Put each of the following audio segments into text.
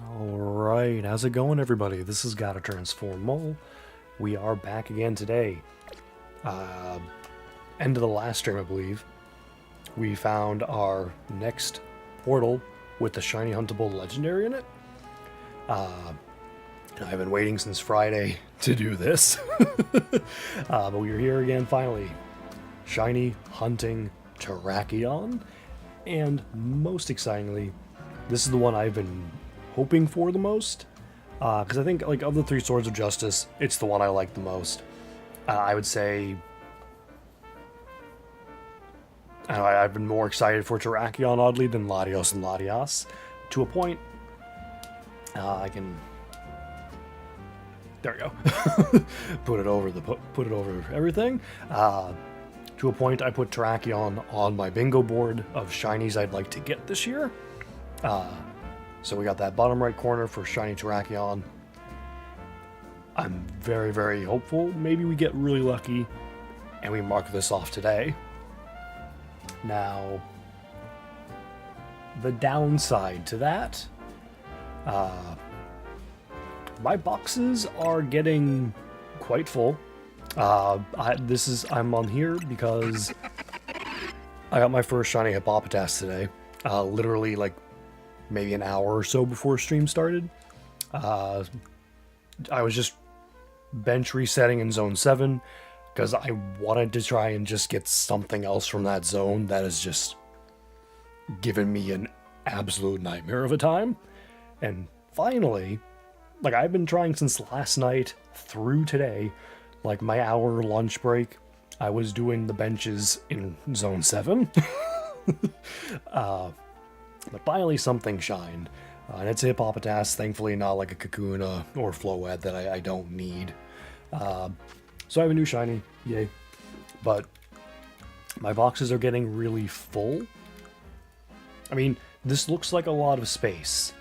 Alright, how's it going everybody? This is Gotta Transform Mole. We are back again today. End of the last stream, I believe. We found our next portal with the Shiny Huntable Legendary in it. I've been waiting since Friday to do this. But we're here again finally. Shiny Hunting Terrakion. And most excitingly, this is the one I've been hoping for the most, because I think, like, of the three Swords of Justice, it's the one I like the most. I would say I've been more excited for Terrakion, oddly, than Latios and Latias, to a point. I can, there we go, put it over everything. To a point, I put Terrakion on my bingo board of shinies I'd like to get this year. So we got that bottom right corner for Shiny Terrakion. I'm very, very hopeful. Maybe we get really lucky and we mark this off today. Now, the downside to that, my boxes are getting quite full. I'm on here because I got my first Shiny Hippopotas today. Literally, like, maybe an hour or so before stream started. I was just bench resetting in Zone 7 because I wanted to try and just get something else from that zone that has just given me an absolute nightmare of a time. And finally, like, I've been trying since last night through today, like my hour lunch break, I was doing the benches in Zone 7. But finally something shined, and it's a Hippopotas, thankfully not like a Kakuna or Floette that I don't need. So I have a new shiny, yay. But my boxes are getting really full. I mean, this looks like a lot of space,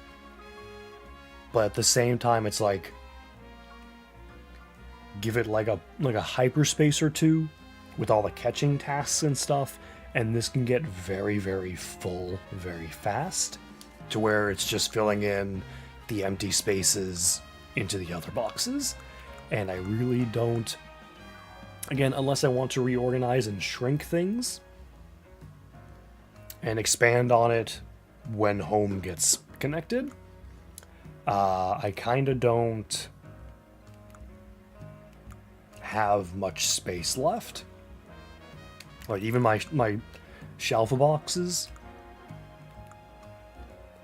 but at the same time it's like, give it like a hyperspace or two with all the catching tasks and stuff, and this can get very, very full very fast, to where it's just filling in the empty spaces into the other boxes. And I really don't, again, unless I want to reorganize and shrink things and expand on it when home gets connected, I kind of don't have much space left. Like, even my shelf boxes,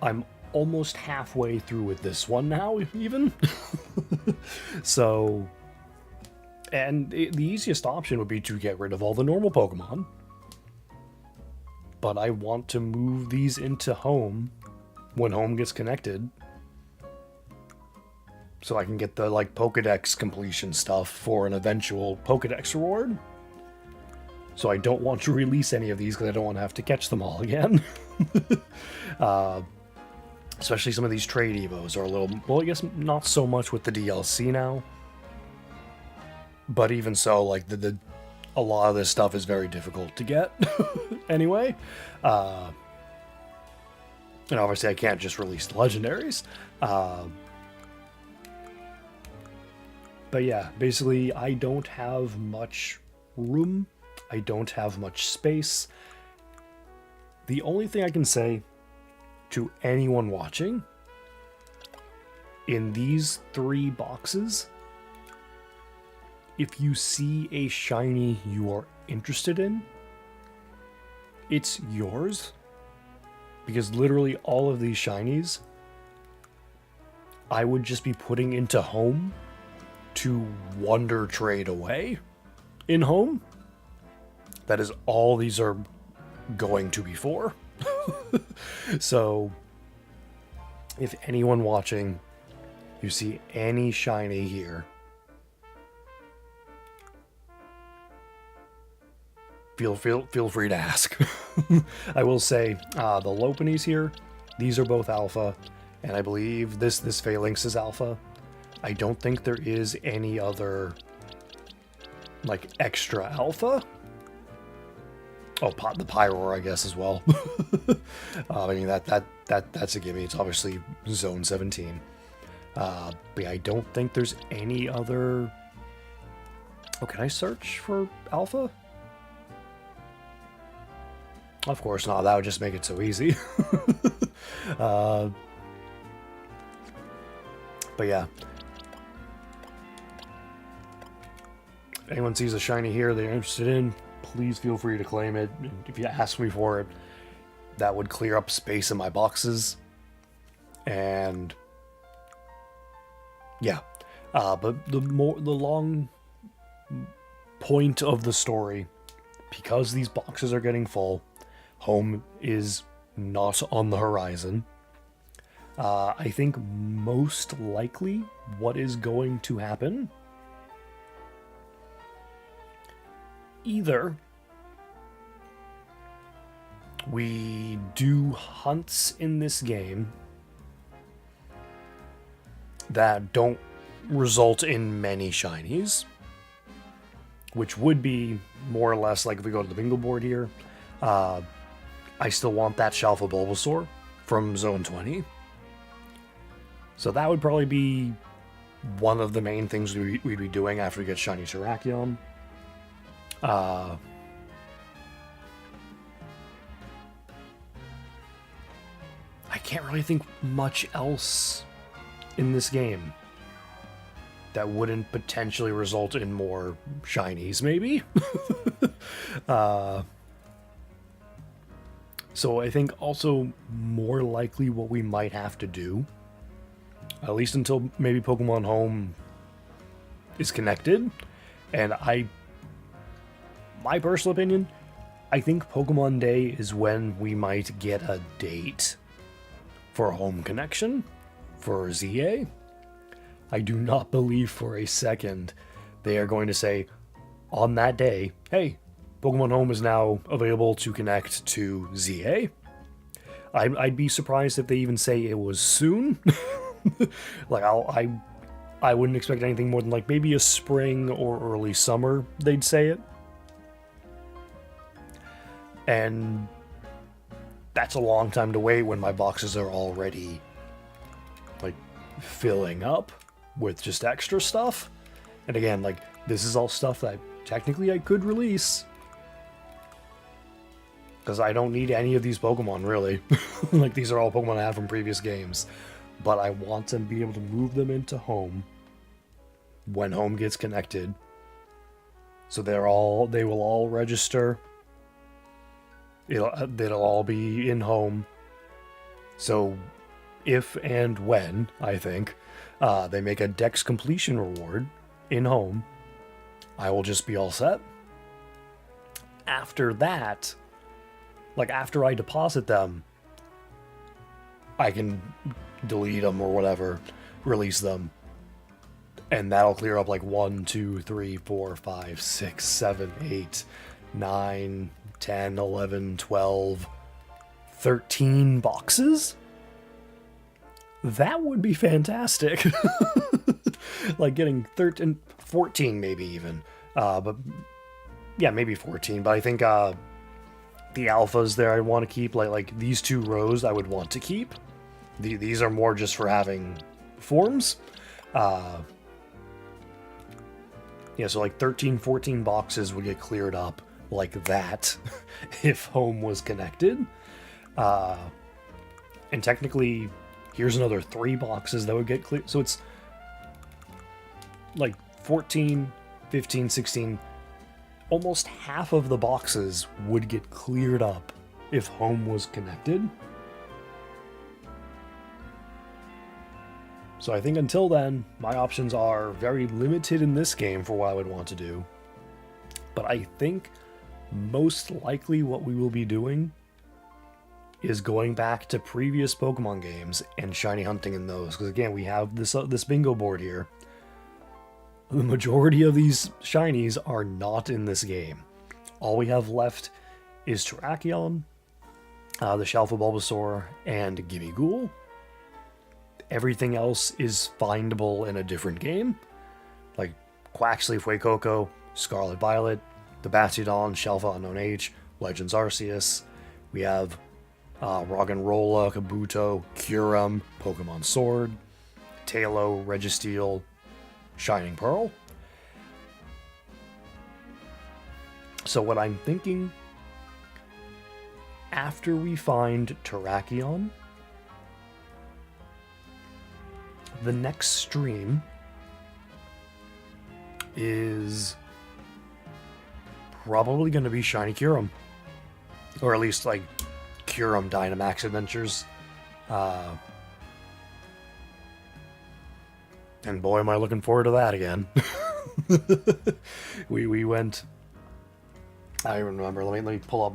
I'm almost halfway through with this one now, even. So, and the easiest option would be to get rid of all the normal Pokemon. But I want to move these into home when home gets connected, so I can get the, like, Pokedex completion stuff for an eventual Pokedex reward. So I don't want to release any of these because I don't want to have to catch them all again. Especially some of these trade evos are a little, well, I guess not so much with the DLC now. But even so, like, a lot of this stuff is very difficult to get anyway. And obviously I can't just release the legendaries. But yeah, basically I don't have much room. I don't have much space. The only thing I can say to anyone watching, in these three boxes, if you see a shiny you are interested in, it's yours. Because literally all of these shinies, I would just be putting into home to wonder trade away in home. That is all these are going to be for. So, if anyone watching, you see any shiny here, feel free to ask. I will say, the Lopunnies here, these are both alpha, and I believe this Phalanx is alpha. I don't think there is any other, like, extra alpha. Oh, the Pyroar, I guess, as well. I mean, that's a gimme. It's obviously Zone 17. But yeah, I don't think there's any other... Oh, can I search for Alpha? Of course not. That would just make it so easy. But yeah. If anyone sees a shiny here they're interested in, please feel free to claim it. If you ask me for it, that would clear up space in my boxes. And yeah. But the long point of the story, because these boxes are getting full, home is not on the horizon. I think most likely what is going to happen, either we do hunts in this game that don't result in many shinies, which would be more or less like if we go to the bingo board here. I still want that Shalfa Bulbasaur from Zone 20. So that would probably be one of the main things we'd be doing after we get Shiny Terrakion. I can't really think much else in this game that wouldn't potentially result in more shinies, maybe? So I think also more likely what we might have to do, at least until maybe Pokemon Home is connected, and my personal opinion, I think Pokemon Day is when we might get a date for a home connection for ZA. I do not believe for a second they are going to say on that day, hey, Pokemon Home is now available to connect to ZA. I'd be surprised if they even say it was soon. Like, I wouldn't expect anything more than like maybe a spring or early summer they'd say it. And that's a long time to wait when my boxes are already like filling up with just extra stuff. And again, like, this is all stuff that technically I could release, because I don't need any of these Pokemon, really. Like, these are all Pokemon I have from previous games. But I want to be able to move them into Home when Home gets connected. So they will all register. They'll all be in Home. So if and when, I think, they make a Dex completion reward in Home, I will just be all set. After that, like, after I deposit them, I can delete them or whatever, release them, and that'll clear up like 1, 2, 3, 4, 5, 6, 7, 8, 9, 10, 11, 12, 13 boxes? That would be fantastic. Like getting 13, 14 maybe even. But yeah, maybe 14. But I think the alphas there I want to keep. Like these 2 rows I would want to keep. These are more just for having forms. Yeah, so like 13, 14 boxes would get cleared up like that if Home was connected. And technically, here's another 3 boxes that would get cleared. So it's like 14, 15, 16. Almost half of the boxes would get cleared up if Home was connected. So I think until then, my options are very limited in this game for what I would want to do. But I think most likely what we will be doing is going back to previous Pokemon games and shiny hunting in those. Because again, we have this bingo board here. The majority of these shinies are not in this game. All we have left is Terrakion, the Shalfa Bulbasaur, and Gimmighoul. Everything else is findable in a different game, like Quaxley, Fuecoco, Scarlet Violet, the Bastiodon, Shalfa Unknown Age, Legends Arceus. We have Roggenrola, Kabuto, Kyurem, Pokemon Sword, Tailo, Registeel, Shining Pearl. So what I'm thinking, after we find Terrakion, the next stream is probably going to be Shiny Kyurem. Or at least, like, Kyurem Dynamax Adventures. And boy, am I looking forward to that again. we went... I don't even remember. Let me pull up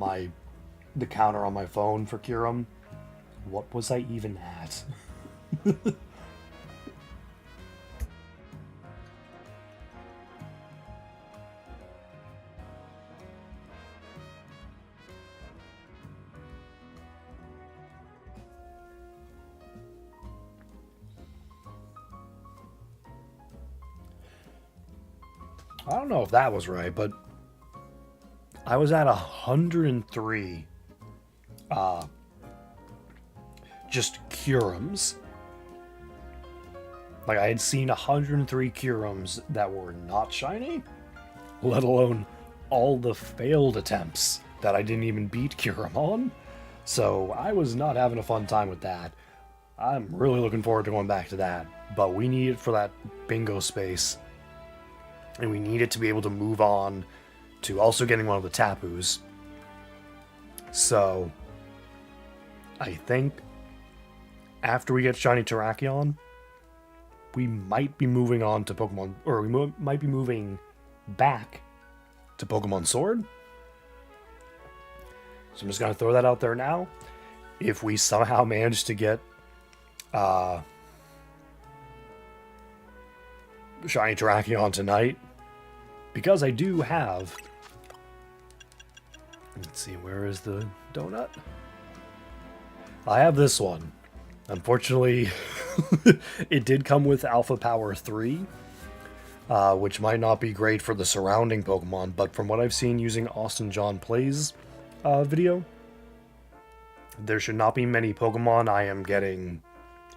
the counter on my phone for Kyurem. What was I even at? I don't know if that was right, but I was at 103 just Kyurems. Like, I had seen 103 Kyurems that were not shiny, let alone all the failed attempts that I didn't even beat Kyurem on. So I was not having a fun time with that. I'm really looking forward to going back to that, but we need it for that bingo space. And we need it to be able to move on to also getting one of the Tapus. So, I think after we get Shiny Terrakion, we might be moving on to Pokemon, or we might be moving back to Pokemon Sword. So I'm just going to throw that out there now. If we somehow manage to get Shiny Terrakion tonight, because I do have... Let's see, where is the donut? I have this one. Unfortunately, it did come with Alpha Power 3, which might not be great for the surrounding Pokemon, but from what I've seen using Austin John Plays video, there should not be many Pokemon I am getting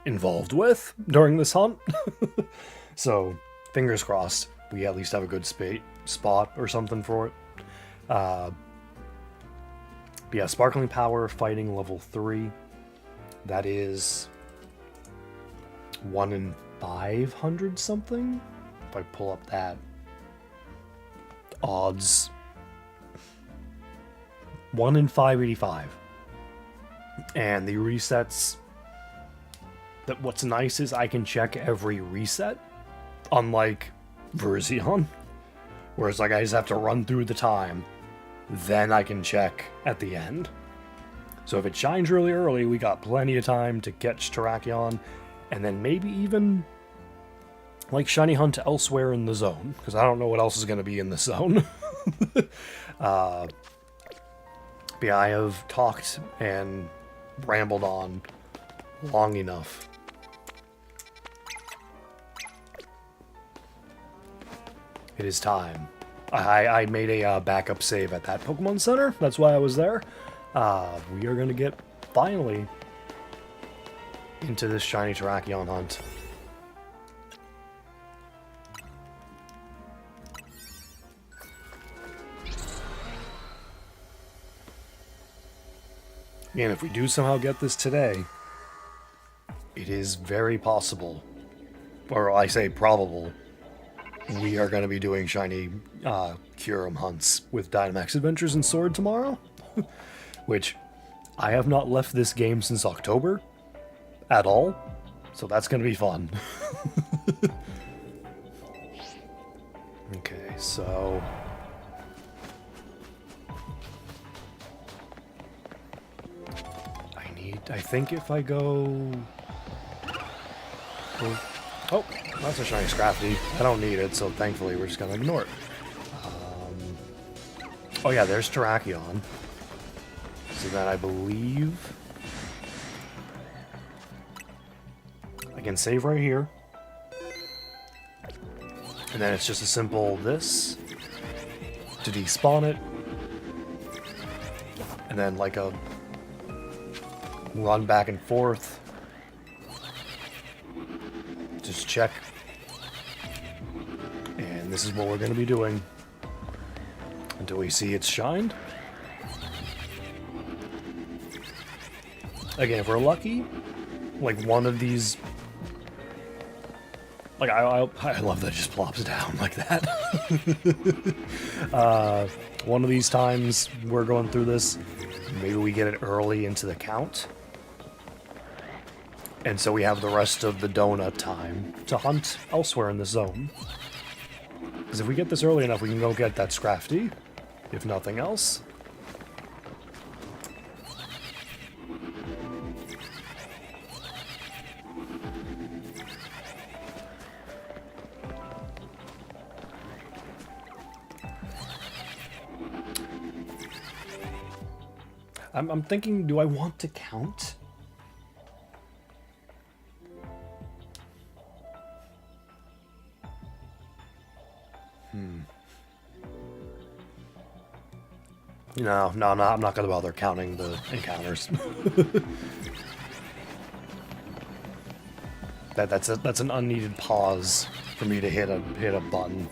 involved with during this hunt. So, fingers crossed, we at least have a good spot or something for it. But yeah, Sparkling Power, Fighting level 3. That is 1 in 500 something. If I pull up that odds, 1 in 585. And the resets, that what's nice is I can check every reset, unlike Verzion, whereas like I just have to run through the time, then I can check at the end. So if it shines really early, we got plenty of time to catch Terrakion, and then maybe even like shiny hunt elsewhere in the zone, because I don't know what else is going to be in the zone. But yeah, I have talked and rambled on long enough. It is time. I made a backup save at that Pokemon Center. That's why I was there. We are going to get, finally, into this Shiny Terrakion hunt. And if we do somehow get this today, it is very possible, or I say probable, we are going to be doing Shiny Kyurem hunts with Dynamax Adventures and Sword tomorrow. Which, I have not left this game since October at all, so that's going to be fun. Okay, so... I think if I go... Oh, that's a Shiny Scrafty. I don't need it, so thankfully we're just going to ignore it. Oh yeah, there's Terrakion. So then I believe I can save right here. And then it's just a simple this to despawn it. and then like a run back and forth. Just check. And this is what we're going to be doing until we see it's shined. Again, if we're lucky, like one of these... Like, I love that it just plops down like that. One of these times we're going through this, maybe we get it early into the count. And so we have the rest of the donut time to hunt elsewhere in the zone. Because if we get this early enough, we can go get that Scrafty, if nothing else. I'm thinking, do I want to count? No, I'm not gonna bother counting the encounters. That's an unneeded pause for me to hit a button.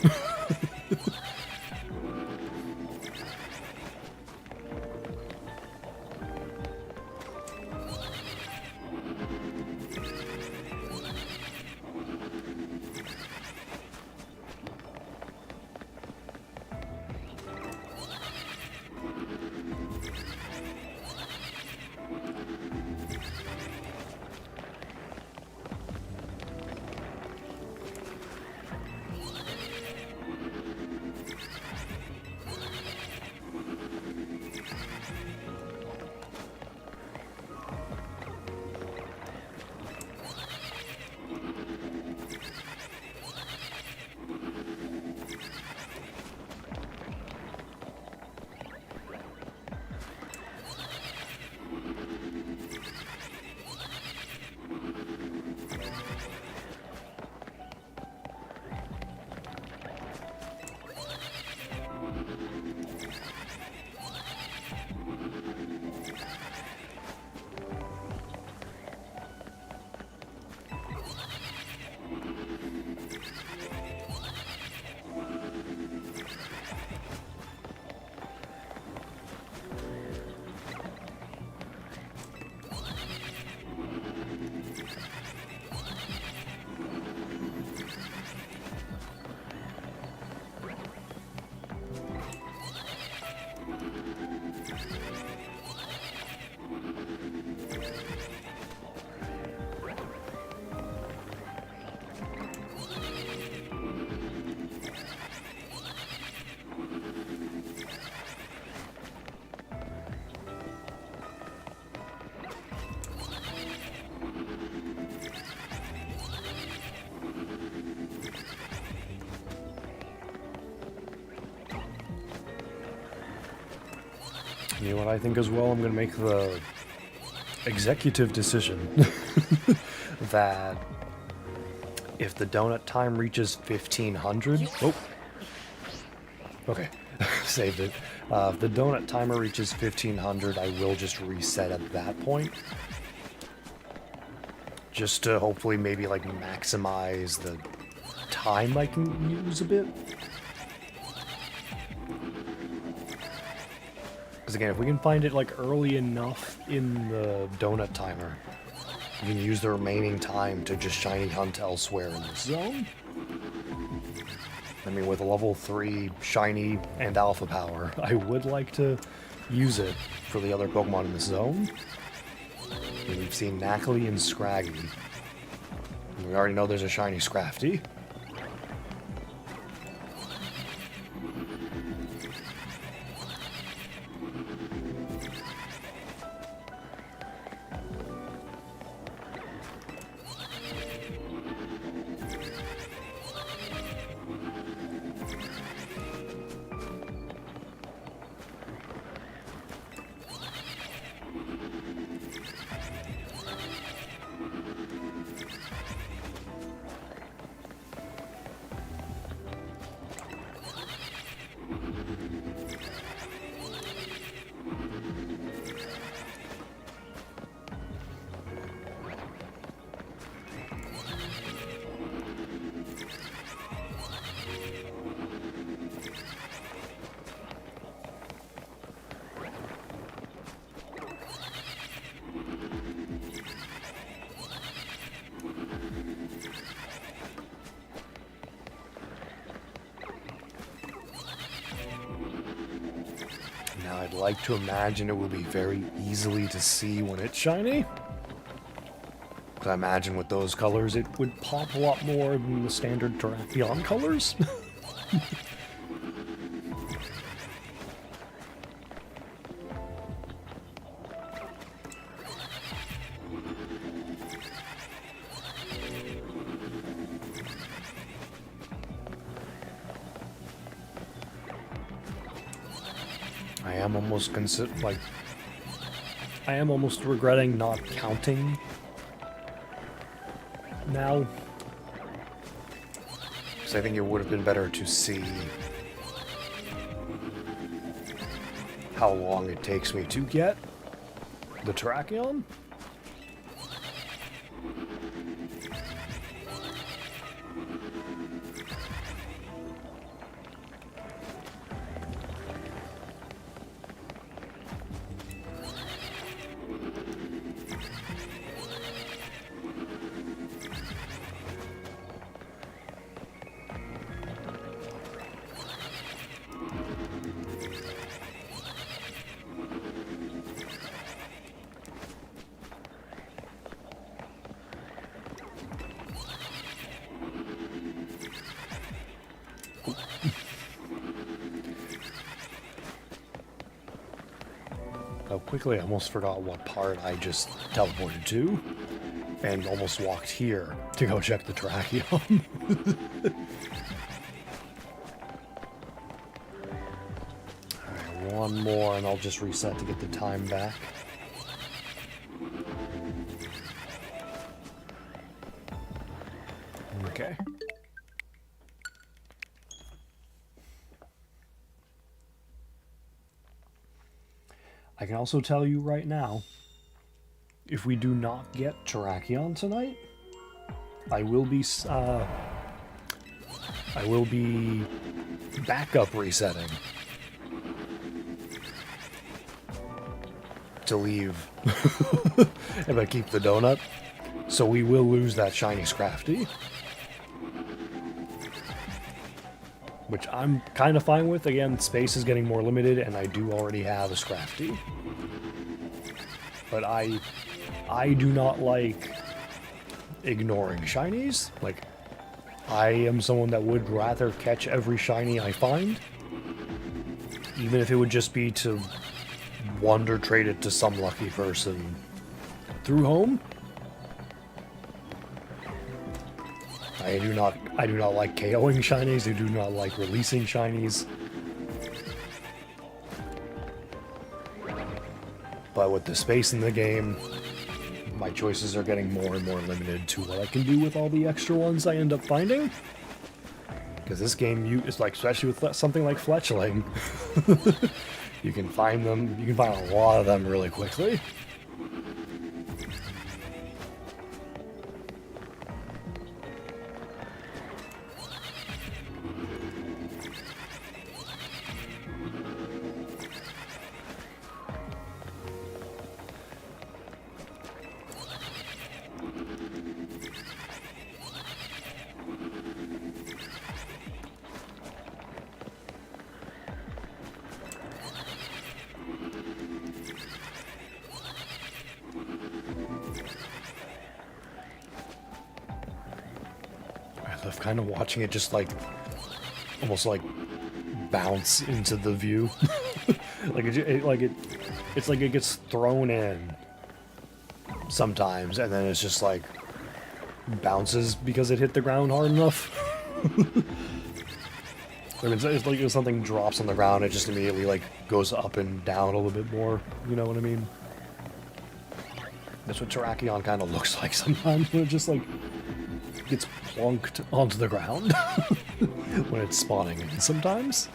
You know what I think as well? I'm going to make the executive decision that if the donut time reaches 1500... Oh! Okay, saved it. If the donut timer reaches 1500, I will just reset at that point. Just to hopefully maybe like maximize the time I can use a bit. Because again, if we can find it like early enough in the donut timer, we can use the remaining time to just shiny hunt elsewhere in the zone. I mean, with a level 3 shiny and alpha power, I would like to use it for the other Pokemon in the zone. And we've seen Knackley and Scraggy. And we already know there's a shiny Scrafty. I'd like to imagine it will be very easily to see when it's shiny. I imagine with those colors it would pop a lot more than the standard Terrakion colors. I am almost regretting not counting now, because I think it would have been better to see how long it takes me to get the Terrakion. How quickly I almost forgot what part I just teleported to, and almost walked here to go check the Terrakion. Alright, one more and I'll just reset to get the time back. Okay. I can also tell you right now, if we do not get Terrakion tonight, I will be backup resetting to leave if I keep the donut. So we will lose that shiny Scrafty, which I'm kind of fine with. Again, space is getting more limited, and I do already have a Scrafty. But I do not like ignoring shinies. Like, I am someone that would rather catch every shiny I find, even if it would just be to wonder trade it to some lucky person through home. I do not like KOing shinies. I do not like releasing shinies. But with the space in the game, my choices are getting more and more limited to what I can do with all the extra ones I end up finding. Because this game, it's like, especially with something like Fletchling, you can find a lot of them really quickly. I love kind of watching it just like, almost like bounce into the view. It's like it gets thrown in sometimes, and then it's just like bounces because it hit the ground hard enough. I mean, it's like if something drops on the ground, it just immediately like goes up and down a little bit more. You know what I mean? That's what Terrakion kind of looks like sometimes, when it just like gets plunked onto the ground when it's spawning in sometimes.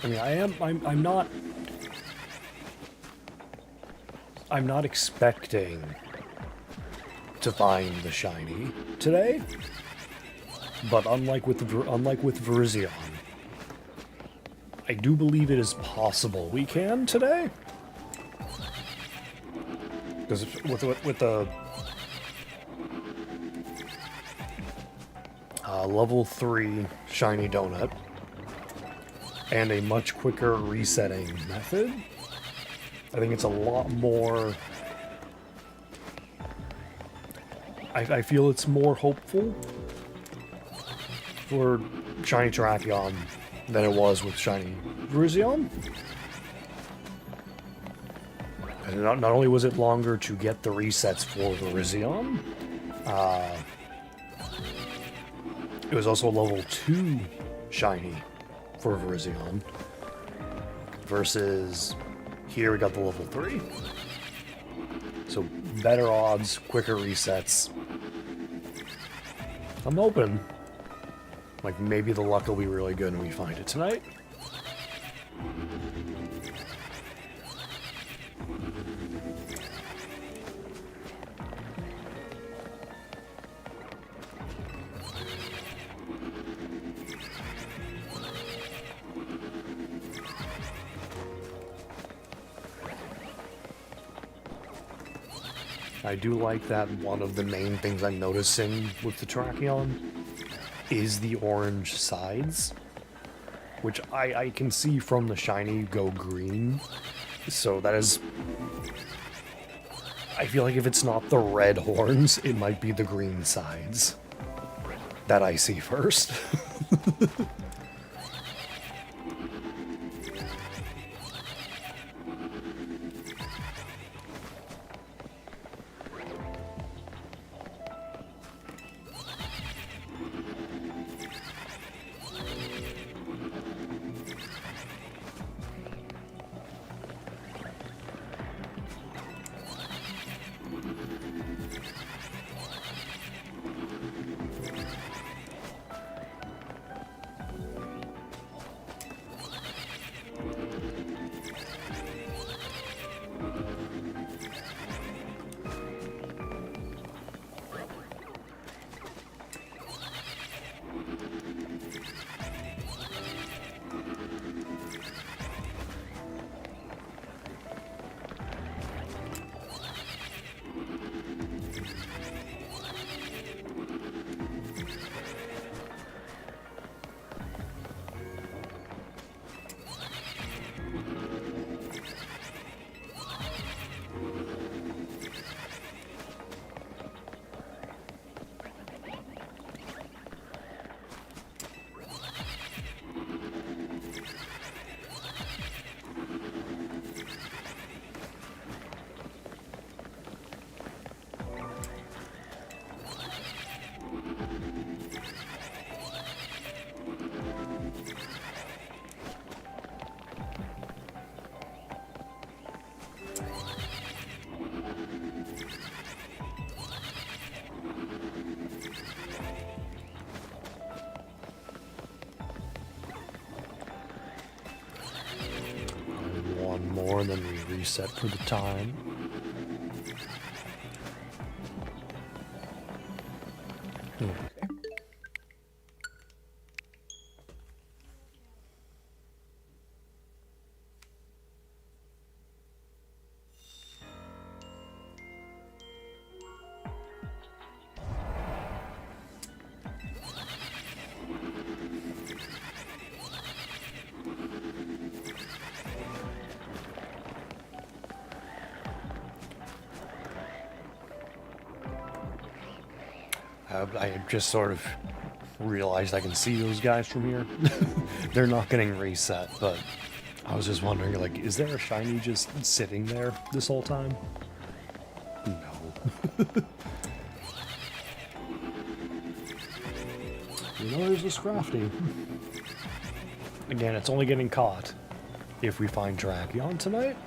I mean, I'm not expecting to find the shiny today, but unlike with Virizion, I do believe it is possible we can today. Because with the level 3 shiny donut and a much quicker resetting method, I think it's a lot more... I feel it's more hopeful for Shiny Terrakion than it was with Shiny Virizion. And not only was it longer to get the resets for Virizion, it was also level 2 Shiny for Virizion, versus here we got the level 3. So better odds, quicker resets. I'm hoping, like, maybe the luck will be really good and we find it tonight. I do like that one of the main things I'm noticing with the Terrakion is the orange sides, which I can see from the shiny go green. So that is... I feel like if it's not the red horns, it might be the green sides that I see first. More, and then we reset for the time. Okay. I just sort of realized I can see those guys from here. They're not getting reset, but I was just wondering, like, is there a shiny just sitting there this whole time? No. You know, there's this crafty. Again, it's only getting caught if we find Terrakion tonight.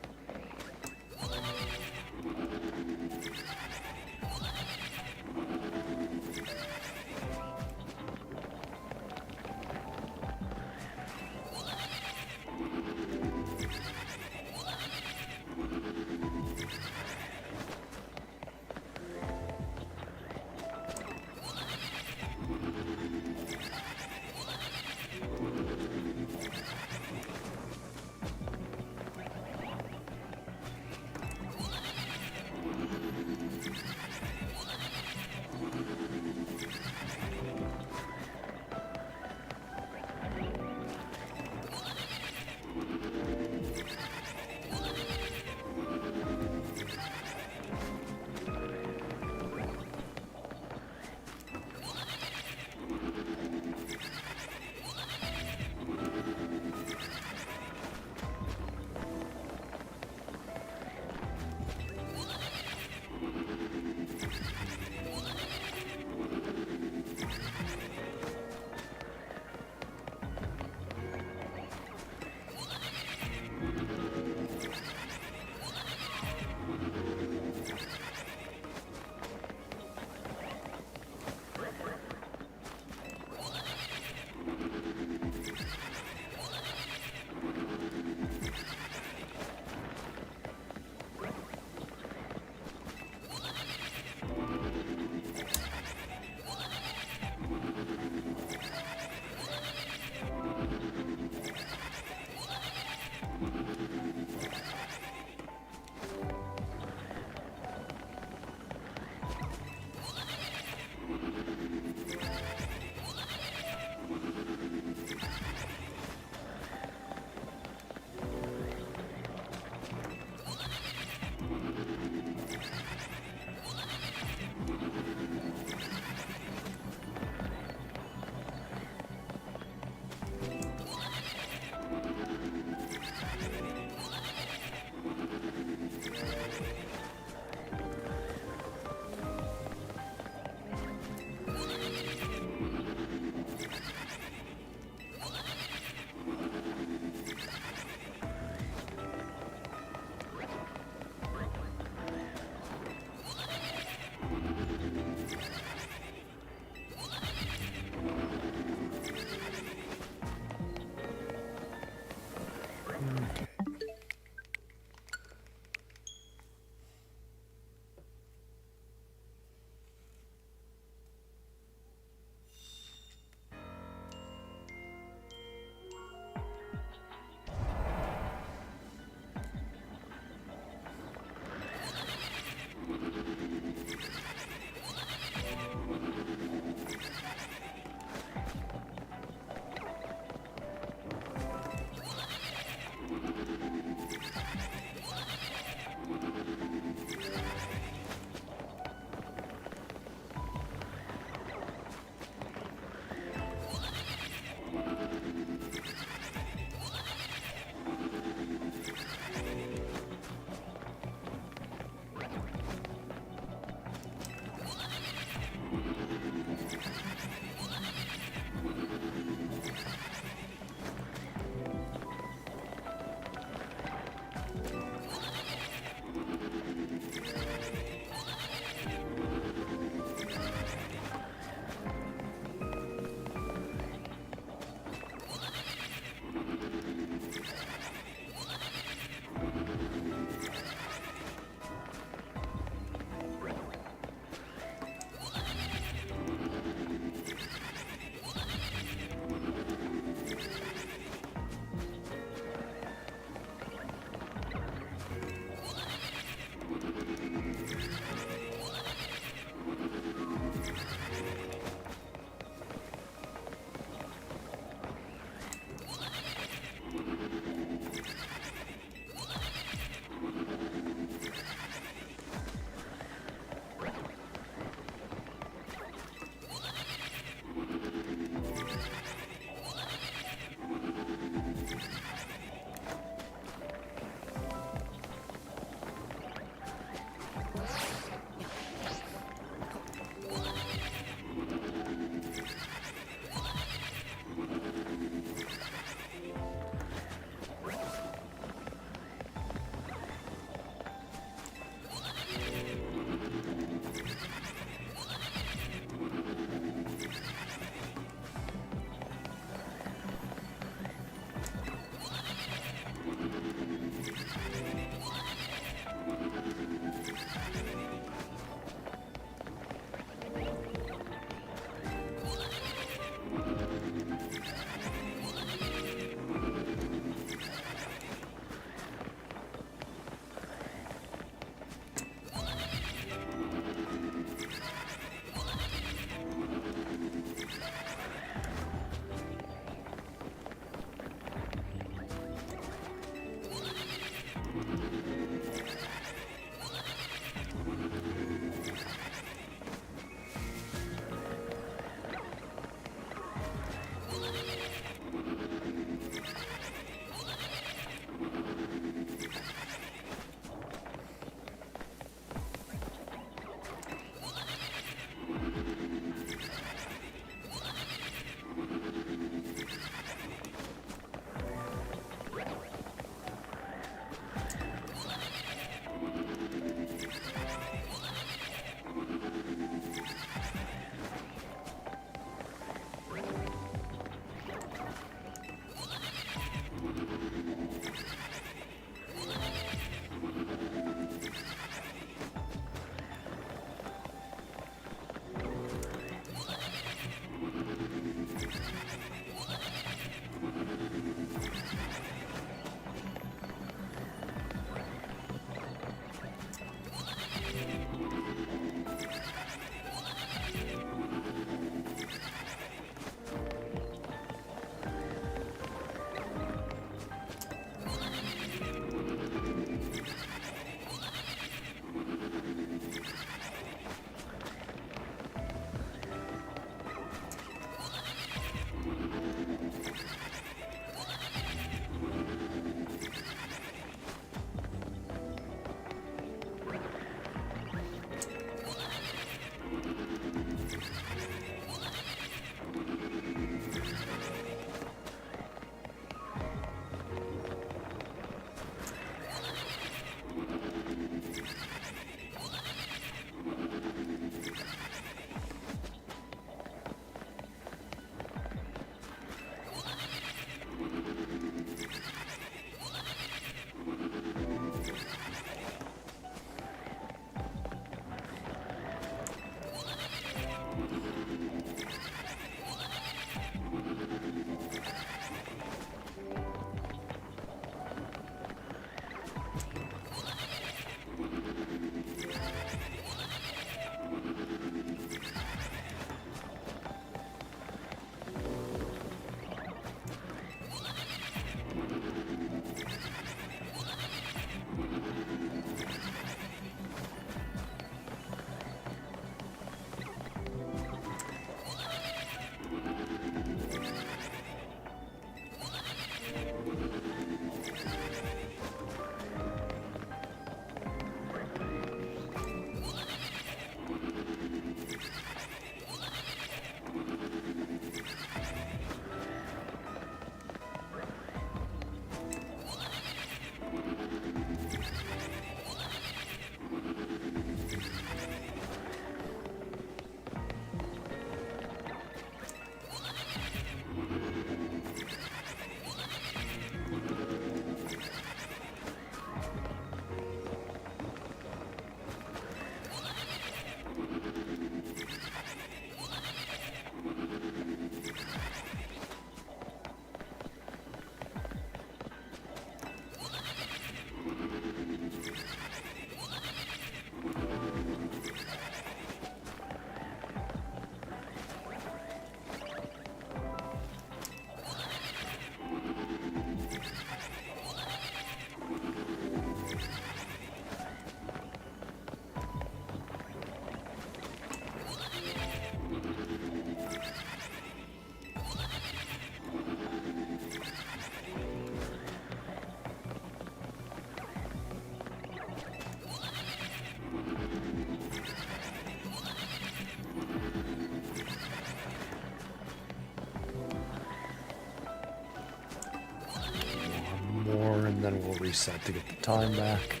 then we'll reset to get the time back.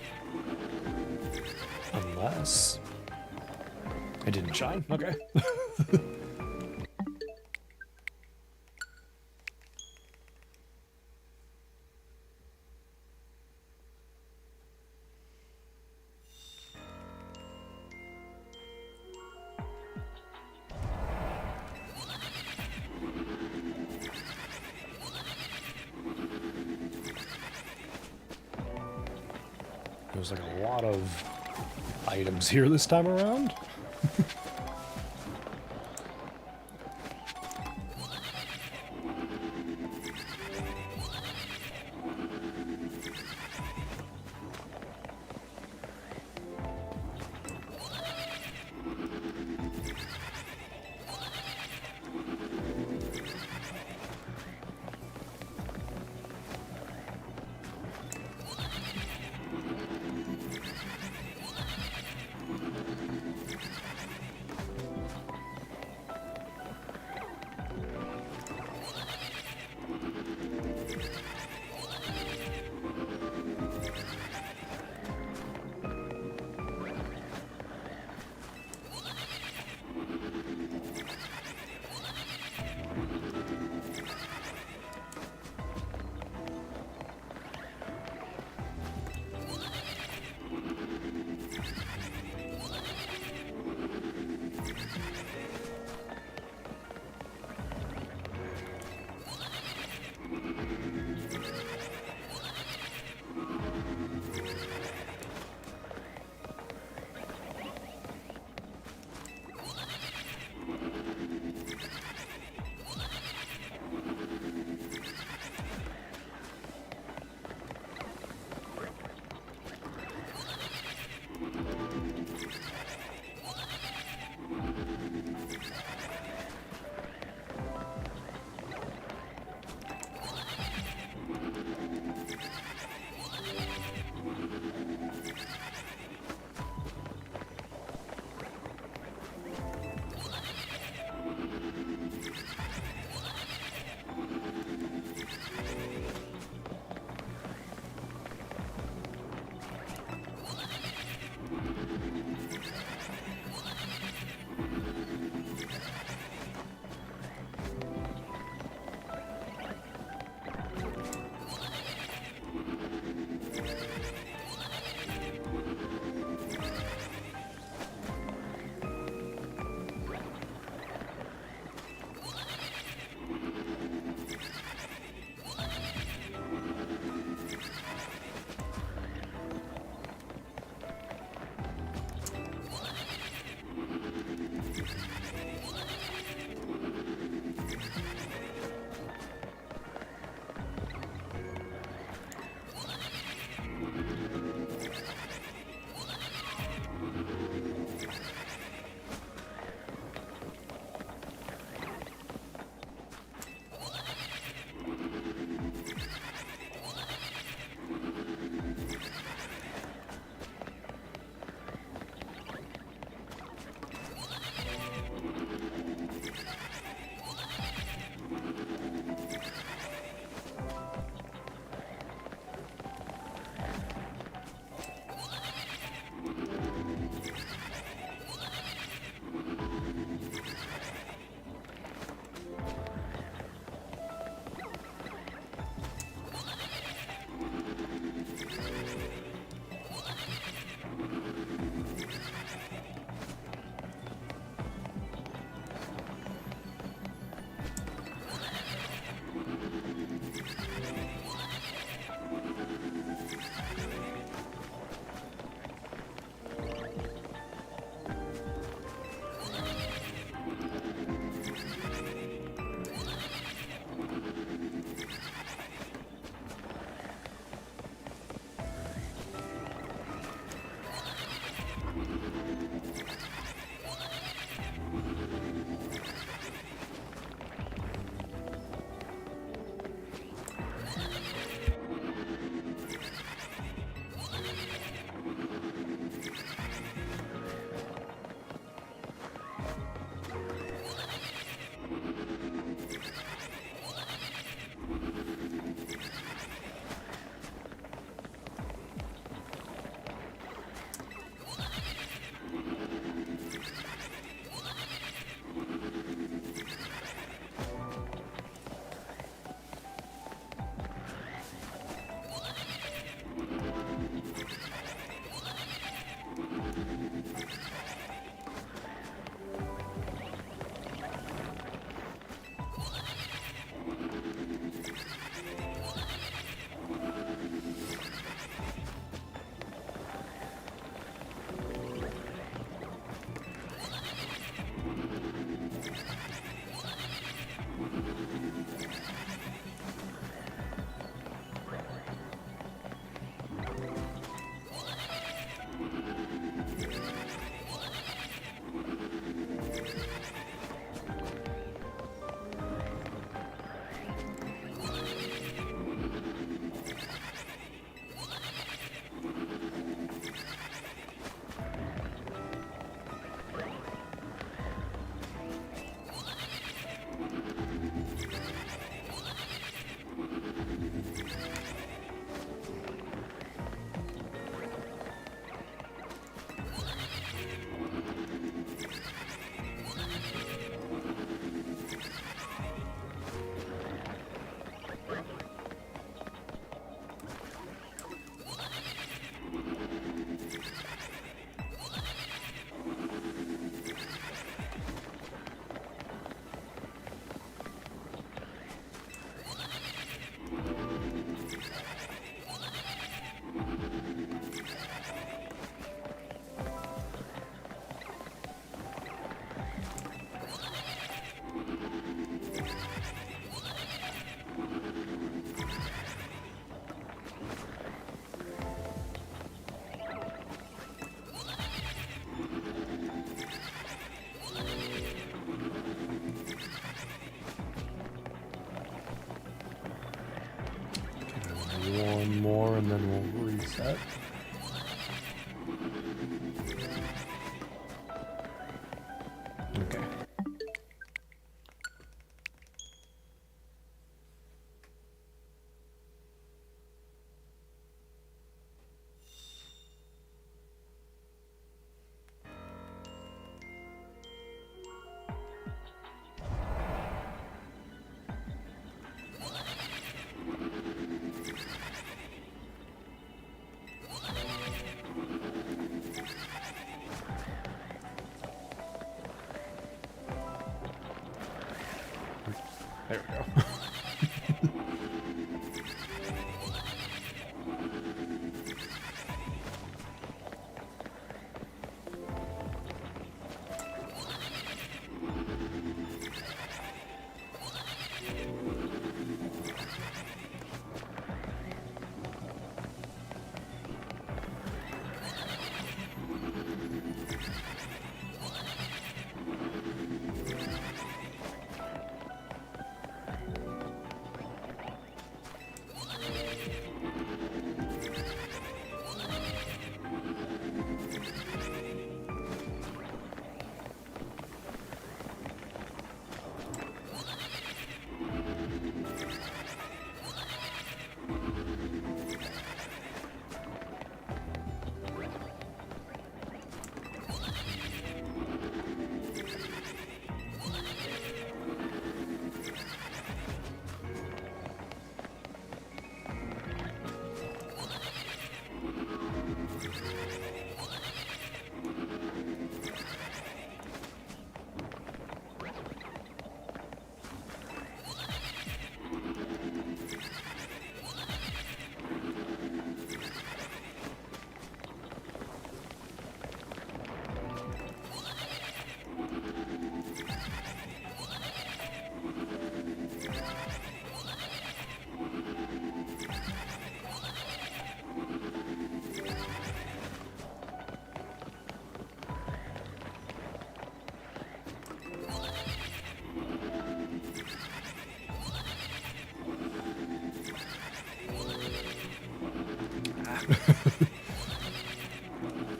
Unless... I didn't shine. Okay. There's like a lot of items here this time around. more and then we'll reset. Okay. There we go.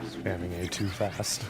Spamming A too fast.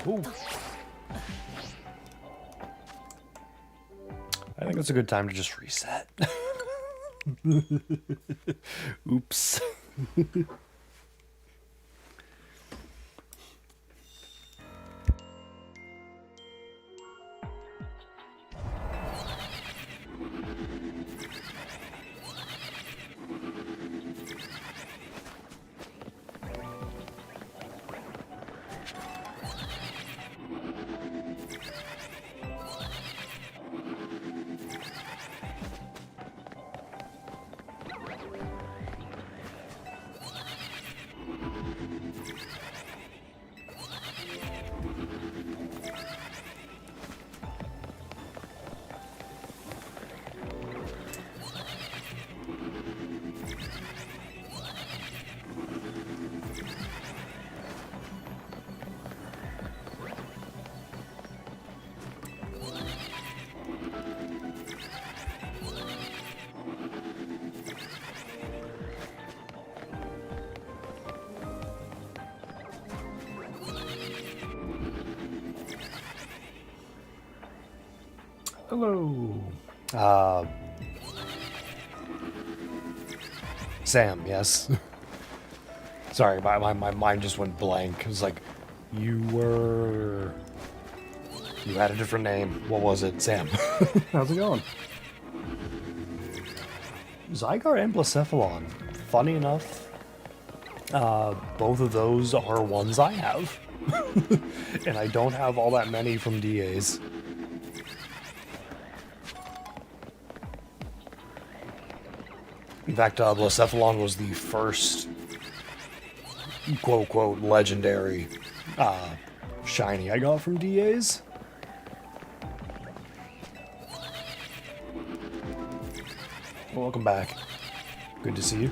Ooh. I think it's a good time to just reset. Oops. Hello. Sam, yes. Sorry, my mind just went blank. It was like, you had a different name. What was it? Sam. How's it going? Zygarde and Blacephalon. Funny enough, both of those are ones I have. And I don't have all that many from DAs. In fact, Blacephalon was the first quote-quote legendary shiny I got from DAs. Welcome back. Good to see you.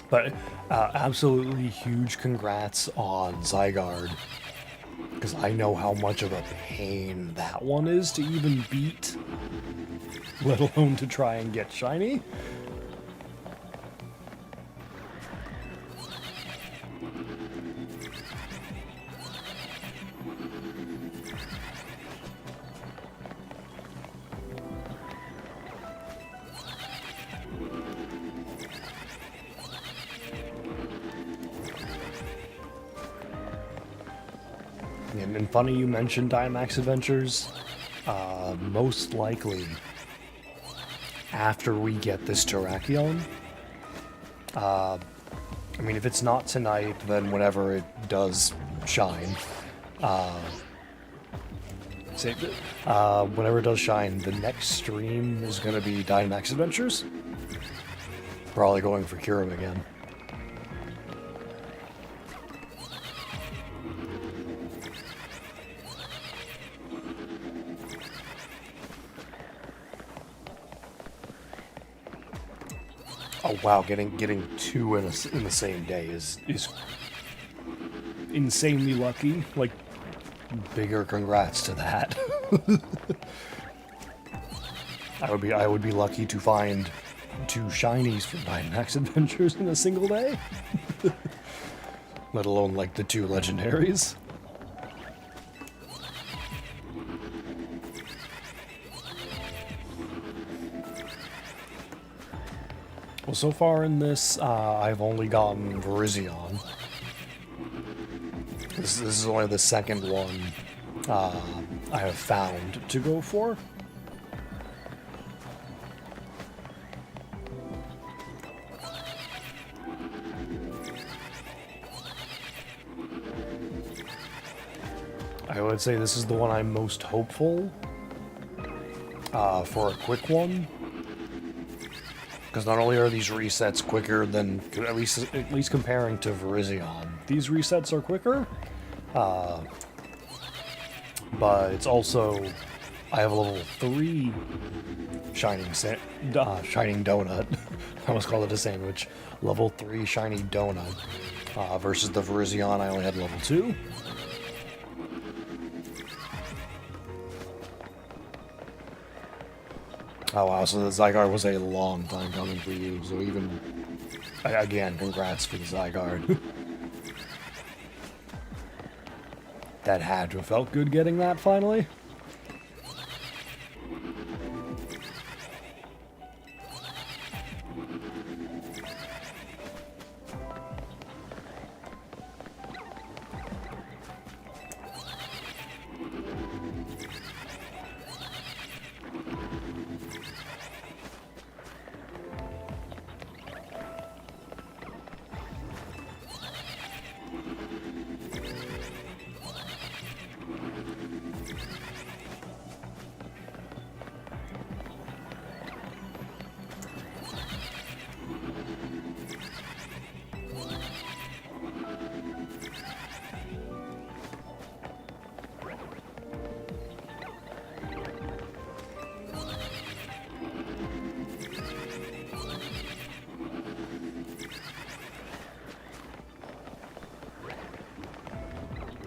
But absolutely huge congrats on Zygarde, because I know how much of a pain that one is to even beat, let alone to try and get shiny. And funny you mentioned Dynamax Adventures. Most likely, after we get this Terrakion, I mean, if it's not tonight, then whenever it does shine, whenever it does shine, the next stream is going to be Dynamax Adventures. Probably going for Kyurem again. Oh wow, getting two in the same day is insanely lucky. Like, bigger congrats to that. I would be lucky to find two shinies from Dynamax Adventures in a single day. Let alone like the two legendaries. Well, so far in this, I've only gotten Virizion. This is only the second one I have found to go for. I would say this is the one I'm most hopeful for a quick one. Because not only are these resets quicker than, at least comparing to Virizion, these resets are quicker, but it's also, I have a level 3 Shining Donut, I almost called it a sandwich, level 3 Shiny Donut, versus the Virizion I only had level 2. Oh wow, so the Zygarde was a long time coming for you, so even, again, congrats for the Zygarde. That had to have felt good getting that finally.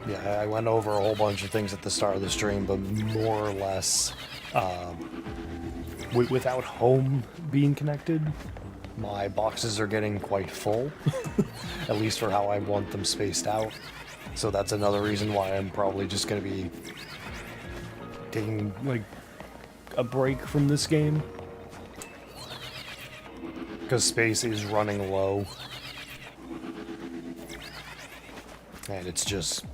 Yeah, I went over a whole bunch of things at the start of the stream, but more or less, without home being connected, my boxes are getting quite full, at least for how I want them spaced out. So that's another reason why I'm probably just going to be taking, like, a break from this game. Because space is running low. And it's just...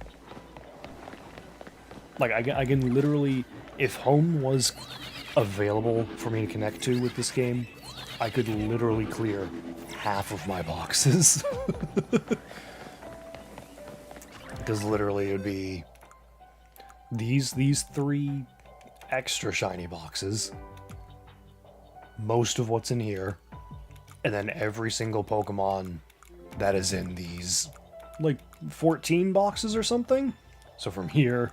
like, I can literally... if home was available for me to connect to with this game, I could literally clear half of my boxes. Because literally it would be these 3 extra shiny boxes, most of what's in here, and then every single Pokemon that is in these, like, 14 boxes or something. So from here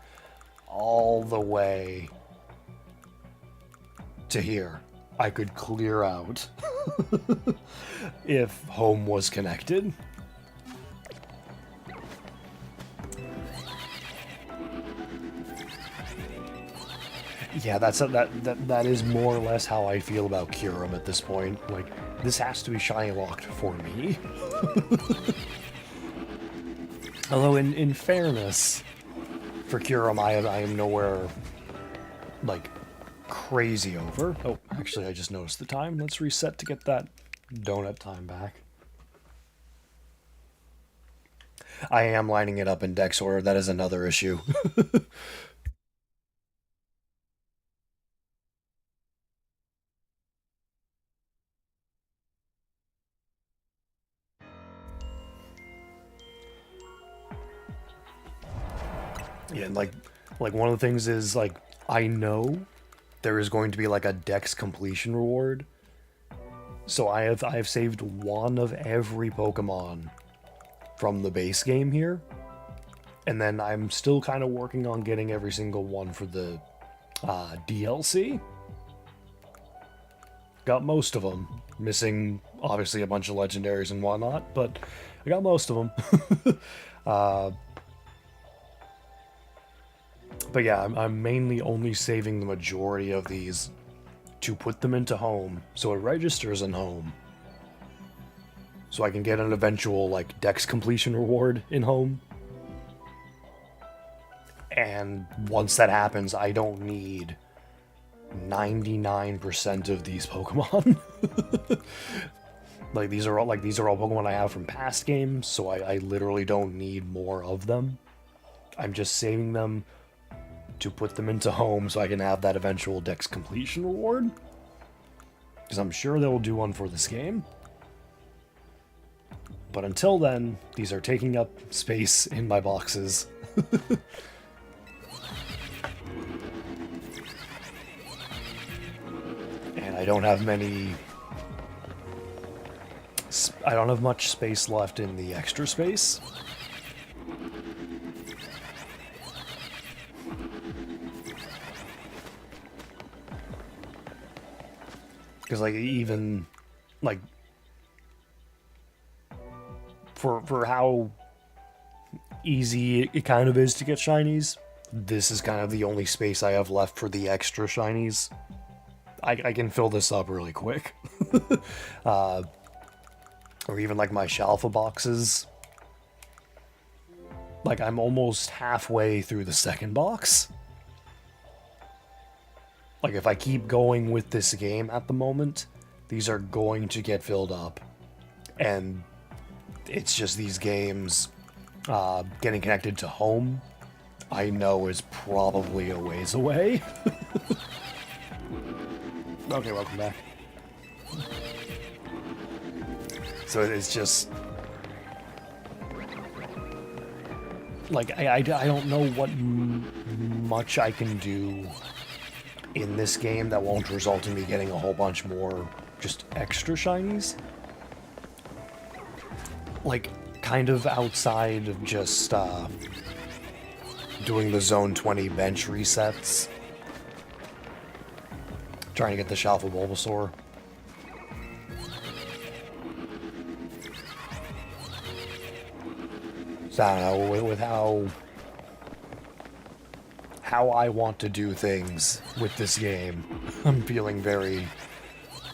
all the way to here, I could clear out if home was connected. Yeah, that is more or less how I feel about Kyurem at this point. Like, this has to be shiny locked for me. Although, in fairness, for Kyurem, I am nowhere, like, crazy over. Oh, actually, I just noticed the time. Let's reset to get that donut time back. I am lining it up in dex order. That is another issue. Yeah, and like one of the things is, like, I know there is going to be like a dex completion reward. So I have saved one of every Pokemon from the base game here. And then I'm still kind of working on getting every single one for the DLC. Got most of them. Missing, obviously, a bunch of legendaries and whatnot, but I got most of them. But yeah, I'm mainly only saving the majority of these to put them into home, so it registers in home. So I can get an eventual, like, dex completion reward in home. And once that happens, I don't need 99% of these Pokemon. Like, these are all Pokemon I have from past games, so I literally don't need more of them. I'm just saving them to put them into home so I can have that eventual dex completion reward. Because I'm sure they will do one for this game. But until then, these are taking up space in my boxes. And I don't have much space left in the extra space. Because, like, even, like, for how easy it kind of is to get shinies, this is kind of the only space I have left for the extra shinies. I can fill this up really quick. Or even, like, my Shalfa boxes. Like, I'm almost halfway through the second box. Like, if I keep going with this game at the moment, these are going to get filled up. And it's just these games getting connected to home, I know is probably a ways away. Okay, welcome back. So it's just... like, I don't know what much I can do in this game that won't result in me getting a whole bunch more just extra shinies. Like, kind of outside of just doing the Zone 20 bench resets. Trying to get the Shalfa Bulbasaur. So I don't know, with how I want to do things with this game, I'm feeling very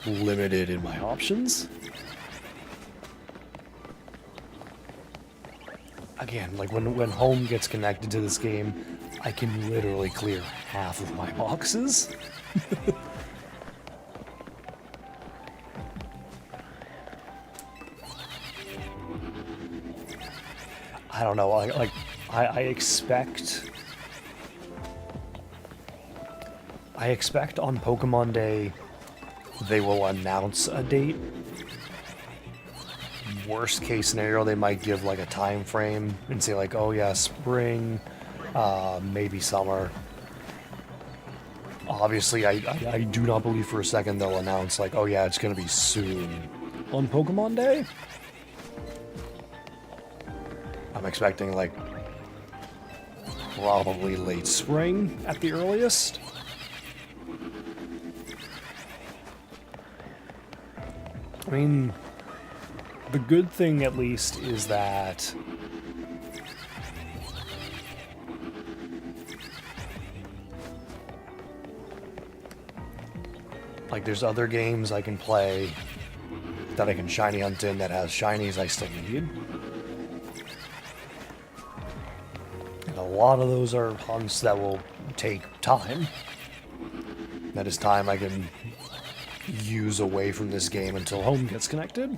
limited in my options. Again, like, when home gets connected to this game, I can literally clear half of my boxes. I don't know, I expect on Pokemon Day they will announce a date. Worst case scenario, they might give like a time frame and say like, oh yeah, spring, maybe summer. Obviously, I do not believe for a second they'll announce like, oh yeah, it's gonna be soon on Pokemon Day. I'm expecting like probably late spring at the earliest. I mean, the good thing at least is that like there's other games I can play that I can shiny hunt in that has shinies I still need. And a lot of those are hunts that will take time. That is time I can use away from this game until home gets connected.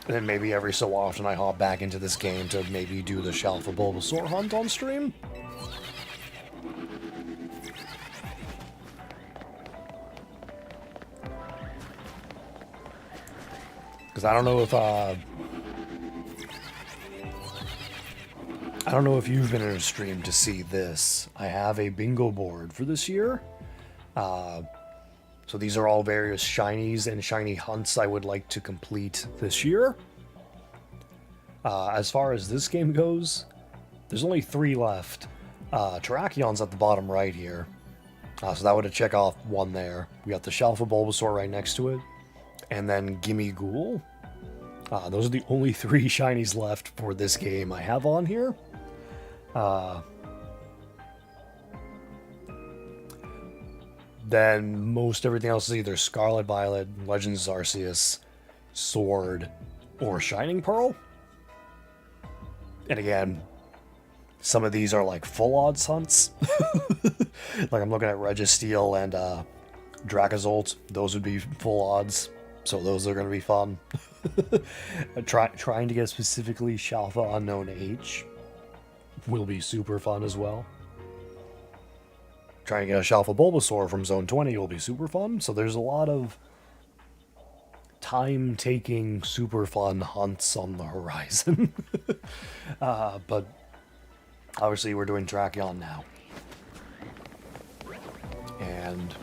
And then maybe every so often I hop back into this game to maybe do the Shelf of Bulbasaur hunt on stream. Because I don't know if you've been in a stream to see this. I have a bingo board for this year. So these are all various shinies and shiny hunts I would like to complete this year. As far as this game goes, there's only 3 left. Terrakion's at the bottom right here. So that would check off 1 there. We got the Shelf of Bulbasaur right next to it. And then Gimme Ghoul. Those are the only 3 shinies left for this game I have on here. Then most everything else is either Scarlet Violet, Legends Arceus, Sword, or Shining Pearl. And again, some of these are like full odds hunts. Like I'm looking at Registeel and Dracozolt. Those would be full odds, so those are going to be fun. Trying to get specifically Shalfa Unknown H will be super fun as well. Trying to get a Shalfa Bulbasaur from Zone 20 will be super fun. So there's a lot of time-taking, super fun hunts on the horizon. But obviously we're doing Terrakion now. And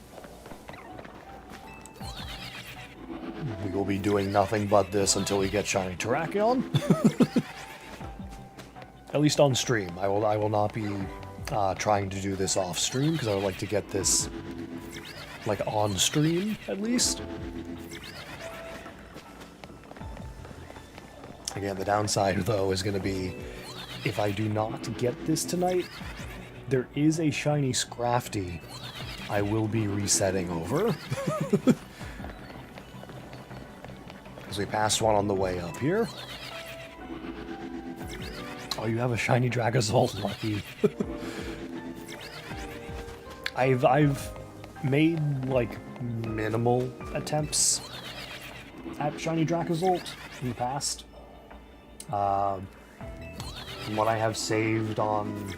we will be doing nothing but this until we get Shiny Terrakion. At least on stream. I will not be trying to do this off stream because I would like to get this like on stream at least. Again, the downside though is going to be if I do not get this tonight, there is a shiny Scrafty I will be resetting over. Because we passed one on the way up here. Oh, you have a shiny Dracozolt, lucky. I've made like minimal attempts at shiny Dracozolt in the past. From what I have saved on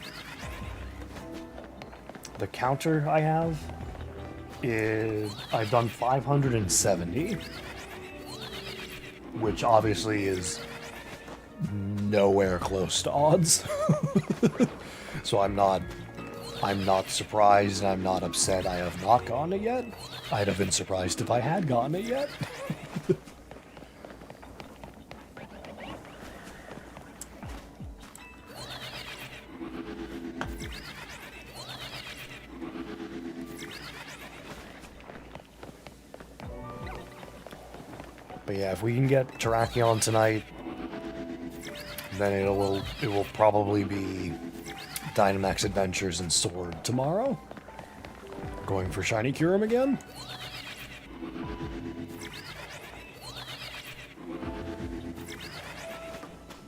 the counter I have is I've done 570, which obviously is nowhere close to odds. So I'm not surprised and I'm not upset I have not gotten it yet. I'd have been surprised if I had gotten it yet. But yeah, if we can get Terrakion tonight, then it will probably be Dynamax Adventures and Sword tomorrow. Going for Shiny Kyurem again.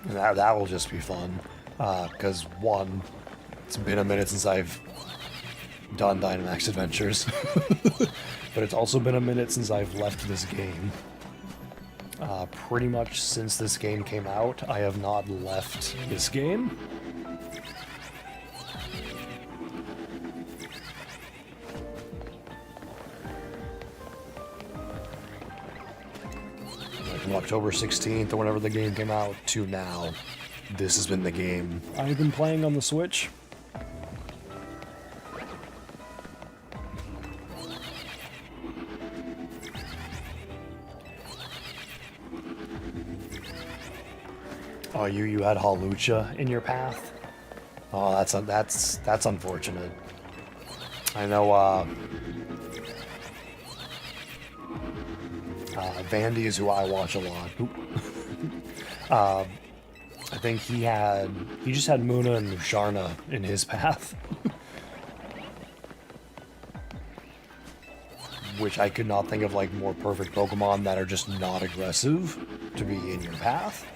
And that will just be fun. Because one, it's been a minute since I've done Dynamax Adventures, but it's also been a minute since I've left this game. Pretty much since this game came out, I have not left this game. Like from October 16th or whenever the game came out to now, this has been the game I've been playing on the Switch. Oh, you had Hawlucha in your path? Oh, that's unfortunate. I know, Vandy is who I watch a lot. I think he just had Muna and Musharna in his path. Which I could not think of, like, more perfect Pokemon that are just not aggressive to be in your path.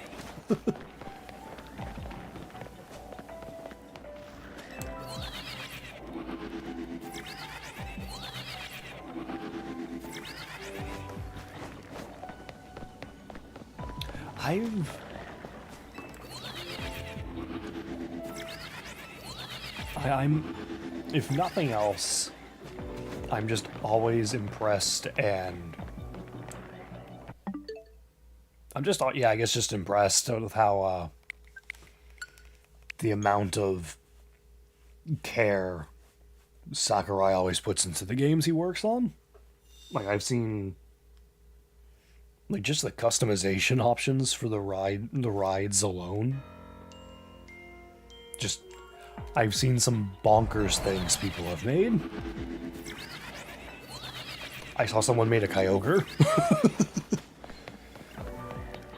I'm, if nothing else, I'm just always impressed, and I'm just, yeah, I guess just impressed with how, the amount of care Sakurai always puts into the games he works on. Like, I've seen, like, just the customization options for the rides alone. Just, I've seen some bonkers things people have made. I saw someone made a Kyogre.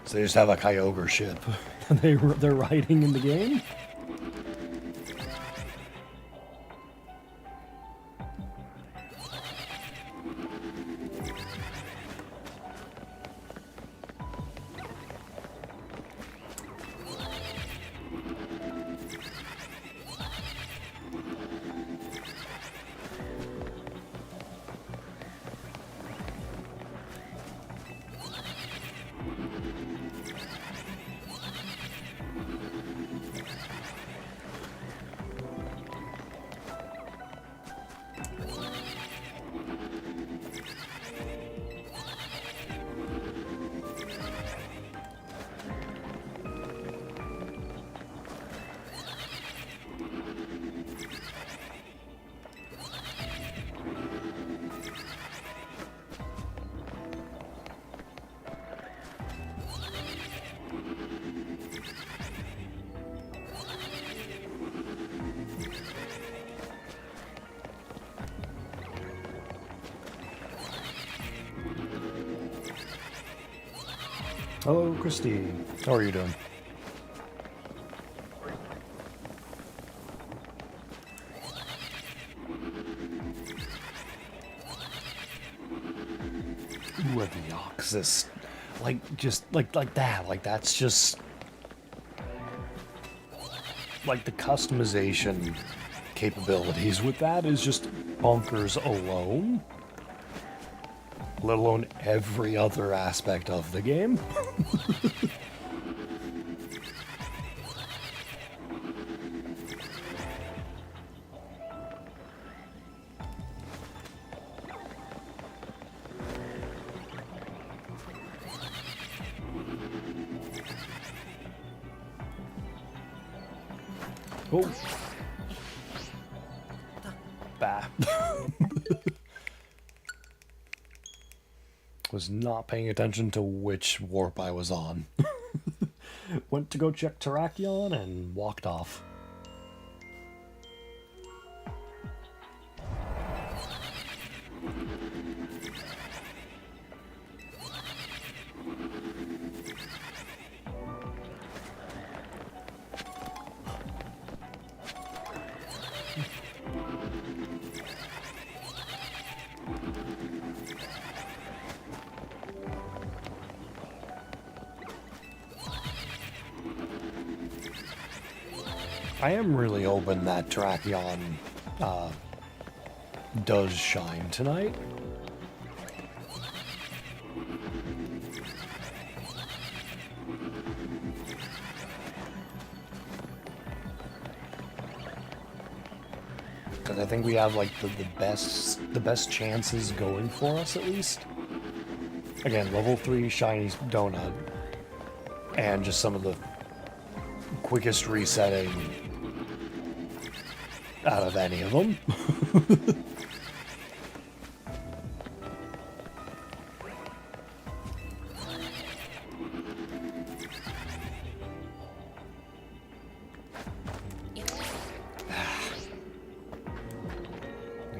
So they just have a Kyogre ship they're riding in the game. Hello, Christy. How are you doing? Ooh, a Deoxys. Like, just, like that. Like, that's just... Like, the customization capabilities with that is just bonkers alone. Let alone every other aspect of the game. Oh. Bah. Was not paying attention to which warp I was on. Went to go check Terrakion and walked off. I am really hoping that Terrakion does shine tonight. Because I think we have like the best chances going for us at least. Again, level 3 shiny donut, and just some of the quickest resetting out of any of them.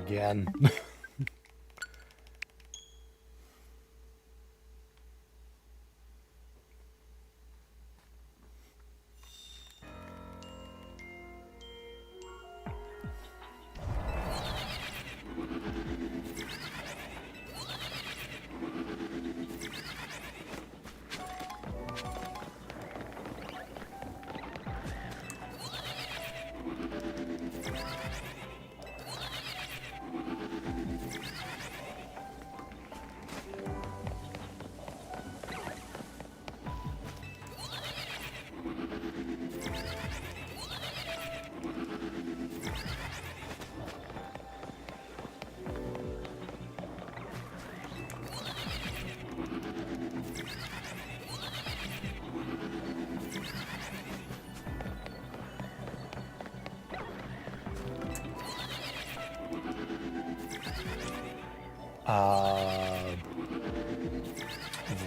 Again.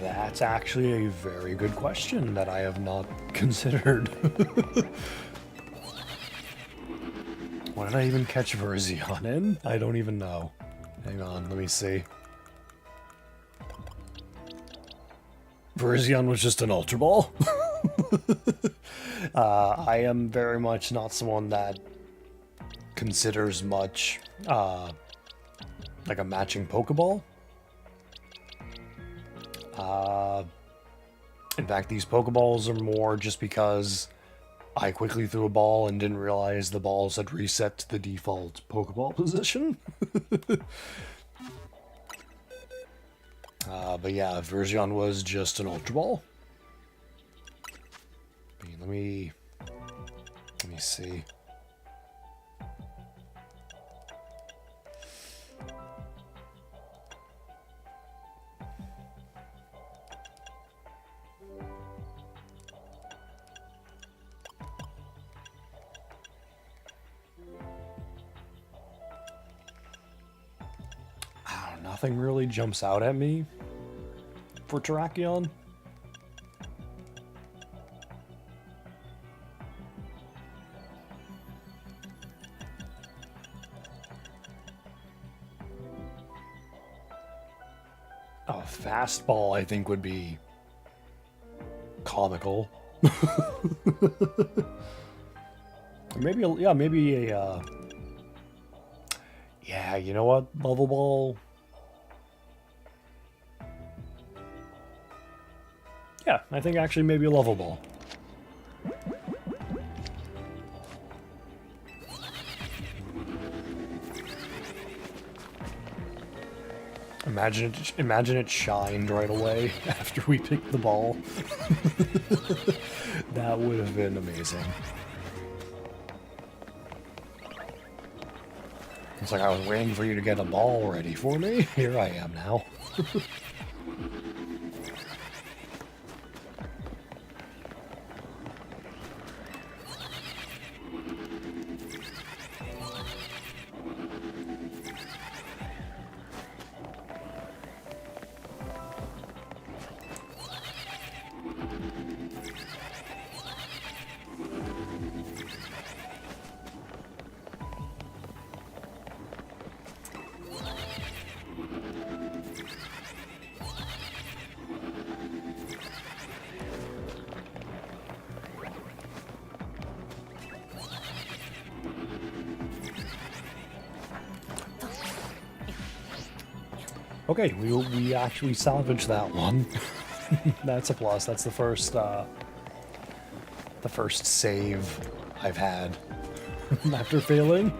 That's actually a very good question that I have not considered. What did I even catch Verzion in? I don't even know. Hang on, let me see. Verzion was just an Ultra Ball. I am very much not someone that considers much like a matching Pokeball. In fact, these Pokeballs are more just because I quickly threw a ball and didn't realize the balls had reset to the default Pokeball position. But yeah, Verzion was just an Ultra Ball. Let me see. Nothing really jumps out at me for Terrakion. A fastball, I think, would be comical. Maybe a yeah, you know what? Level ball. Yeah, I think actually maybe a level ball. Imagine it shined right away after we picked the ball. That would have been amazing. It's like I was waiting for you to get a ball ready for me. Here I am now. Okay, we actually salvaged that one. That's a plus. That's the first save I've had after failing.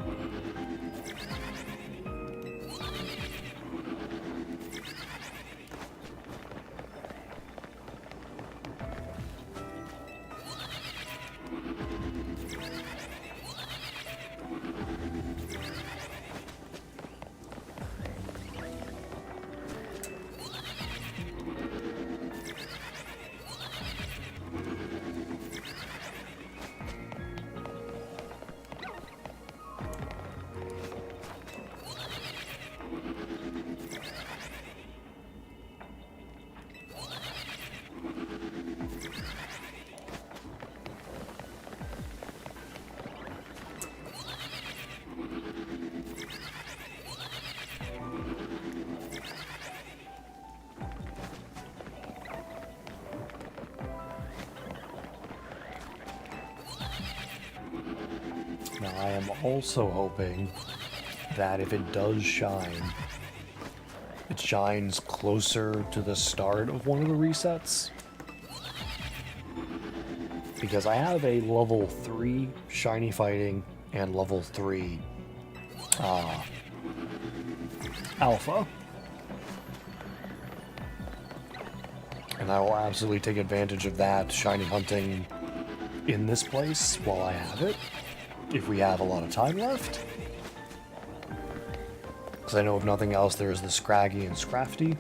Now, I am also hoping that if it does shine, it shines closer to the start of one of the resets. Because I have a level 3 Shiny Fighting and level 3 Alpha. And I will absolutely take advantage of that Shiny Hunting in this place while I have it, if we have a lot of time left. Because I know if nothing else, there's the Scraggy and Scrafty.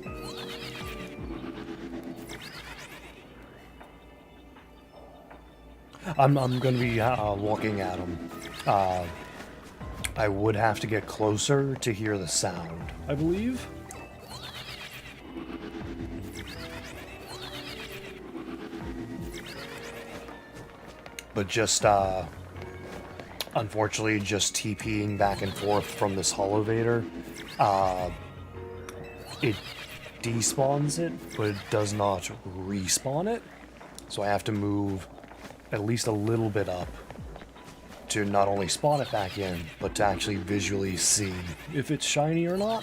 I'm going to be looking at them. I would have to get closer to hear the sound, I believe. But just, unfortunately, just TPing back and forth from this Holovator, it despawns it, but it does not respawn it. So I have to move at least a little bit up to not only spawn it back in, but to actually visually see if it's shiny or not.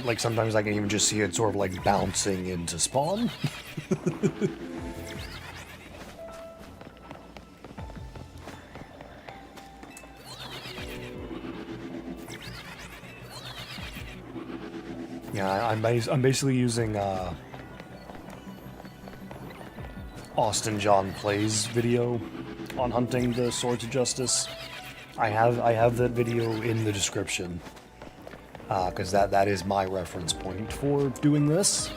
Like sometimes I can even just see it sort of like bouncing into spawn. Yeah, I'm basically using Austin John Plays video on hunting the Swords of Justice. I have that video in the description. Because that is my reference point for doing this.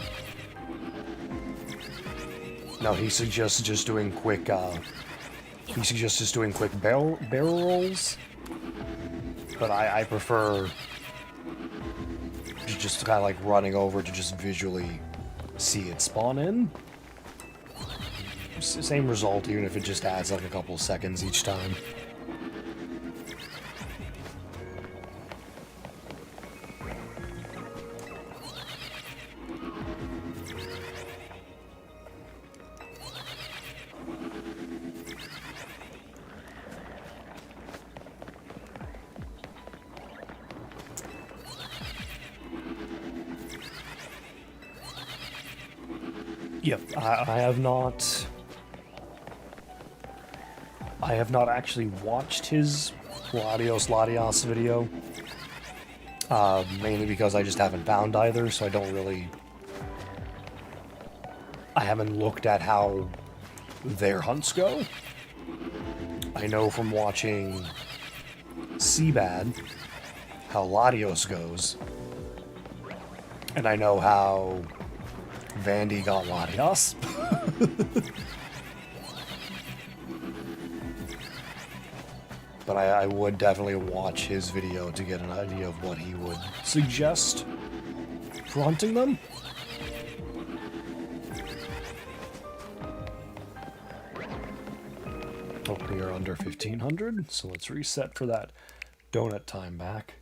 No, he suggests just doing quick, barrel rolls. But I prefer just kind of like running over to just visually see it spawn in. Same result, even if it just adds like a couple seconds each time. Yep, I have not actually watched his Latios video, mainly because I just haven't found either, so I haven't looked at how their hunts go. I know from watching Seabad how Latios goes, and I know how Vandy got Latios. But I would definitely watch his video to get an idea of what he would suggest for hunting them. Oh, we are under 1500, so let's reset for that donut time back.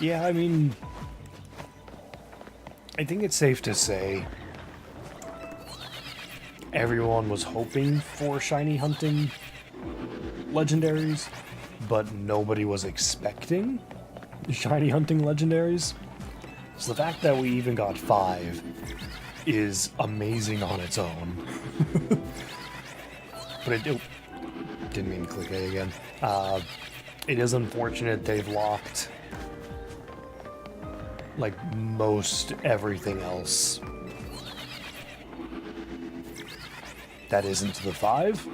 Yeah, I mean, I think it's safe to say everyone was hoping for shiny hunting legendaries, but nobody was expecting shiny hunting legendaries. So the fact that we even got 5 is amazing on its own. But it didn't mean to click A again. It is unfortunate they've locked like most everything else that isn't the 5.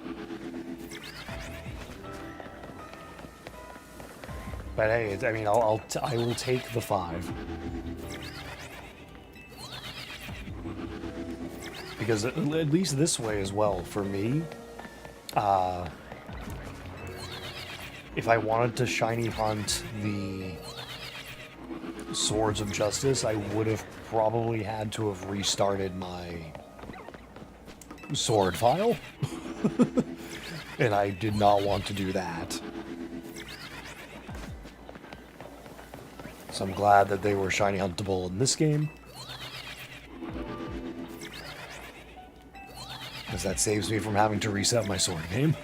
But hey, I mean, I will take the 5. Because at least this way as well, for me, if I wanted to shiny hunt the Swords of Justice, I would have probably had to have restarted my sword file. And I did not want to do that. So I'm glad that they were shiny huntable in this game, because that saves me from having to reset my sword game.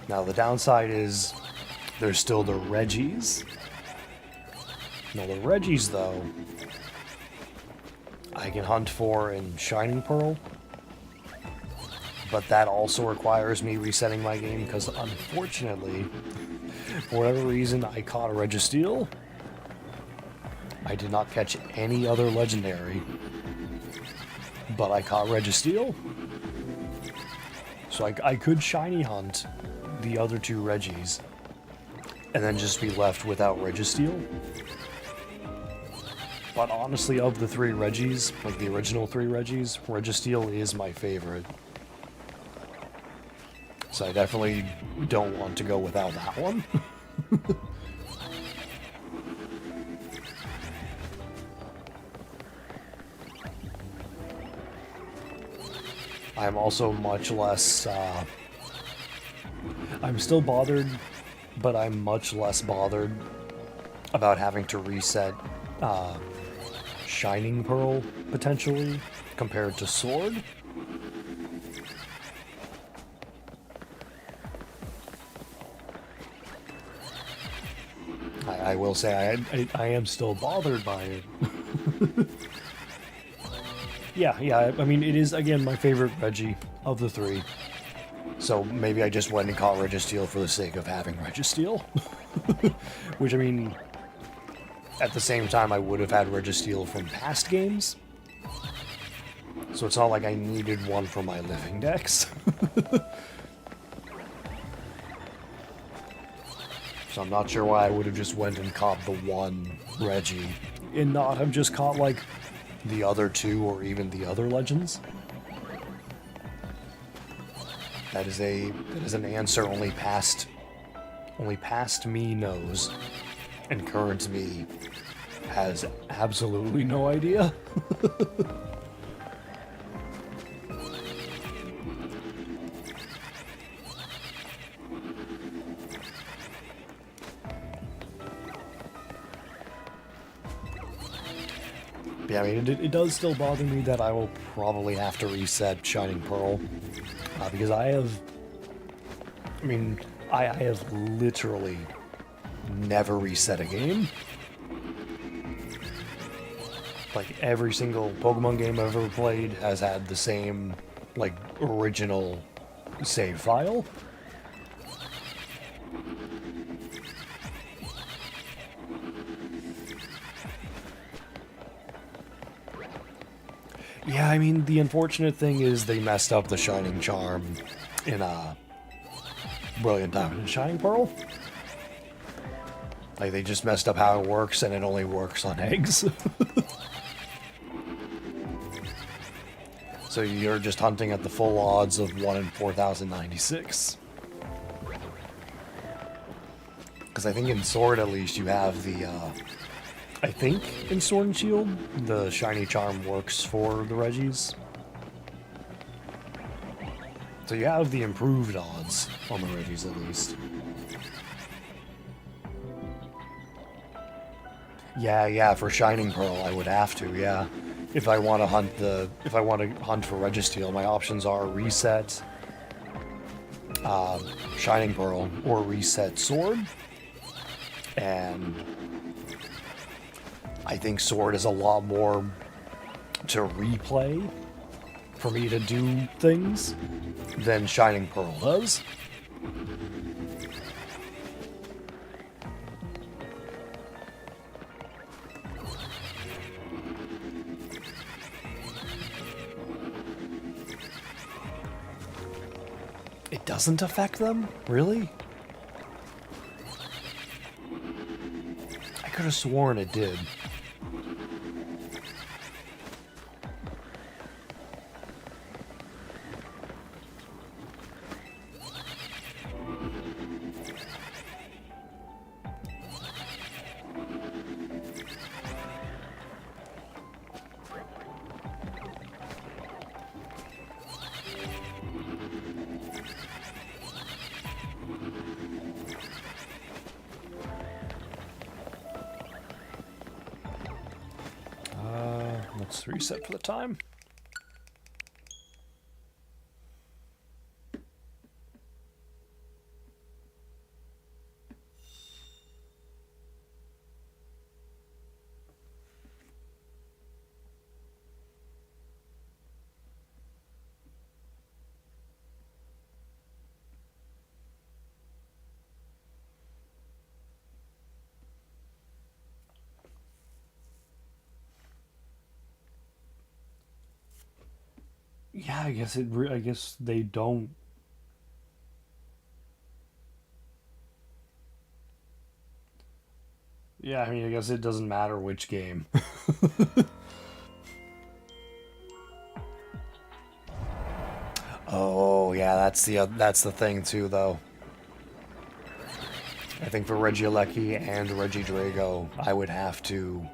Now the downside is there's still the Reggies. Now the Reggies, though, I can hunt for in Shining Pearl, but that also requires me resetting my game because, unfortunately, for whatever reason, I caught a Registeel. I did not catch any other legendary, but I caught Registeel. So I could shiny hunt the other 2 Reggies and then just be left without Registeel. But honestly, of the 3 Reggies, like the original 3 Reggies, Registeel is my favorite. So I definitely don't want to go without that one. I'm also much less, I'm still bothered, but I'm much less bothered about having to reset Shining Pearl, potentially, compared to Sword. I will say I am still bothered by it. Yeah, I mean, it is, again, my favorite Reggie of the 3. So maybe I just went and caught Registeel for the sake of having Registeel. Which, I mean, at the same time, I would have had Registeel from past games. So it's not like I needed one for my living decks. So I'm not sure why I would have just went and caught the 1 Reggie and not have just caught, like, the other 2 or even the other legends. That is an answer only past me knows, and current me has absolutely no idea. Yeah, I mean, it does still bother me that I will probably have to reset Shining Pearl, because I have literally never reset a game. Like, every single Pokemon game I've ever played has had the same, like, original save file. Yeah, I mean, the unfortunate thing is they messed up the Shining Charm in Brilliant Diamond and Shining Pearl. Like, they just messed up how it works, and it only works on eggs. So you're just hunting at the full odds of 1 in 4,096. Because I think in Sword, at least, you have the, I think in Sword and Shield, the Shiny Charm works for the Reggies. So you have the improved odds on the Reggies, at least. Yeah, for Shining Pearl, I would have to, yeah. If I want to hunt for Registeel, my options are Reset, Shining Pearl, or Reset Sword. And I think Sword is a lot more to replay for me to do things than Shining Pearl does. It doesn't affect them? Really? I could have sworn it did. Let's reset for the time. Yeah, I guess they don't. Yeah, I mean, I guess it doesn't matter which game. Oh, yeah, that's the thing too, though. I think for Regieleki and Regidrago, I would have to,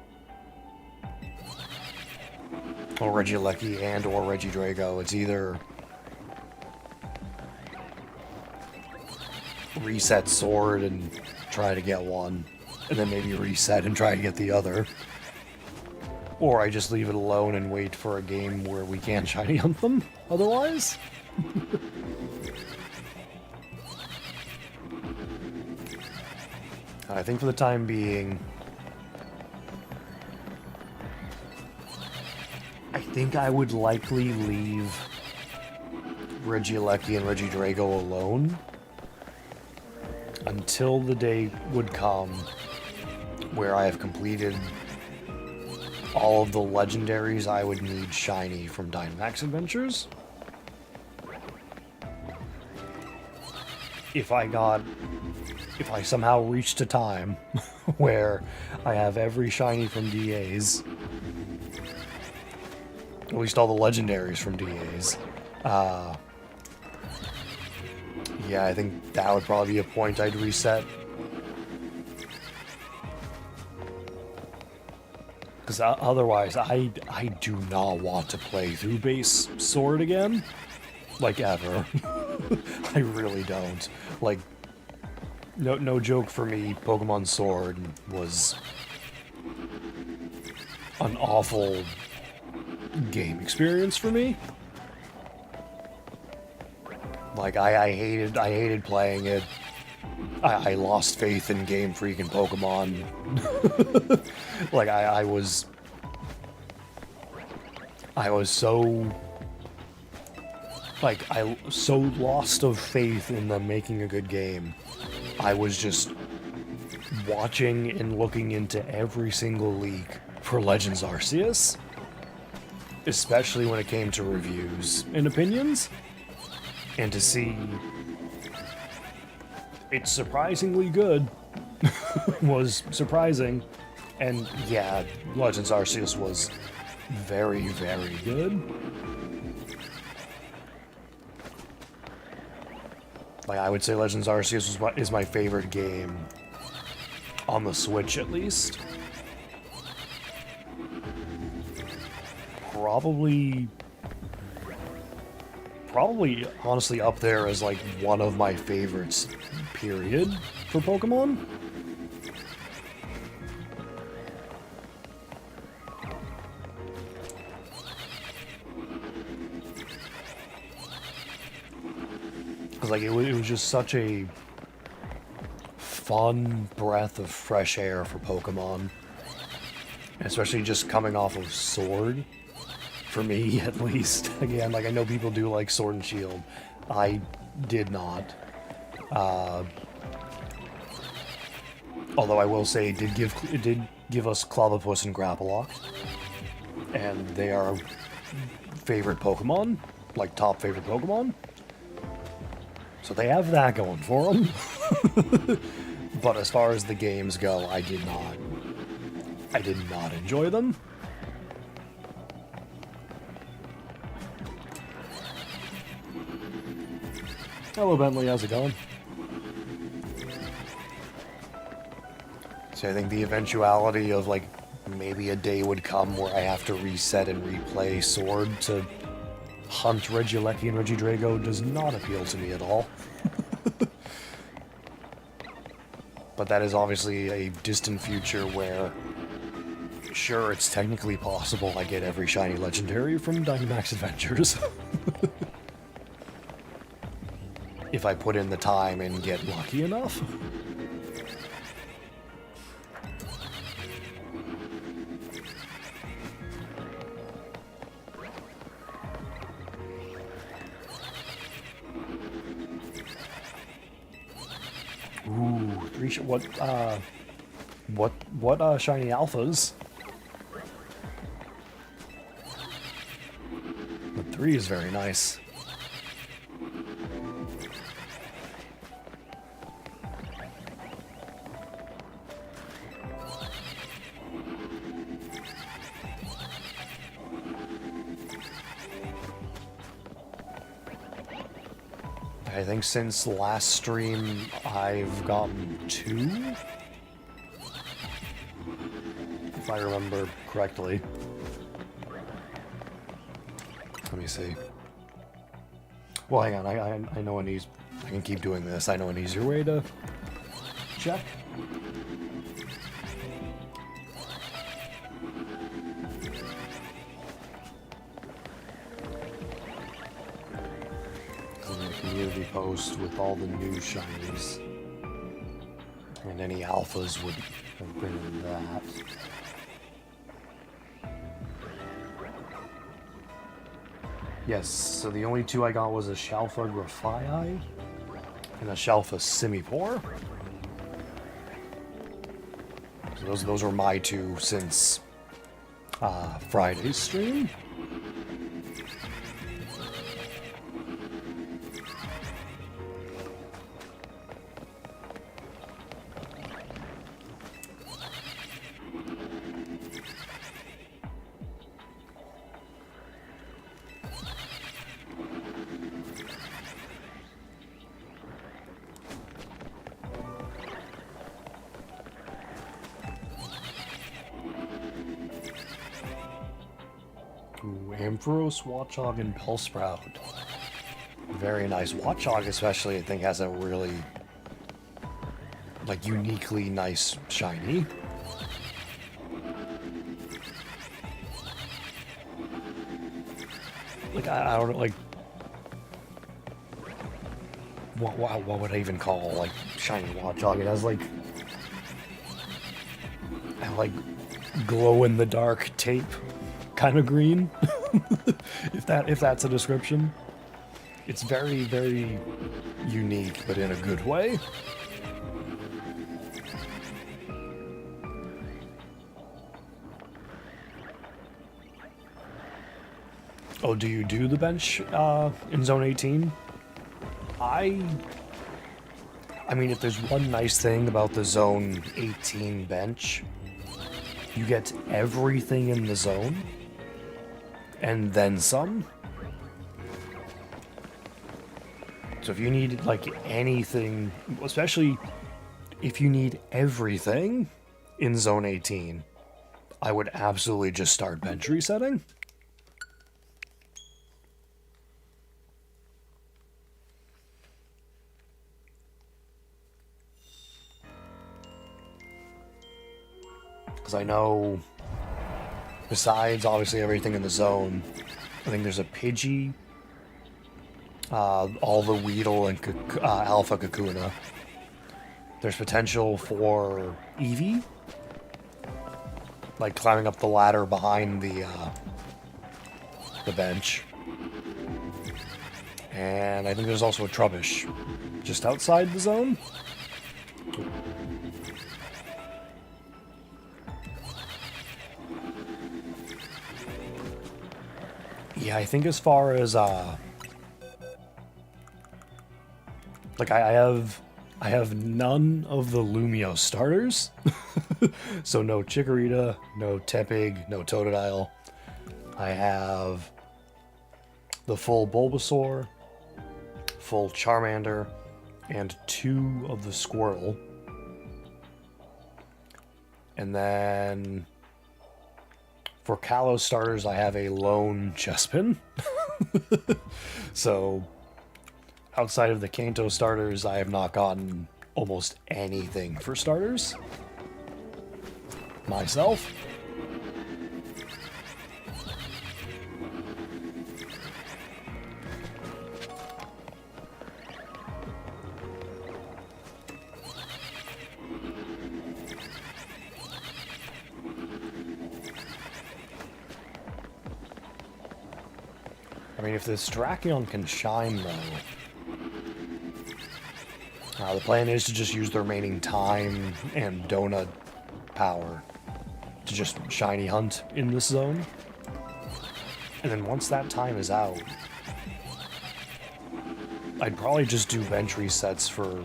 or Regieleki and or Regidrago. It's either reset Sword and try to get one, and then maybe reset and try to get the other. Or I just leave it alone and wait for a game where we can't shiny hunt them otherwise. I think for the time being, I think I would likely leave Regieleki and Regidrago alone until the day would come where I have completed all of the legendaries I would need shiny from Dynamax Adventures. If I somehow reached a time where I have every shiny from DAs, at least all the legendaries from DAs, yeah, I think that would probably be a point I'd reset. Because otherwise, I do not want to play through base Sword again. Like, ever. I really don't. Like, no joke for me, Pokemon Sword was an awful game experience for me. Like, I hated playing it. I lost faith in Game Freak and Pokemon. Like, I was so, like, so lost of faith in them making a good game. I was just watching and looking into every single leak for Legends Arceus, especially when it came to reviews and opinions, and to see it's surprisingly good was surprising. And yeah, Legends Arceus was very, very good. Like, I would say Legends Arceus is my favorite game on the Switch, at least. Probably honestly up there as like one of my favorites, period, for Pokemon. Because like it was just such a fun breath of fresh air for Pokemon. Especially just coming off of Sword. For me, at least. Again, like I know people do like Sword and Shield. I did not. Although I will say it did give us Clobbopus and Grapploct. And they are favorite Pokemon. Like top favorite Pokemon. So they have that going for them. But as far as the games go, I did not enjoy them. Hello Bentley, how's it going? So I think the eventuality of like maybe a day would come where I have to reset and replay Sword to hunt Regieleki and Regidrago does not appeal to me at all. But that is obviously a distant future where, sure, it's technically possible I get every shiny legendary from Dynamax Adventures. If I put in the time and get lucky enough. Ooh, what shiny alphas? The 3 is very nice. I think since last stream, I've gotten 2? If I remember correctly. Let me see. Well, hang on, I know I can keep doing this. I know an easier way to check. Community post with all the new shinies. And any alphas would have been in that. Yes, so the only 2 I got was a Shalfa Grafii and a Shalfa Simipour. So those are my 2 since Friday's stream. Ampharos, Watchog, and Pulsprout. Very nice. Watchog especially, I think, has a really, like, uniquely nice shiny. Like, I don't know, like, what would I even call, like, shiny Watchog? It has, like, glow-in-the-dark tape kind of green. if that's a description. It's very, very unique, but in a good way. Oh, do you do the bench in Zone 18? I mean, if there's one nice thing about the Zone 18 bench, you get everything in the zone, and then some. So if you need, like, anything, especially if you need everything in Zone 18, I would absolutely just start bench resetting. Because I know, besides obviously everything in the zone, I think there's a Pidgey, all the Weedle and Alpha Kakuna. There's potential for Eevee, like climbing up the ladder behind the bench. And I think there's also a Trubbish just outside the zone. Yeah, I think as far as like I have none of the Lumio starters. So no Chikorita, no Tepig, no Totodile. I have the full Bulbasaur, full Charmander, and 2 of the Squirtle. And then for Kalos starters, I have a lone Chespin. So outside of the Kanto starters, I have not gotten almost anything for starters myself. I mean, if this Terrakion can shine, though, the plan is to just use the remaining time and donut power to just shiny hunt in this zone. And then once that time is out, I'd probably just do bench resets for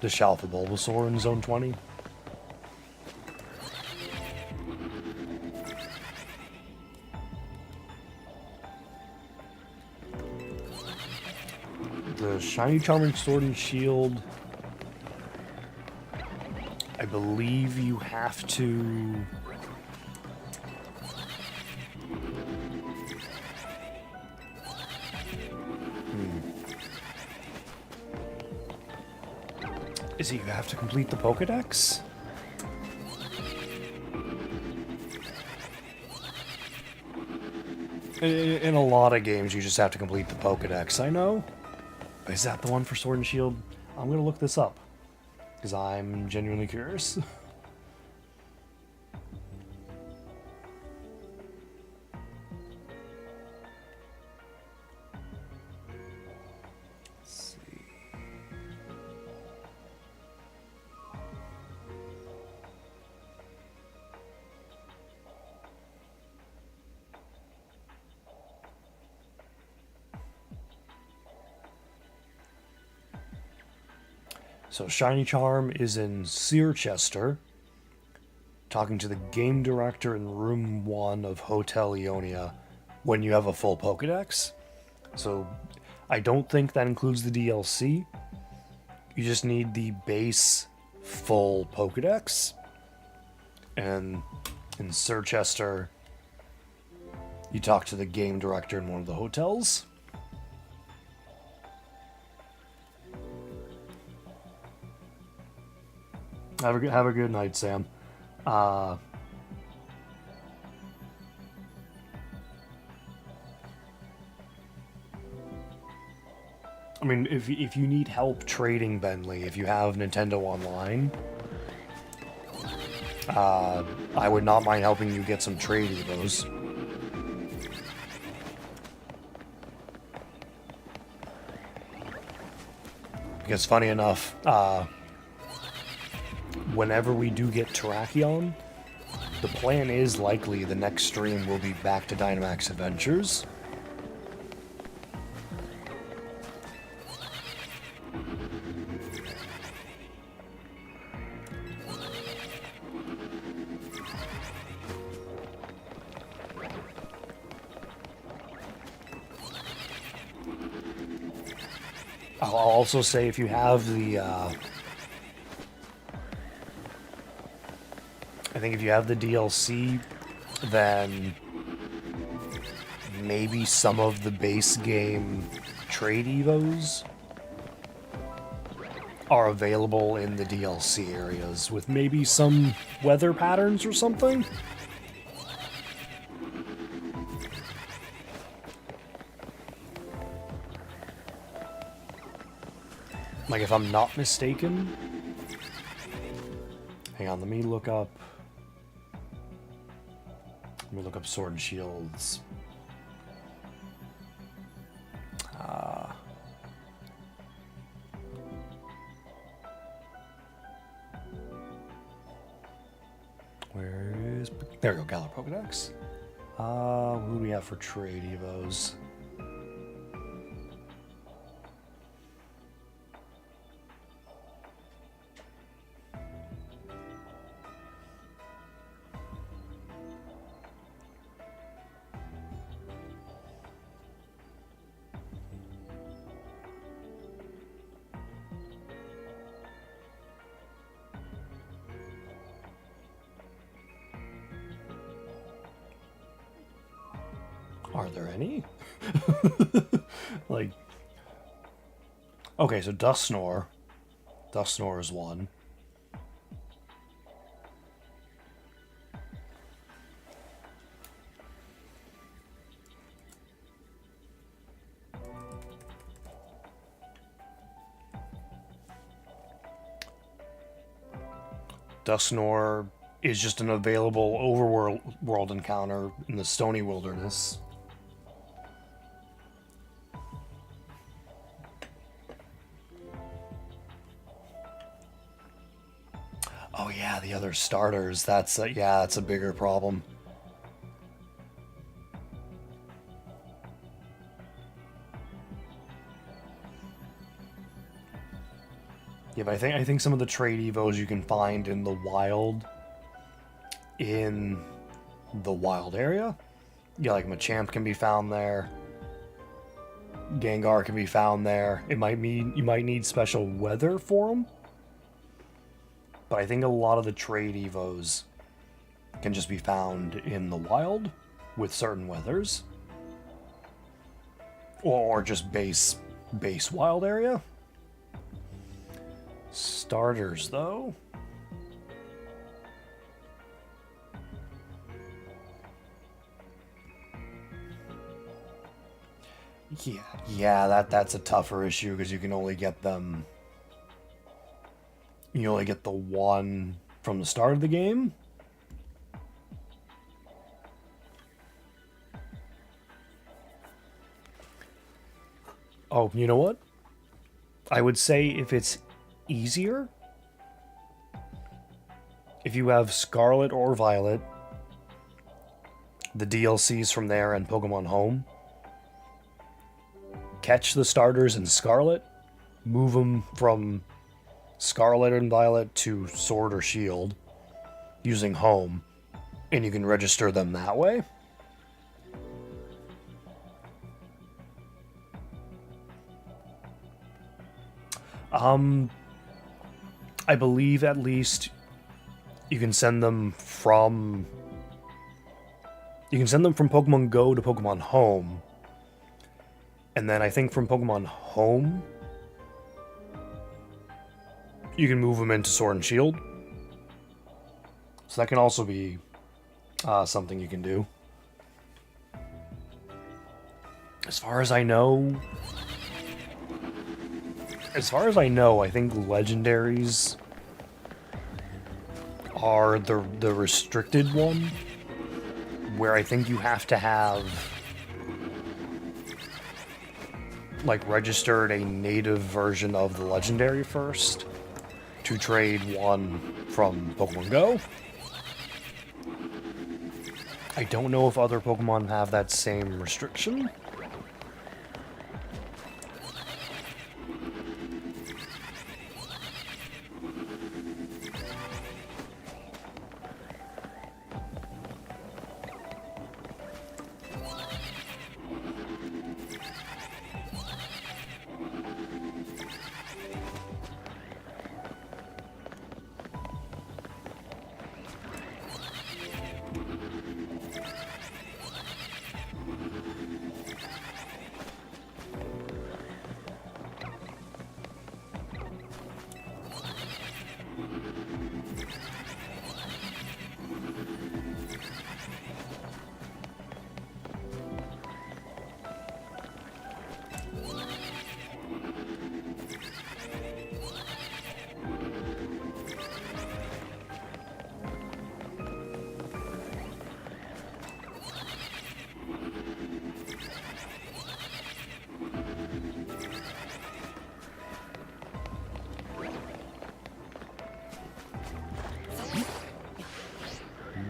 the Shalfa Bulbasaur in Zone 20. The Shiny Charming Sword and Shield, I believe you have to... Is it you have to complete the Pokedex? In a lot of games, you just have to complete the Pokedex, I know. Is that the one for Sword and Shield? I'm gonna look this up, because I'm genuinely curious. Let's see. So Shiny Charm is in Searchester, talking to the game director in room 1 of Hotel Ionia when you have a full Pokedex. So I don't think that includes the DLC. You just need the base full Pokedex. And in Searchester, you talk to the game director in one of the hotels. Have a good night, Sam. I mean, if you need help trading Bentley, if you have Nintendo Online, I would not mind helping you get some trade evos. Because funny enough, whenever we do get Terrakion, the plan is likely the next stream will be back to Dynamax Adventures. I'll also say if you have the I think if you have the DLC, then maybe some of the base game trade evos are available in the DLC areas with maybe some weather patterns or something. Like, if I'm not mistaken... Hang on, let me look up Sword and Shield's. Where is... There we go, Galar Pokedex. Who do we have for trade evos? Are there any? Like, okay, so Dusknoir is one. Dusknoir is just an available overworld encounter in the Stony Wilderness. Oh yeah, the other starters. That's a bigger problem. Yeah, but I think some of the trade evos you can find in the wild area. Yeah, like Machamp can be found there. Gengar can be found there. It might mean you might need special weather for them. But I think a lot of the trade evos can just be found in the wild with certain weathers. Or just base wild area. Starters, though. Yeah, that's a tougher issue because you can only get them. You only get the one from the start of the game. Oh, you know what? I would say if it's easier, if you have Scarlet or Violet, the DLCs from there and Pokemon Home, catch the starters in Scarlet, move them from Scarlet and Violet to Sword or Shield using Home, and you can register them that way. I believe at least you can send them from Pokemon Go to Pokemon Home. And then I think from Pokemon Home, you can move them into Sword and Shield. So that can also be something you can do. As far as I know, I think legendaries are the restricted one, where I think you have to have like registered a native version of the legendary first to trade one from Pokemon Go. I don't know if other Pokemon have that same restriction.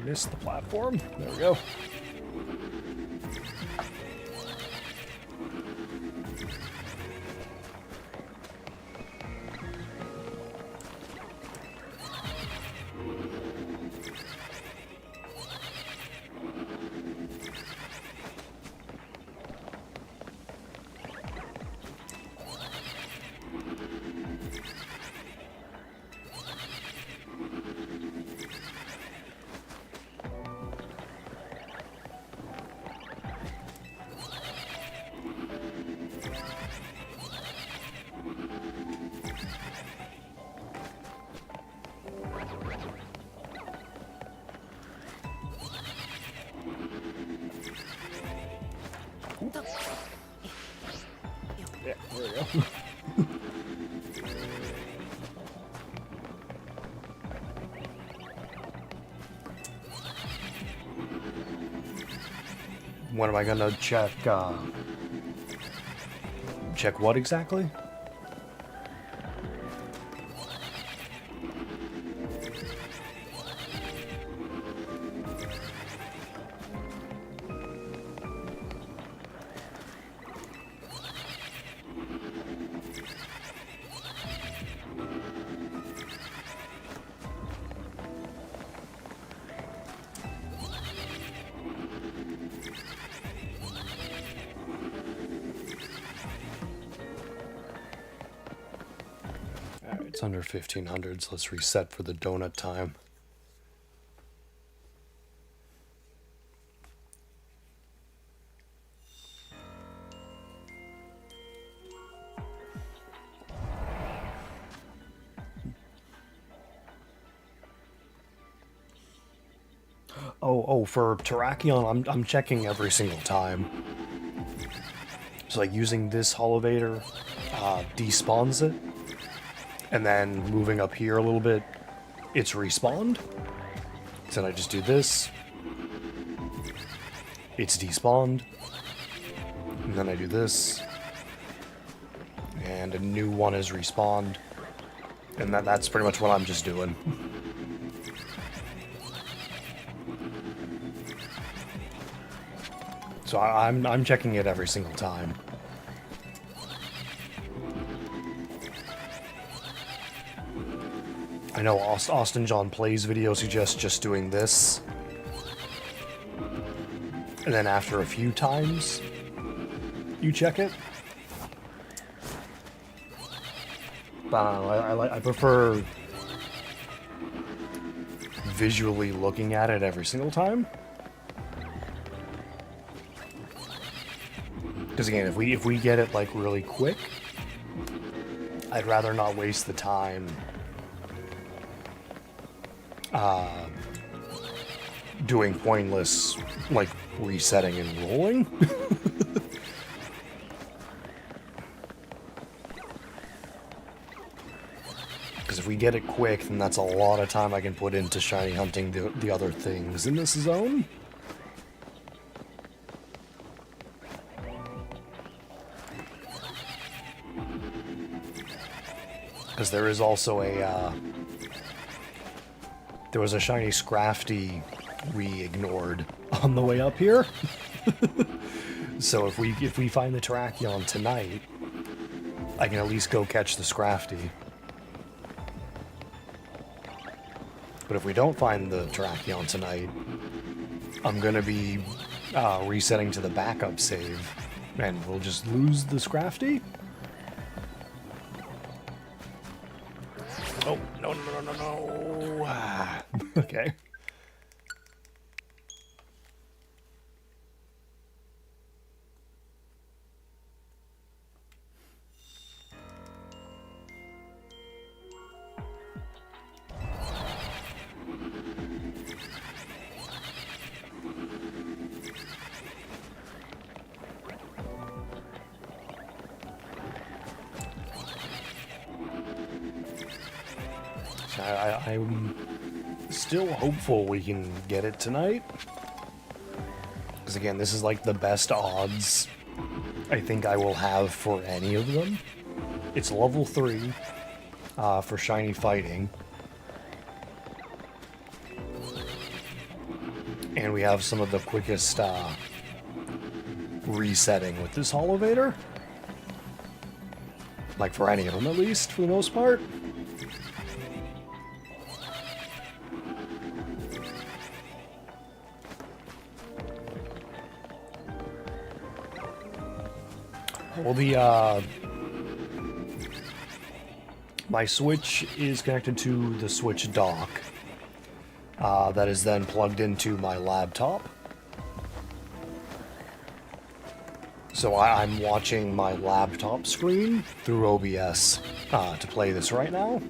missed the platform. There we go. Yeah, there we go. When am I gonna check, check what exactly? It's under 1500, so let's reset for the donut time. Oh, for Terrakion, I'm checking every single time. So like using this Holovator despawns it. And then moving up here a little bit, it's respawned. So then I just do this. It's despawned. And then I do this. And a new one is respawned. And that's pretty much what I'm just doing. So I'm checking it every single time. I know Austin John Plays video suggests just doing this. And then after a few times, you check it. But I don't know, I prefer visually looking at it every single time. Because again, if we get it like really quick, I'd rather not waste the time doing pointless, like, resetting and rolling. Because if we get it quick, then that's a lot of time I can put into shiny hunting the other things in this zone. Because there is also a, there was a shiny Scrafty we ignored on the way up here. So if we find the Terrakion tonight, I can at least go catch the Scrafty. But if we don't find the Terrakion tonight, I'm gonna be resetting to the backup save, and we'll just lose the Scrafty. Oh, no. Okay. I'm still hopeful we can get it tonight. Because again, this is like the best odds I think I will have for any of them. It's level 3 for shiny fighting. And we have some of the quickest resetting with this Holovator. Like for any of them at least, for the most part. Well, my Switch is connected to the Switch dock. That is then plugged into my laptop. So I'm watching my laptop screen through OBS to play this right now.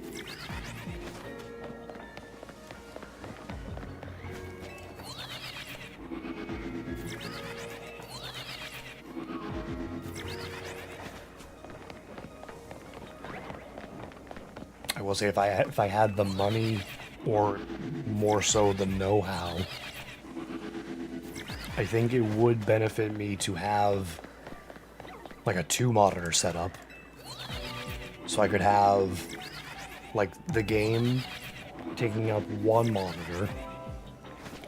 I will say if I had the money, or more so the know-how, I think it would benefit me to have like a 2-monitor setup. So I could have like the game taking up 1 monitor,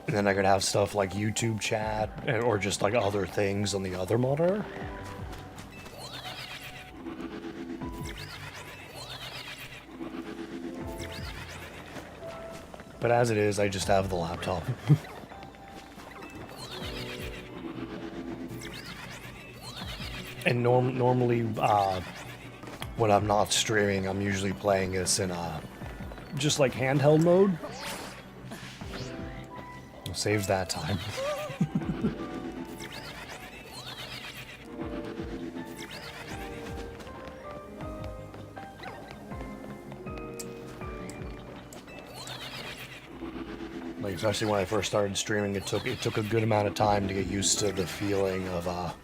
and then I could have stuff like YouTube chat or just like other things on the other monitor. But as it is, I just have the laptop. And normally, when I'm not streaming, I'm usually playing this in just like handheld mode. Saves that time. Like, especially when I first started streaming, it took a good amount of time to get used to the feeling of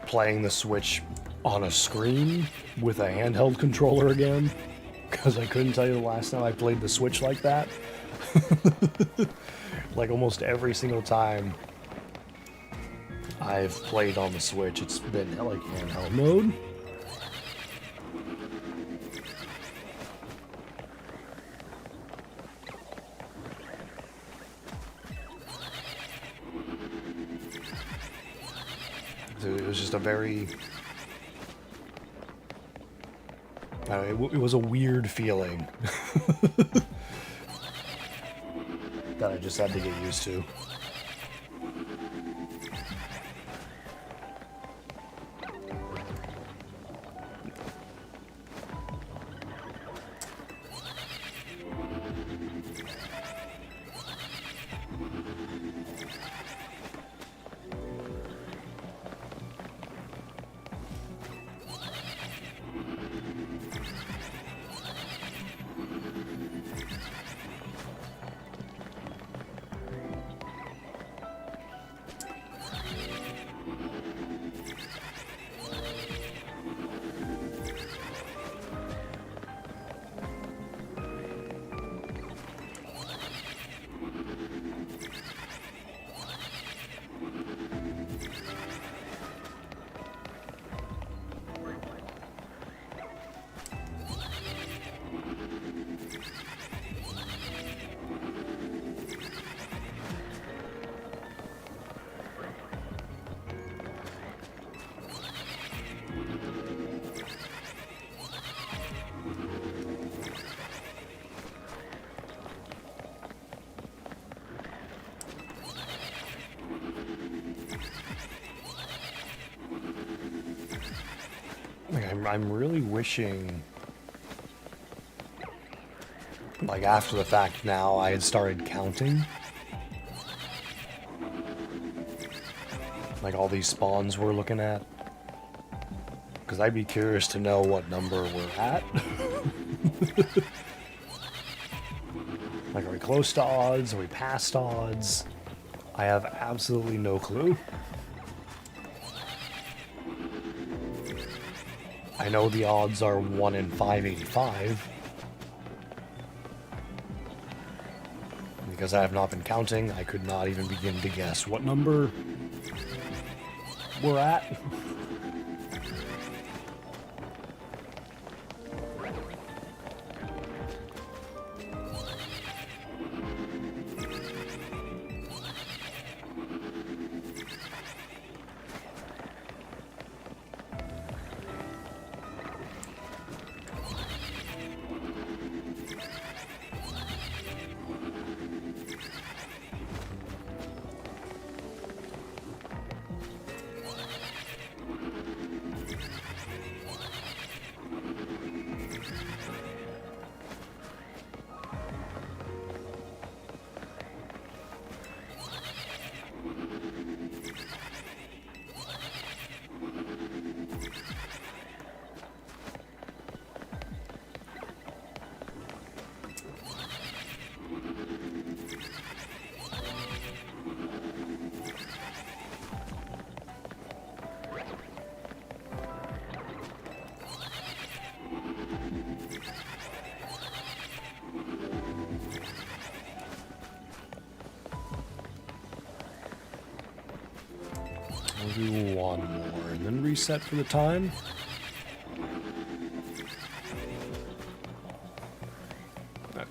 playing the Switch on a screen with a handheld controller again, because I couldn't tell you the last time I played the Switch like that. Like almost every single time I've played on the Switch, it's been like handheld mode. It was just a very... it was a weird feeling that I just had to get used to. I'm really wishing, like after the fact now, I had started counting. Like all these spawns we're looking at. Because I'd be curious to know what number we're at. Like, are we close to odds? Are we past odds? I have absolutely no clue. I know the odds are 1 in 585. Because I have not been counting, I could not even begin to guess what number we're at. set for the time. Okay.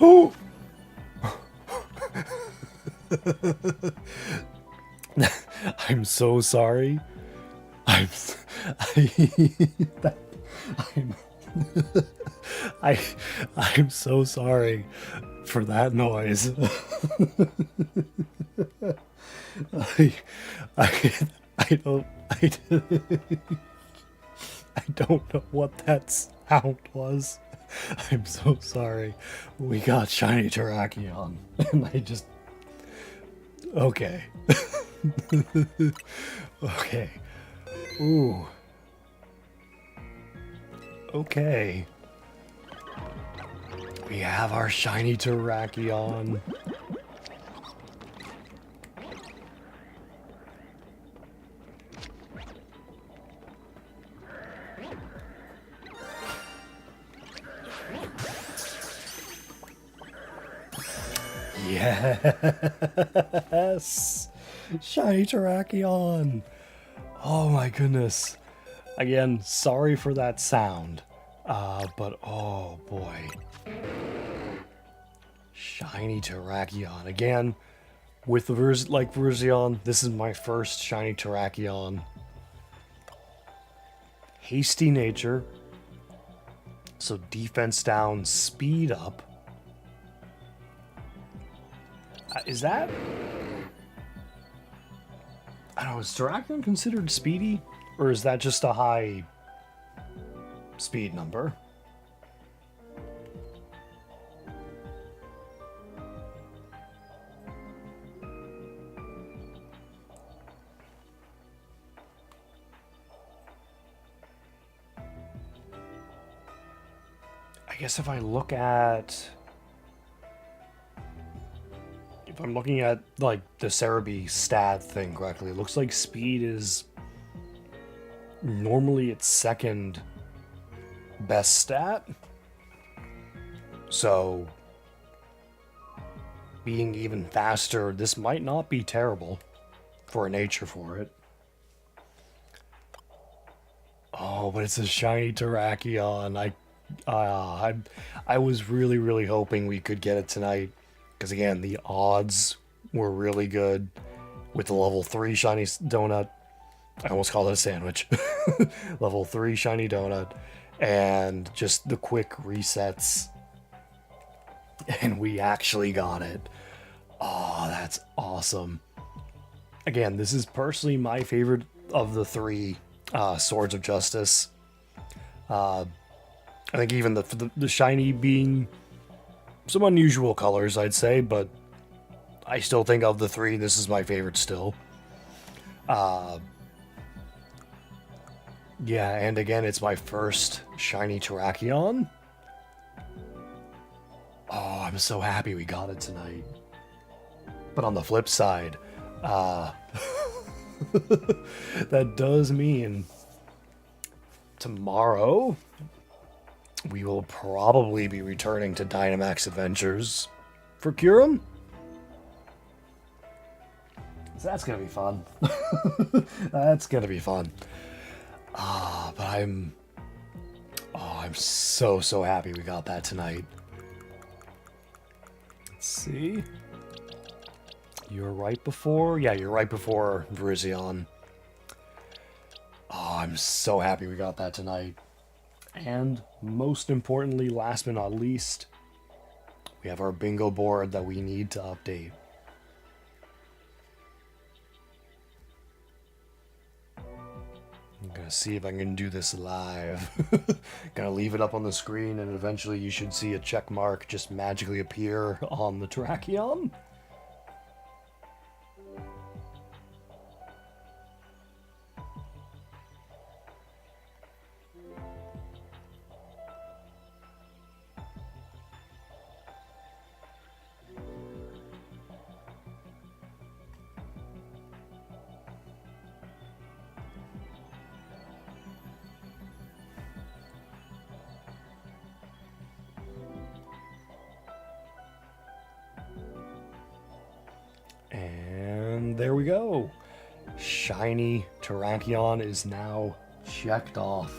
Oh! I'm so sorry. I'm I'm I I'm so sorry for that noise. I I I don't I don't know what that sound was. I'm so sorry. We got Shiny Terrakion, and I just... Okay. Okay. Ooh. Okay. We have our Shiny Terrakion. Yes! Shiny Terrakion! Oh my goodness. Again, sorry for that sound. But oh boy. Shiny Terrakion. Again, with the Verzion, this is my first Shiny Terrakion. Hasty nature. So defense down, speed up. Is that... I don't know, is Terrakion considered speedy? Or is that just a high speed number? I guess if I look at... If I'm looking at, like, the Cerebi stat thing correctly, it looks like speed is normally its second best stat. So, being even faster, this might not be terrible for a nature for it. Oh, but it's a shiny Terrakion. I was really hoping we could get it tonight. Because again, the odds were really good with the level 3 shiny donut. I almost called it a sandwich. Level 3 shiny donut. And just the quick resets. And we actually got it. Oh, that's awesome. Again, this is personally my favorite of the 3 Swords of Justice. I think even the shiny being some unusual colors, I'd say, but I still think of the 3, this is my favorite still. Yeah, and again, it's my first shiny Terrakion. Oh, I'm so happy we got it tonight. But on the flip side, that does mean tomorrow we will probably be returning to Dynamax Adventures for Kyurem. So that's gonna be fun. That's gonna be fun. But I'm so happy we got that tonight. Let's see. You're right before? Yeah, you're right before Virizion. Oh, I'm so happy we got that tonight. And most importantly, last but not least, we have our bingo board that we need to update. I'm gonna see if I can do this live. Gonna leave it up on the screen, and eventually you should see a check mark just magically appear on the Terrakion. And there we go. Shiny Terrakion is now checked off.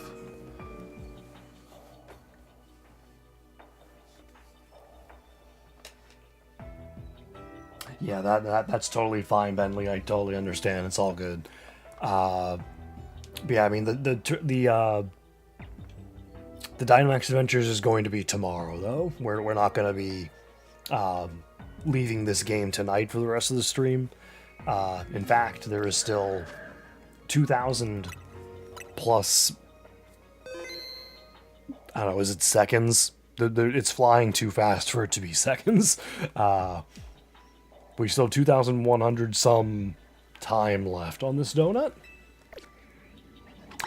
Yeah, that's totally fine, Bentley. I totally understand. It's all good. But yeah, I mean the Dynamax Adventures is going to be tomorrow, though. We're not going to be leaving this game tonight for the rest of the stream. In fact, there is still 2,000 plus, I don't know, is it seconds? It's flying too fast for it to be seconds. We still have 2,100 some time left on this donut.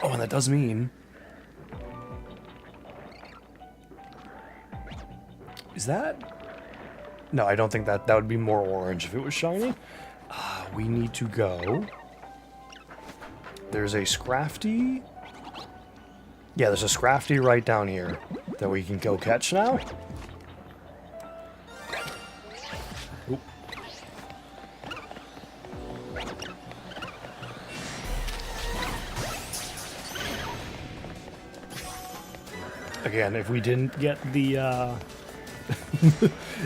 Oh, and that does mean... Is that... No, I don't think that would be more orange if it was shiny. We need to go. There's a Scrafty. Yeah, there's a Scrafty right down here that we can go catch now. Oop. Again, if we didn't get the,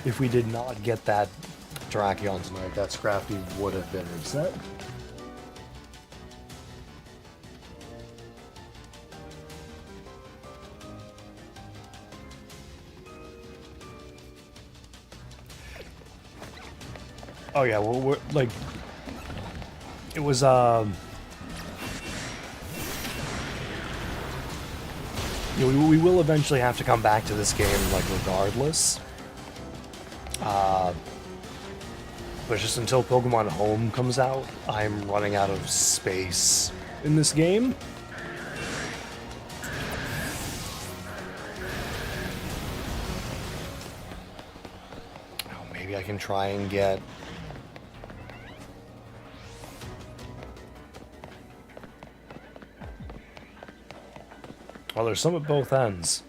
if we did not get that Terrakion tonight, that Scrafty would have been reset. Oh yeah, we're like, it was, you know, we will eventually have to come back to this game, like, regardless. But just until Pokemon Home comes out, I'm running out of space in this game. Oh, maybe I can try and get... Well, there's some at both ends.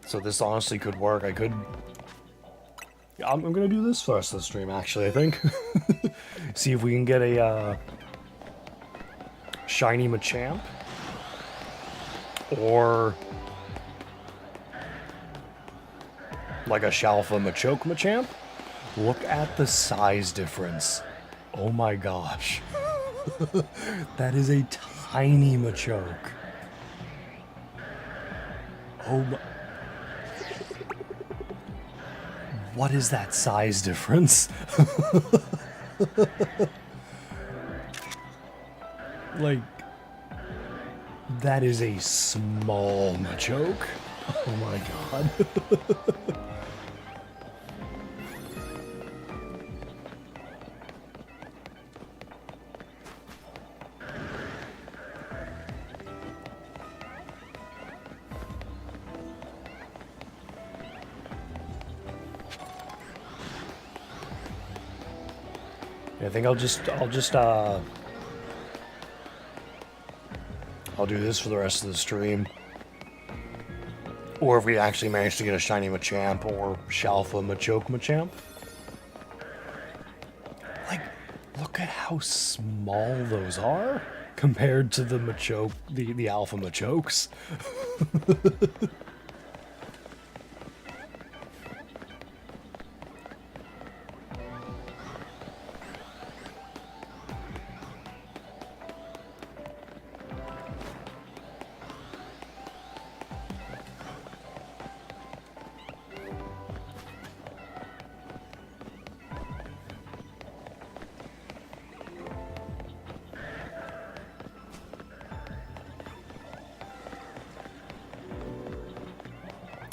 So this honestly could work. I could... I'm gonna do this for the rest of the stream, actually, I think. See if we can get a, Shiny Machamp. Or... like a Shalfa Machoke Machamp. Look at the size difference. Oh my gosh. That is a tiny Machoke. Oh my... What is that size difference? Like, that is a small Machoke. Oh my god. I think I'll do this for the rest of the stream. Or if we actually manage to get a Shiny Machamp or Shalfa Machoke Machamp. Like, look at how small those are compared to the Machoke, the Alpha Machokes.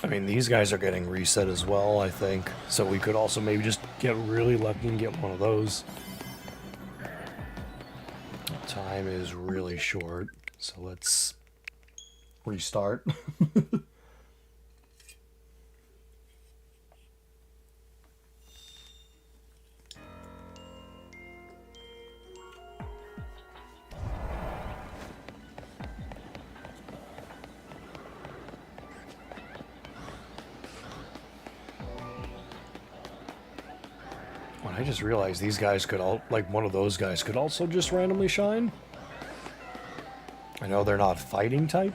I mean, these guys are getting reset as well, I think. So we could also maybe just get really lucky and get one of those. Time is really short, so let's restart. I just realized these guys could all, like one of those guys could also just randomly shine. I know they're not fighting type.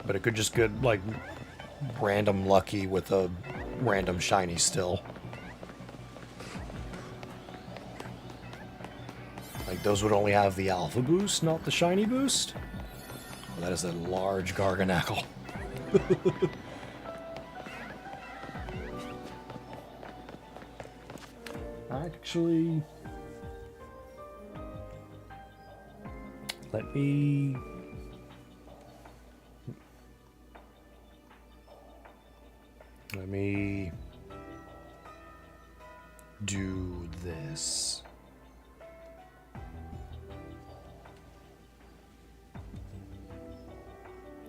But it could just get like random lucky with a random shiny still. Like, those would only have the alpha boost, not the shiny boost. Oh, that is a large Garganackle. Actually, let me do this.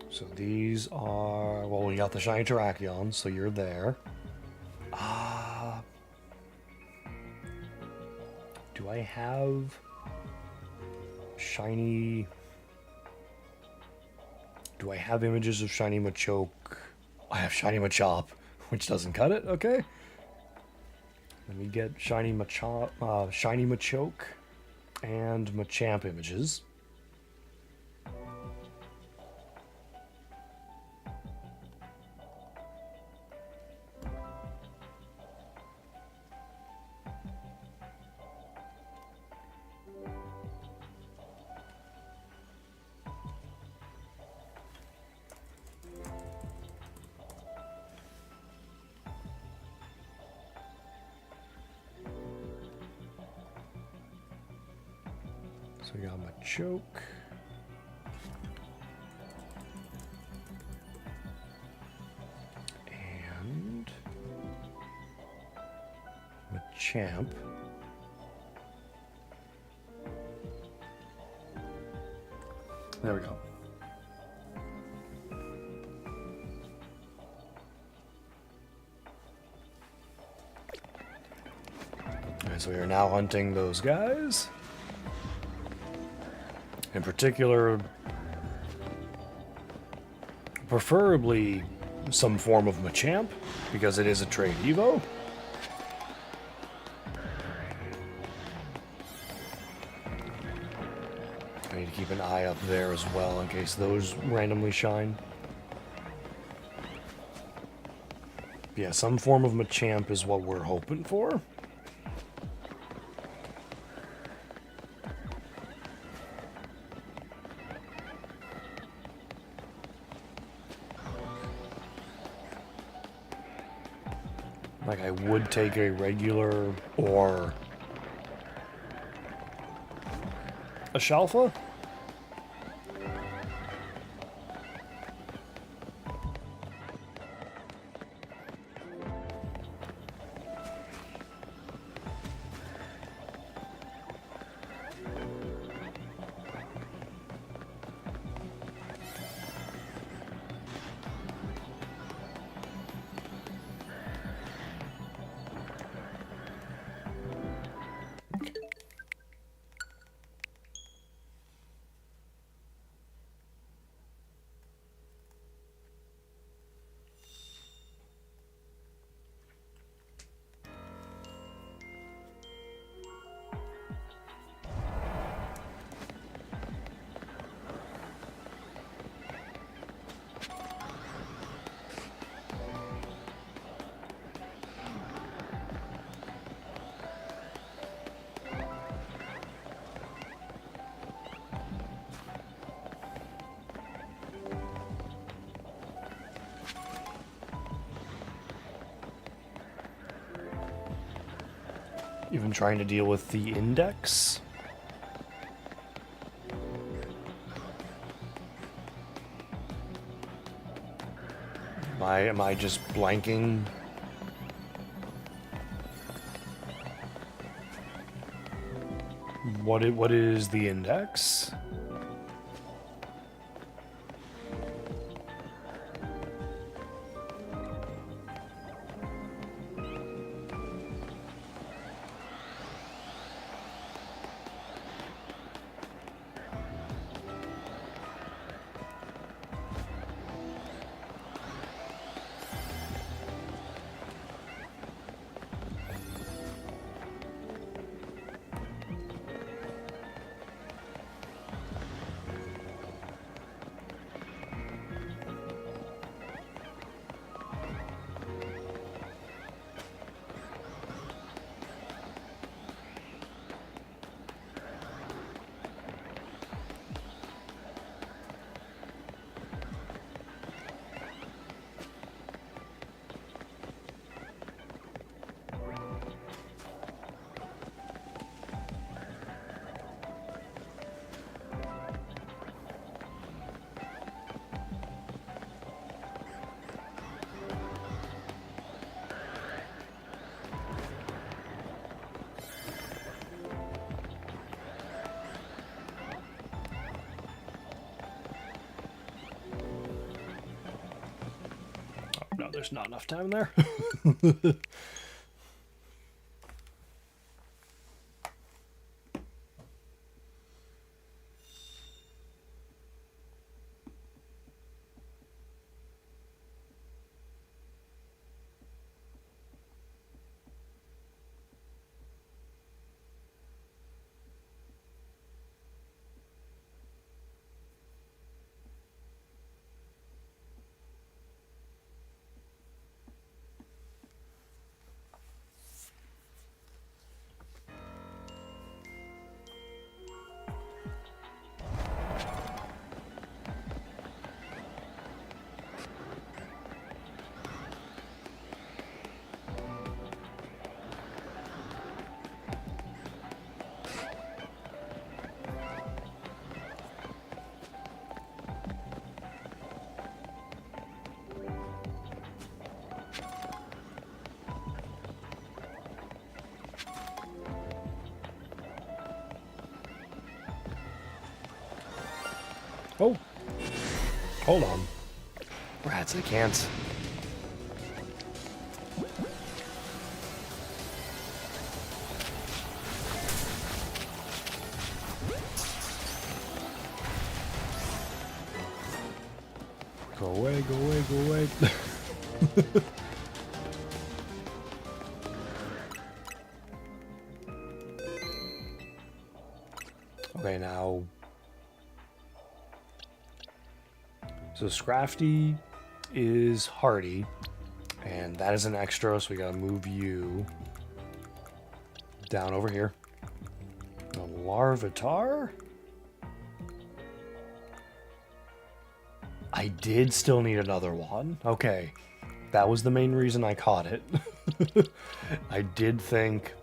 So these are, well, we got the Shiny Terrakion, so you're there. Do I have shiny Do I have images of Shiny Machoke? I have Shiny Machop, which doesn't cut it. Okay. Let me get Shiny Machoke and Machamp images. So we got Machoke. And Machamp. There we go. Alright, so we are now hunting those guys. In particular, preferably some form of Machamp, because it is a trade Evo. I need to keep an eye up there as well in case those randomly shine. Yeah, some form of Machamp is what we're hoping for. Like, I would take a regular or a Shalfa. Even trying to deal with the index. Am I just blanking? What is the index? No, there's not enough time there. Oh, hold on. Rats, I can't. Go away, go away, go away. Okay, now... So Scrafty is hardy, and that is an extra, so we gotta move you down over here. A Larvitar? I did still need another one. Okay, that was the main reason I caught it. I did think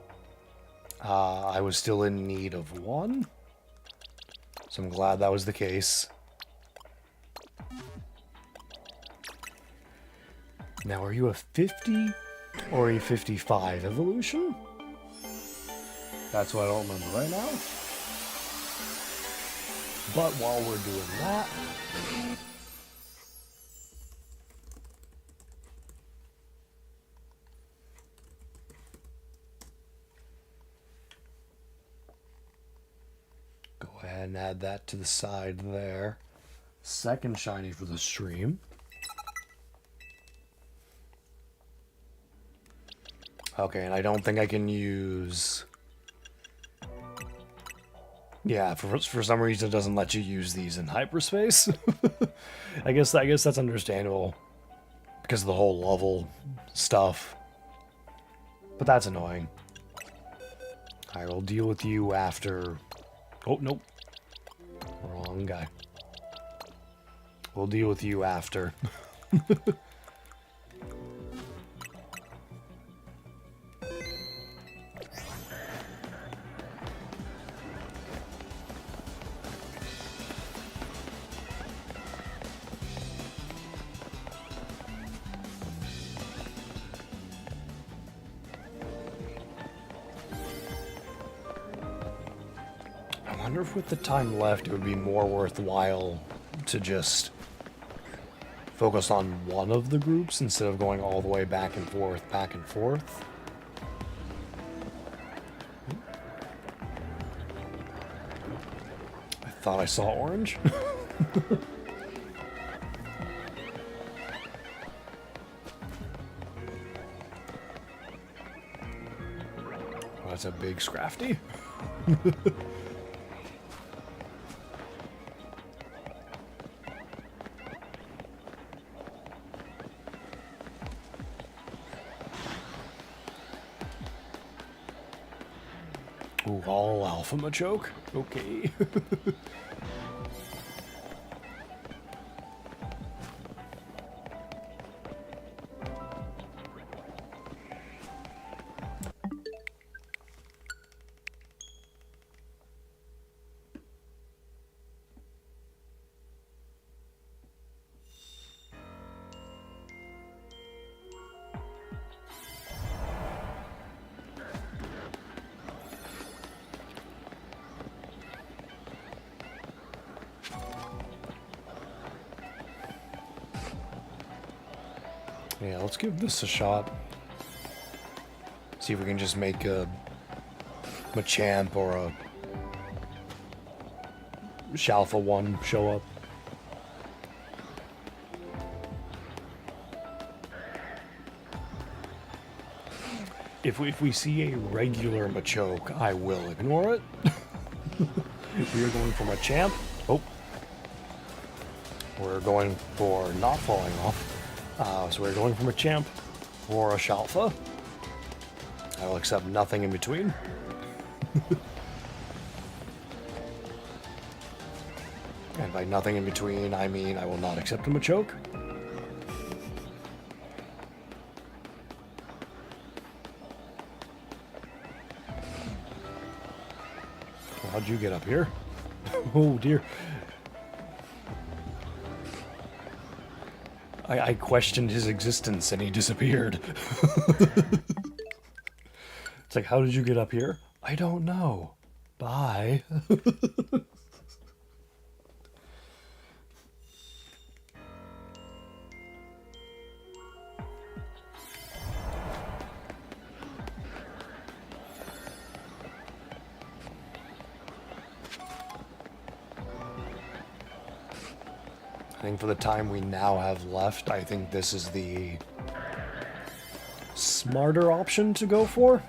I was still in need of one, so I'm glad that was the case. Now, are you a 50 or a 55 evolution? That's what I don't remember right now. But while we're doing that... Go ahead and add that to the side there. Second shiny for the stream. Okay, and I don't think I can use... Yeah, for some reason it doesn't let you use these in Hyperspace. I guess that's understandable because of the whole level stuff. But that's annoying. I will deal with you after... Oh, nope. Wrong guy. We'll deal with you after. I wonder if with the time left it would be more worthwhile to just focus on one of the groups instead of going all the way back and forth, back and forth. I thought I saw orange. Oh, that's a big Scrafty. Ooh, all alpha Machoke? Okay. Yeah, let's give this a shot. See if we can just make a Machamp or a Shalfa 1 show up. If we see a regular Machoke, I will ignore it. We are going for Machamp. Oh. We're going for not falling off. So we're going from a Machamp or a Shalfa. I will accept nothing in between. And by nothing in between, I mean I will not accept a Machoke. How'd you get up here? Oh dear. I questioned his existence and he disappeared. It's like, how did you get up here? I don't know. Bye. I think for the time we now have left, I think this is the smarter option to go for.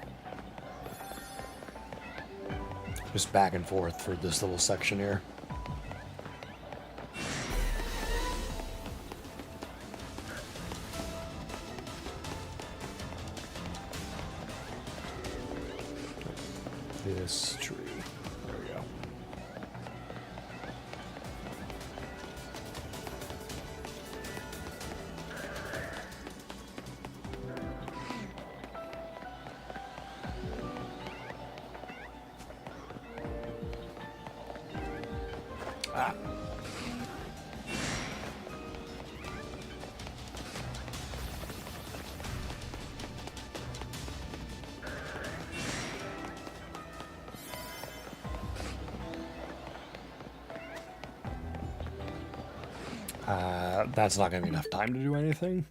Just back and forth for this little section here. This tree. There we go. Ah. That's not going to be enough time to do anything.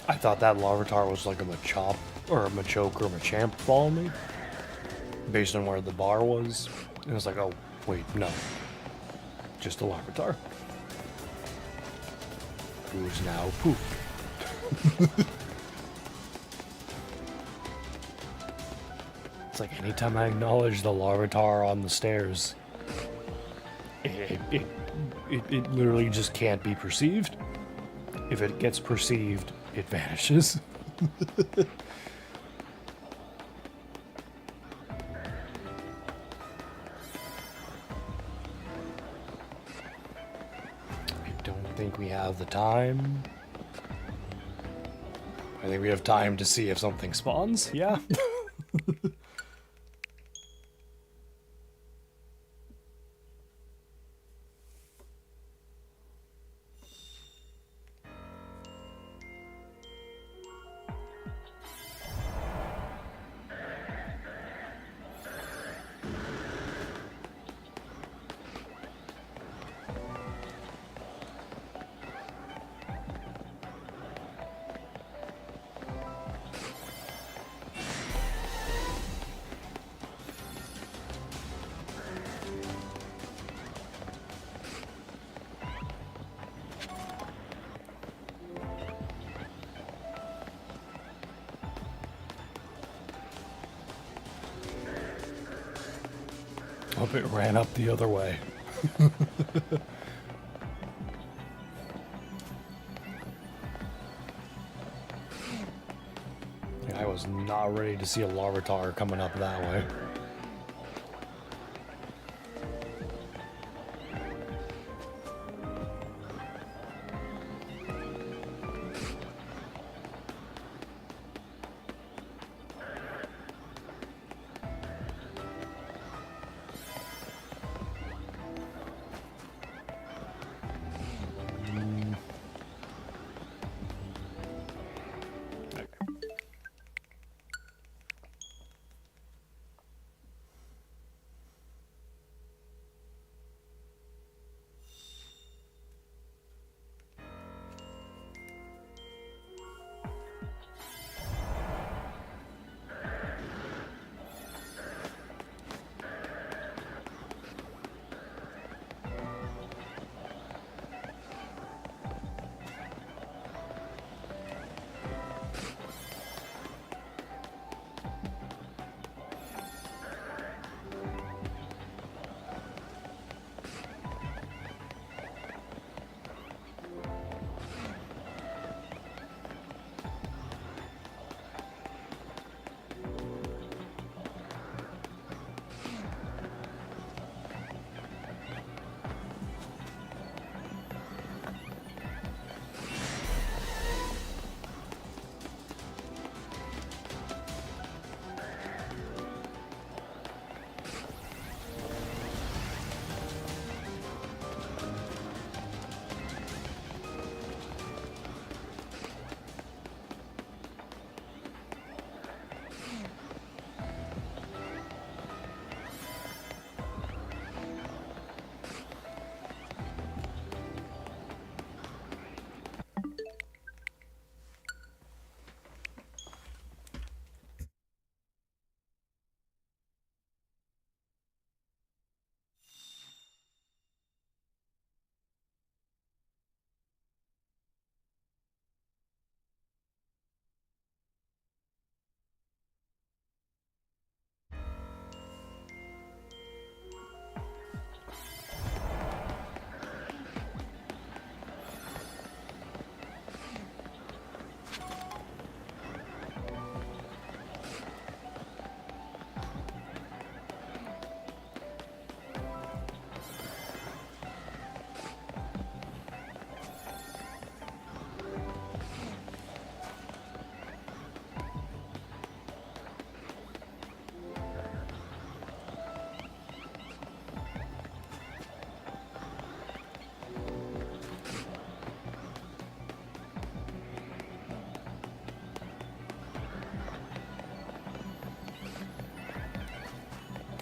I thought that Larvitar was like a Machop or a Machoke or a Machamp following me based on where the bar was. And I was like, oh, wait, no. Just a Larvitar. Who is now poof. It's like anytime I acknowledge the Larvitar on the stairs, it literally just can't be perceived. If it gets perceived, it vanishes. I don't think we have the time. I think we have time to see if something spawns. Yeah. Hope it ran up the other way. I was not ready to see a Larvitar coming up that way.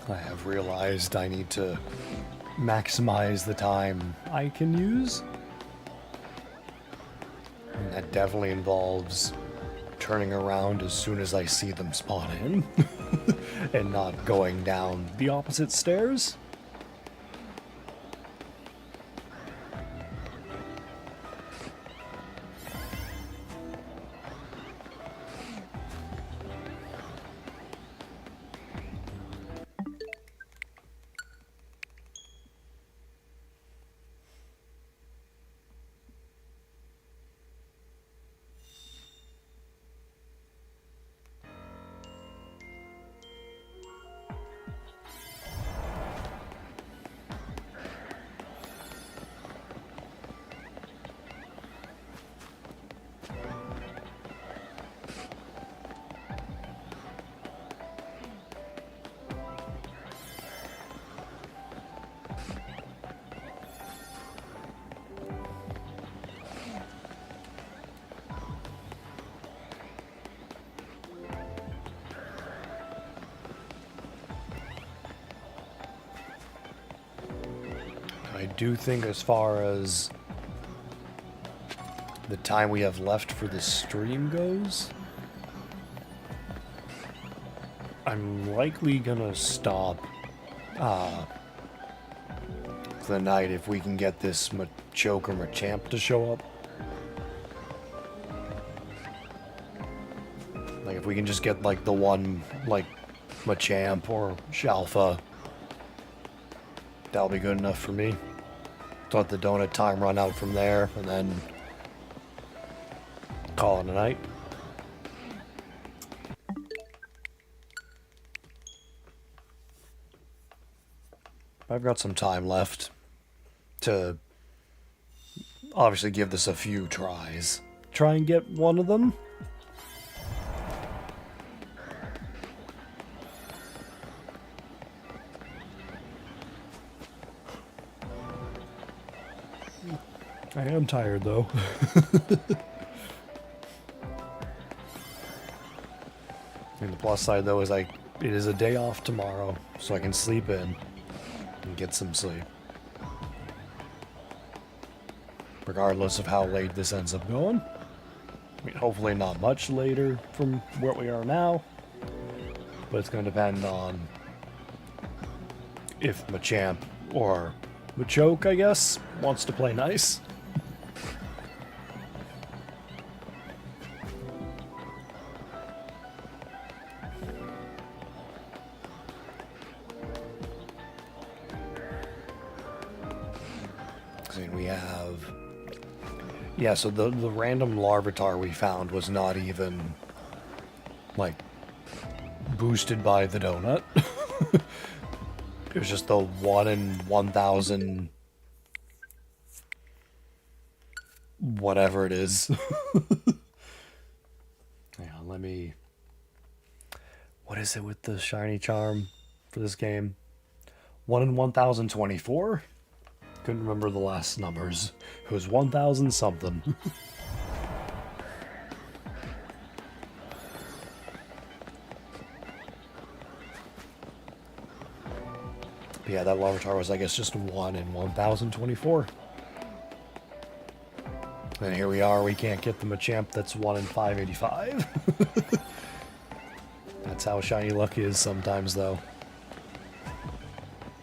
I have realized I need to maximize the time I can use. that definitely involves turning around as soon as I see them spawn in and not going down the opposite stairs. I do think as far as the time we have left for the stream goes, I'm likely gonna stop for the night if we can get this Machoke or Machamp to show up. Like if we can just get like the one like Machamp or Shalfa, that'll be good enough for me. Let the donut time run out from there, and then call it a night. I've got some time left to obviously give this a few tries. Try and get one of them. I am tired, though. And the plus side, though, is it is a day off tomorrow, so I can sleep in and get some sleep. Regardless of how late this ends up going. I mean, hopefully not much later from where we are now, but it's going to depend on if Machamp or Machoke, I guess, wants to play nice. We have... Yeah, so the random Larvitar we found was not even, like, boosted by the donut. It was just the 1 in 1,000... whatever it is. Hang on, let me... What is it with the shiny charm for this game? 1 in 1,024? Couldn't remember the last numbers. It was 1,000 something. Yeah, that Larvitar was, I guess, just 1 in 1,024. And here we are, we can't get the Machamp that's 1 in 585. That's how shiny luck is sometimes, though.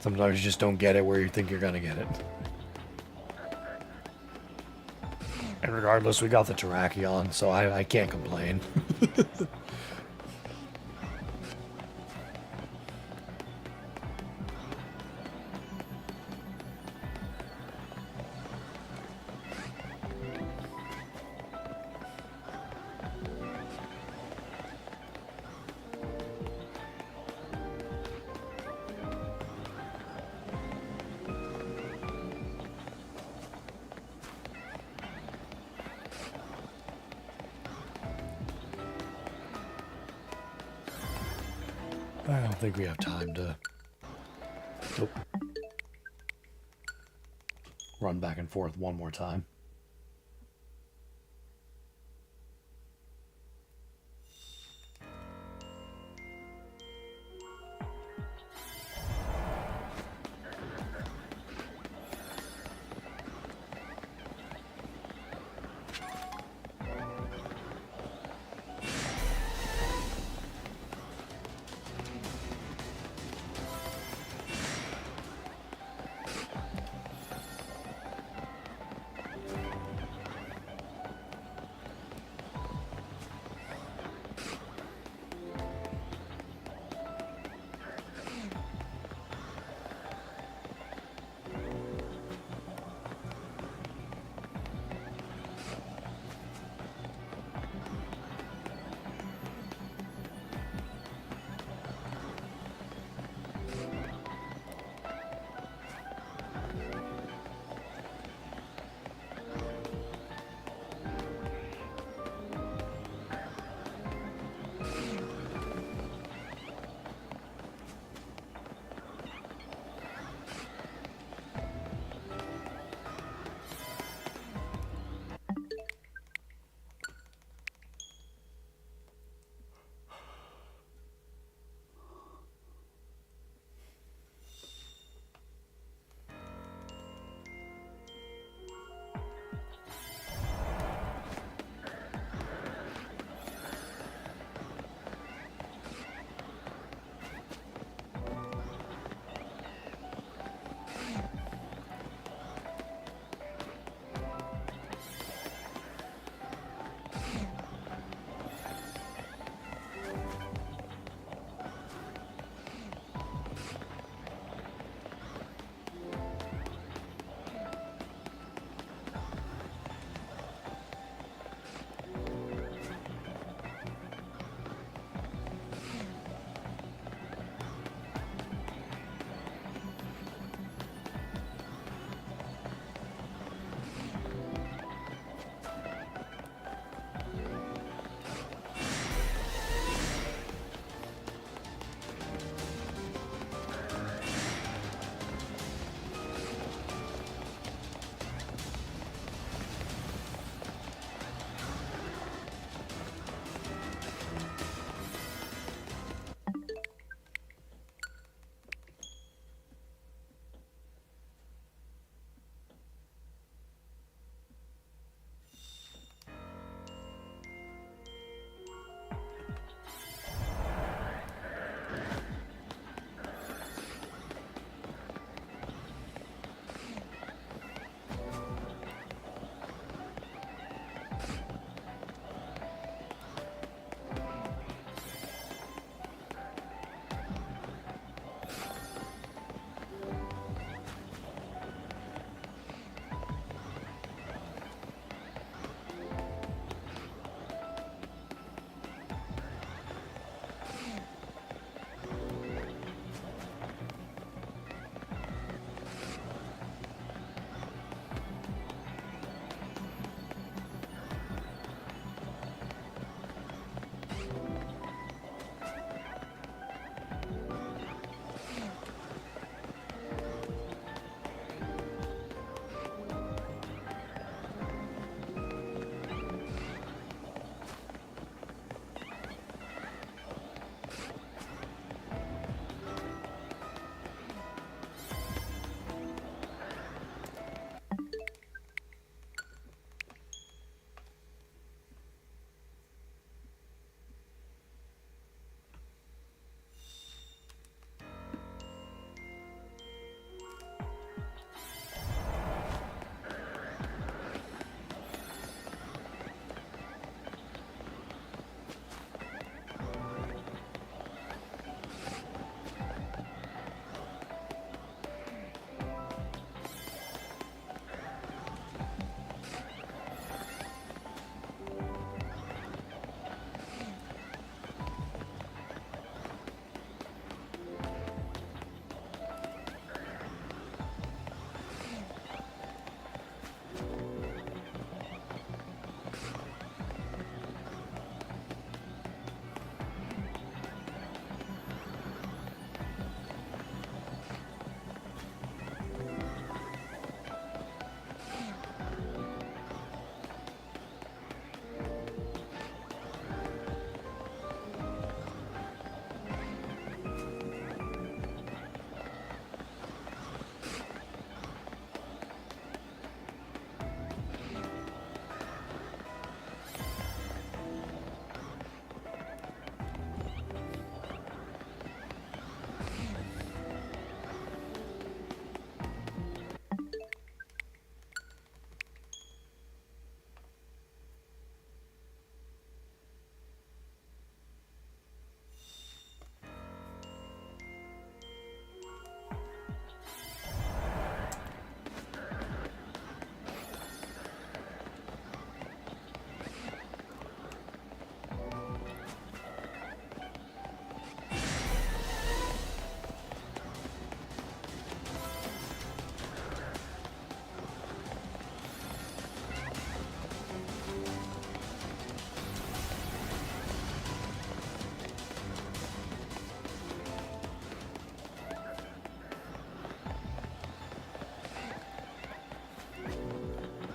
Sometimes you just don't get it where you think you're gonna get it. And regardless, we got the Terrakion, so I can't complain. I don't think we have time to run back and forth one more time.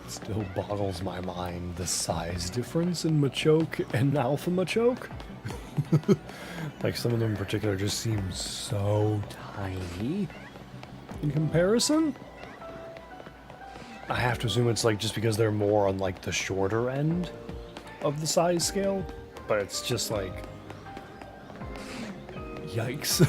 Still boggles my mind the size difference in Machoke and Alpha Machoke. Like, some of them in particular just seem so tiny in comparison. I have to assume it's like just because they're more on like the shorter end of the size scale, but it's just like, yikes.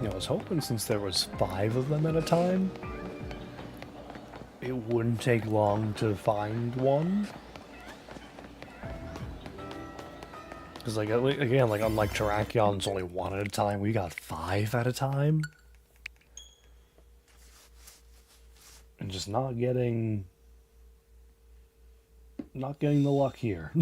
You know, I was hoping since there was 5 of them at a time, it wouldn't take long to find one. Because, like, again, like, unlike Terrakion, it's only 1 at a time, we got 5 at a time. And just not getting the luck here.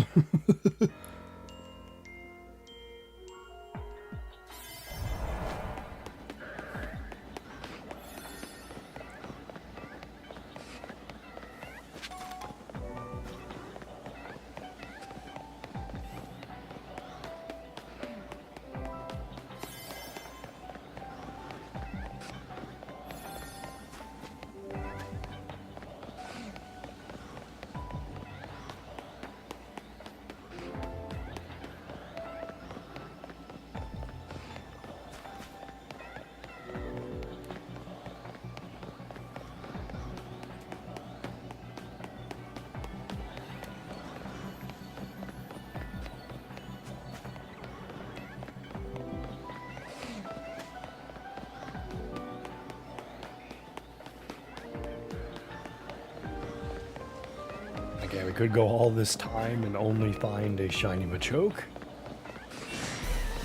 Okay, we could go all this time and only find a shiny Machoke,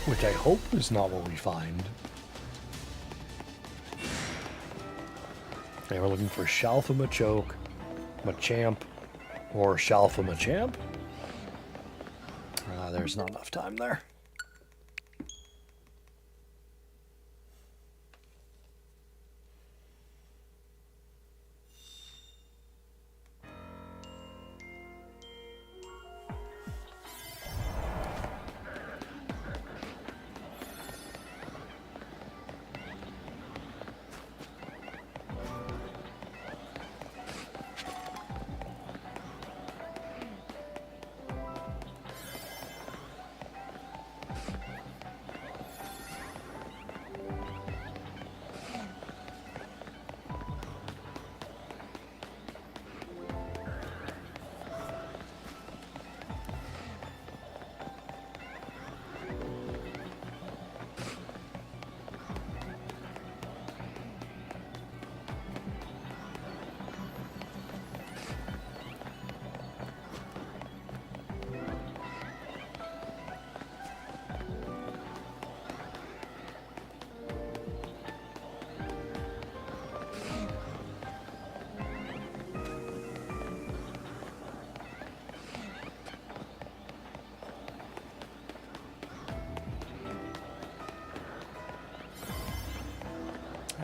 which I hope is not what we find. Okay, we're looking for Shalfa Machoke, Machamp, or Shalfa Machamp. There's not enough time there.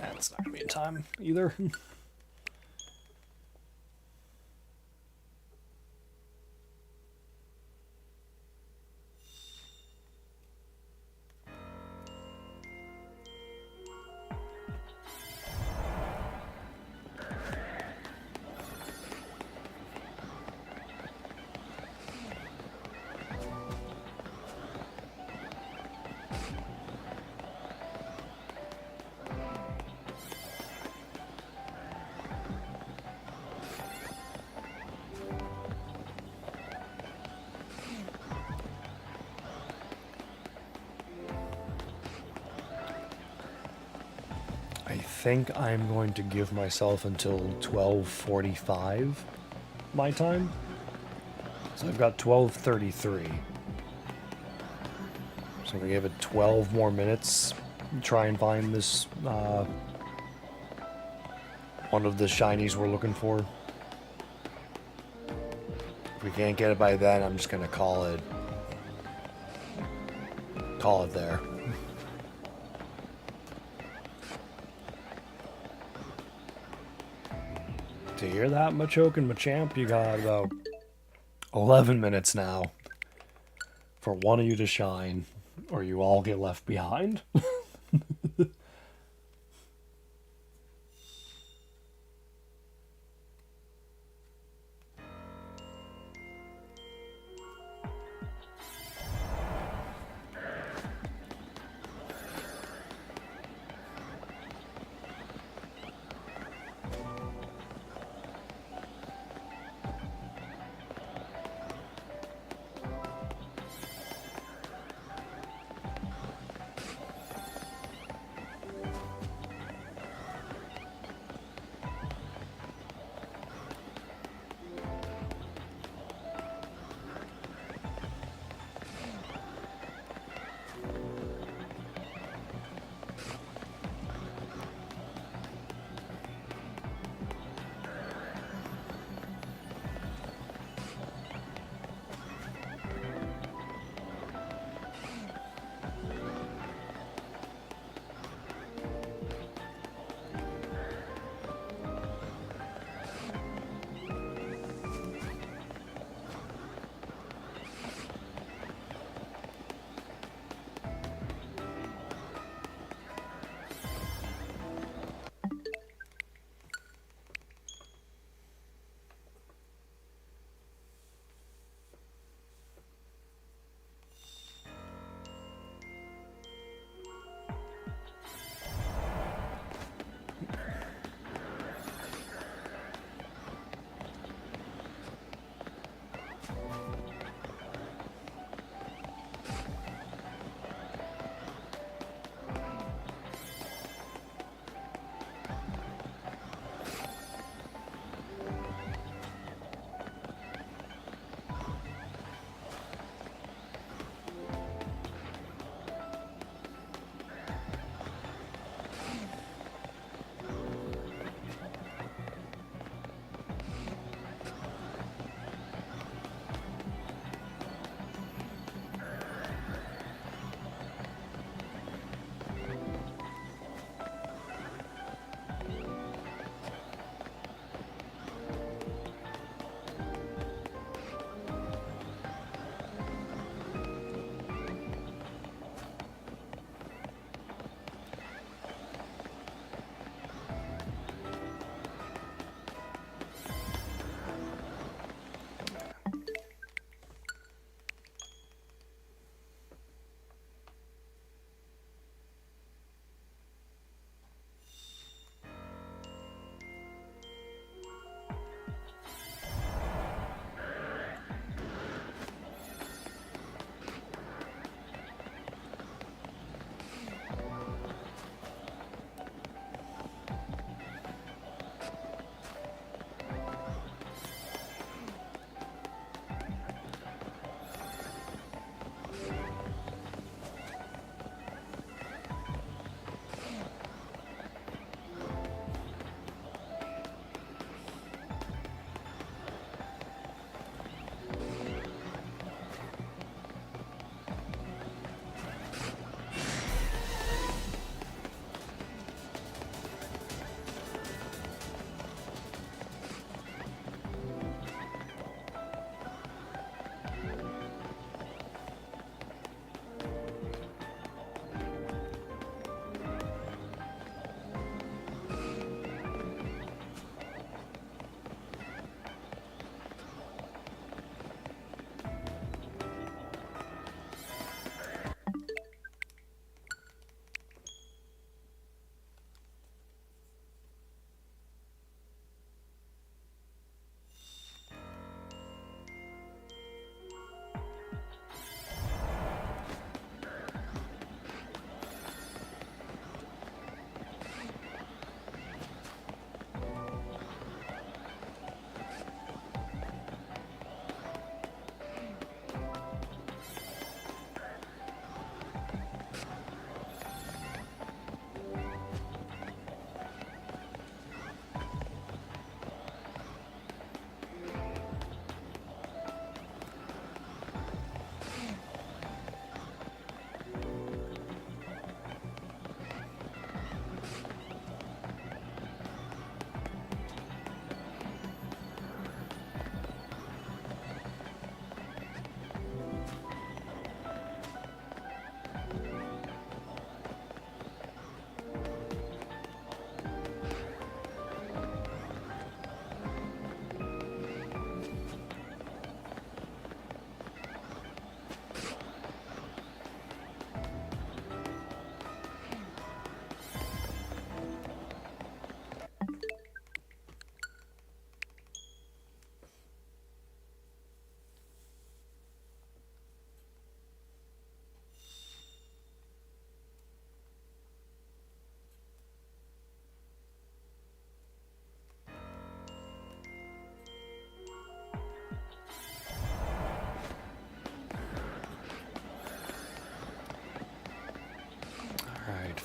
That's not gonna be in time either. think I'm going to give myself until 12:45 my time. So I've got 12:33. So I'm gonna give it 12 more minutes. Try and find this one of the shinies we're looking for. If we can't get it by then, I'm just gonna call it there. To hear that, Machoke and Machamp, you got about 11 minutes now for one of you to shine, or you all get left behind.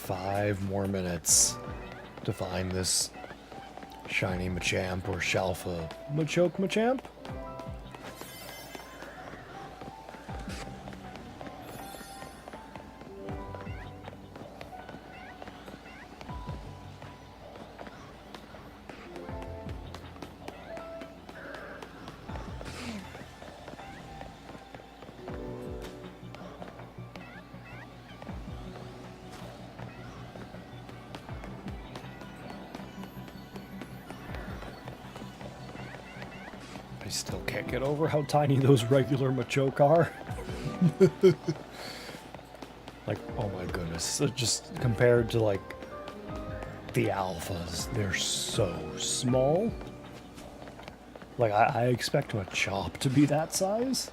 5 more minutes to find this shiny Machamp or Shalfa Machoke Machamp. I still can't get over how tiny those regular Machoke are. Like, oh my goodness. So just compared to, like, the alphas, they're so small. Like, I expect Machop to be that size.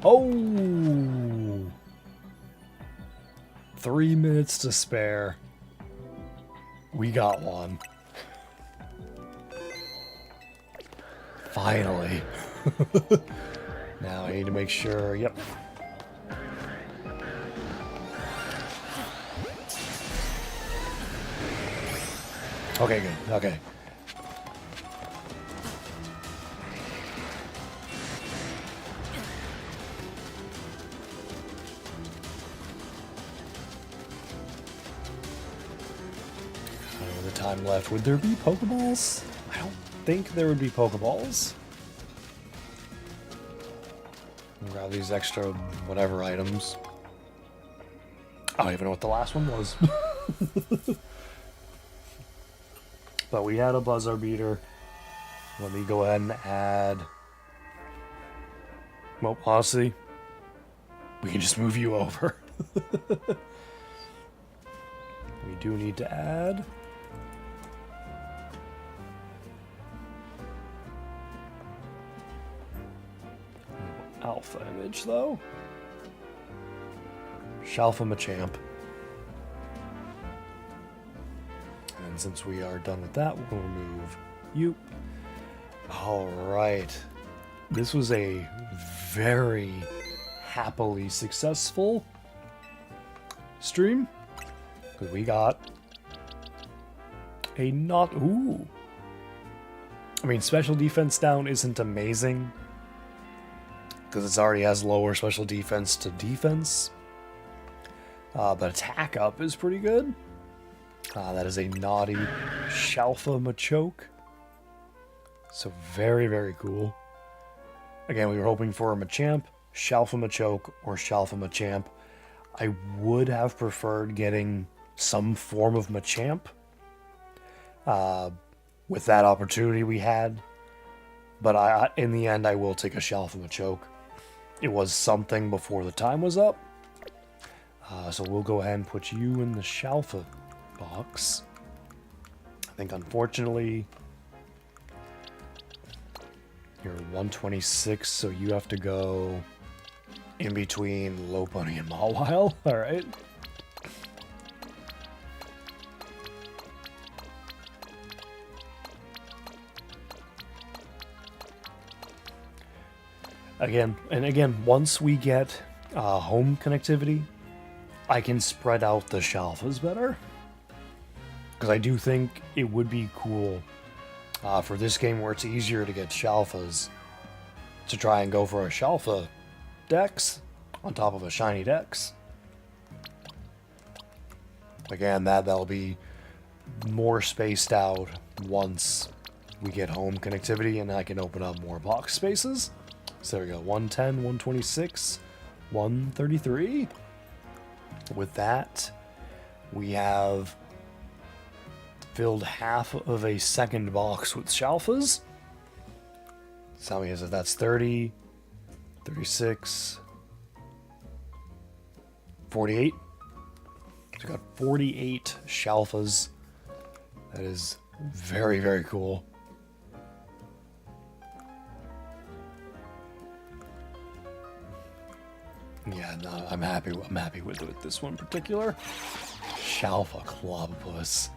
Oh! 3 minutes to spare. We got one. Finally. Now I need to make sure, yep. Okay, good, okay. Time left. Would there be Pokeballs? I don't think there would be Pokeballs. Grab these extra whatever items. I don't even know what the last one was. But we had a Buzzer Beater. Let me go ahead and add... Well, honestly, we can just move you over. We do need to add... Alpha image, though. Shalfa Machamp. And since we are done with that, we'll remove you. Alright. This was a very happily successful stream. Because we got a not... Ooh. I mean, special defense down isn't amazing. Because it already has lower special defense to defense. But attack up is pretty good. That is a naughty Shalfa Machoke. So very, very cool. Again, we were hoping for a Machamp, Shalfa Machoke, or Shalfa Machamp. I would have preferred getting some form of Machamp. With that opportunity we had. But in the end, I will take a Shalfa Machoke. It was something before the time was up. So we'll go ahead and put you in the Shalfa box. I think, unfortunately, you're 126, so you have to go in between Lopunny and Mawile. Alright. Again, once we get home connectivity, I can spread out the Shalfas better. Because I do think it would be cool for this game where it's easier to get Shalfas to try and go for a Shalfa Dex on top of a Shiny Dex. Again, that'll be more spaced out, once we get home connectivity and I can open up more box spaces. So there we go, 110, 126, 133. With that, we have filled half of a second box with Shalfas. So how many is it? That's 30, 36, 48. So we got 48 Shalfas. That is very, very cool. Yeah, no, I'm happy with this one in particular. Shalfa Clobopus.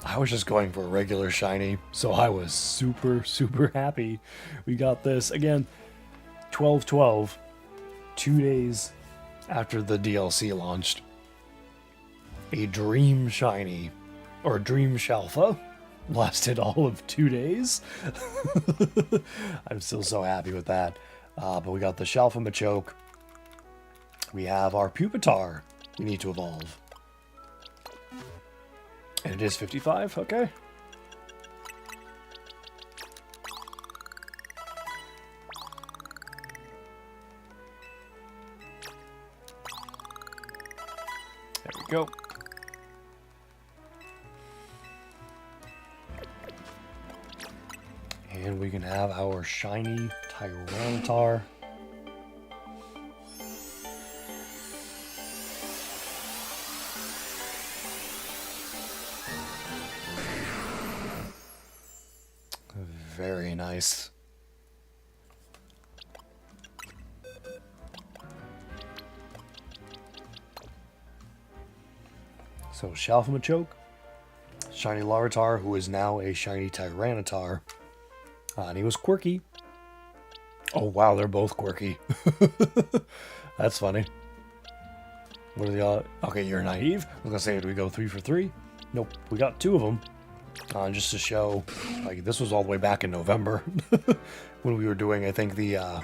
I was just going for a regular shiny, so I was super, super happy we got this. Again, 12/12, 2 days after the DLC launched. A Dream Shiny, or Dream Shalfa, lasted all of 2 days. I'm still so happy with that. But we got the Shalfa Machoke. We have our Pupitar we need to evolve. And it is 55, okay. There we go. And we can have our Shiny Tyranitar. Very nice. So Shalfa Machoke, Shiny Larvitar, who is now a Shiny Tyranitar. And he was quirky. Oh wow, they're both quirky. That's funny. What are the okay, you're naive. I was gonna say, do we go 3 for 3? Nope, we got 2 of them. Just to show, like, this was all the way back in November when we were doing, I think, the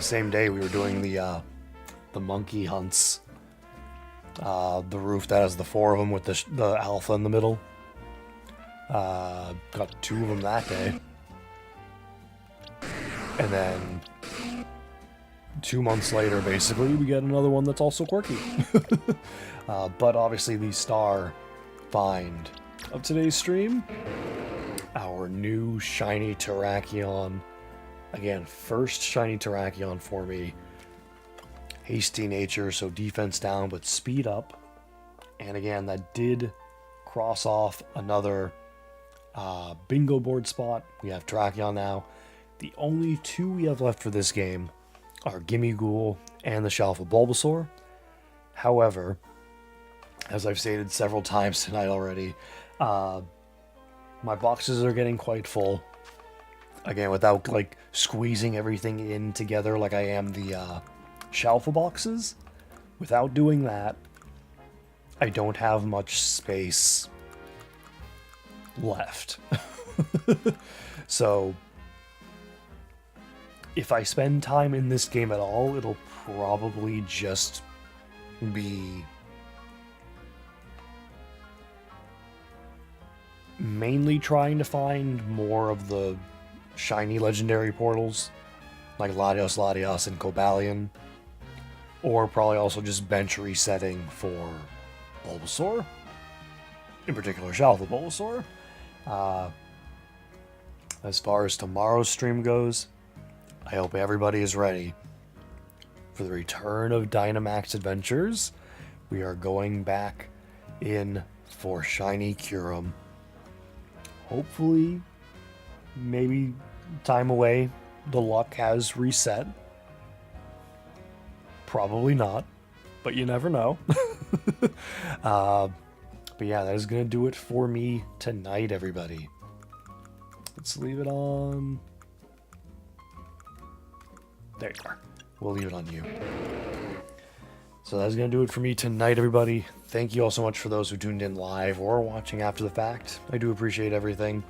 same day we were doing the monkey hunts. The roof that has the 4 of them with the alpha in the middle. Got 2 of them that day. And then 2 months later, basically, we get another one that's also quirky. But obviously the star find of today's stream, our new Shiny Terrakion. Again, first Shiny Terrakion for me. Hasty nature, so defense down, but speed up. And again, that did cross off another bingo board spot. We have Terrakion now. The only 2 we have left for this game are Gimmighoul and the Shalfa Bulbasaur. However, as I've stated several times tonight already, my boxes are getting quite full. Again, without like squeezing everything in together like I am the Shalfa boxes. Without doing that, I don't have much space left. So if I spend time in this game at all, it'll probably just be mainly trying to find more of the shiny legendary portals, like Latios, and Cobalion, or probably also just bench resetting for Bulbasaur, in particular Shalfa Bulbasaur. As far as tomorrow's stream goes, I hope everybody is ready for the return of Dynamax Adventures. We are going back in for Shiny Kyurem. Hopefully, maybe time away, the luck has reset. Probably not, but you never know. But yeah, that is going to do it for me tonight, everybody. Let's leave it on. There you are. We'll leave it on you. So that's going to do it for me tonight, everybody. Thank you all so much for those who tuned in live or watching after the fact. I do appreciate everything.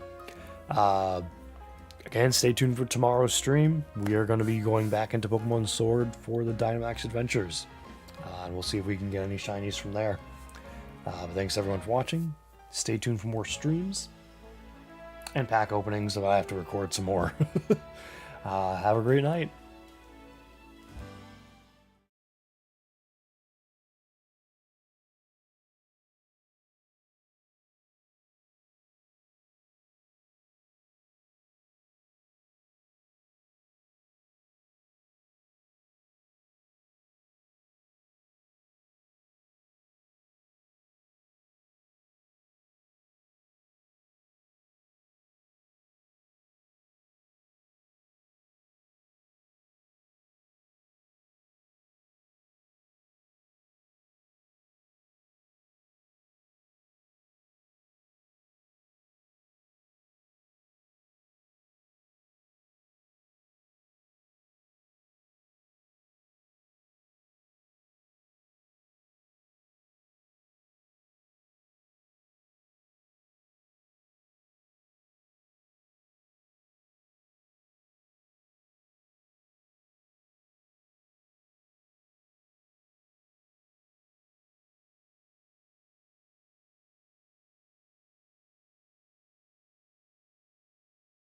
Again, stay tuned for tomorrow's stream. We are going to be going back into Pokemon Sword for the Dynamax Adventures. And we'll see if we can get any shinies from there. But thanks everyone for watching. Stay tuned for more streams and pack openings, so I have to record some more. Have a great night.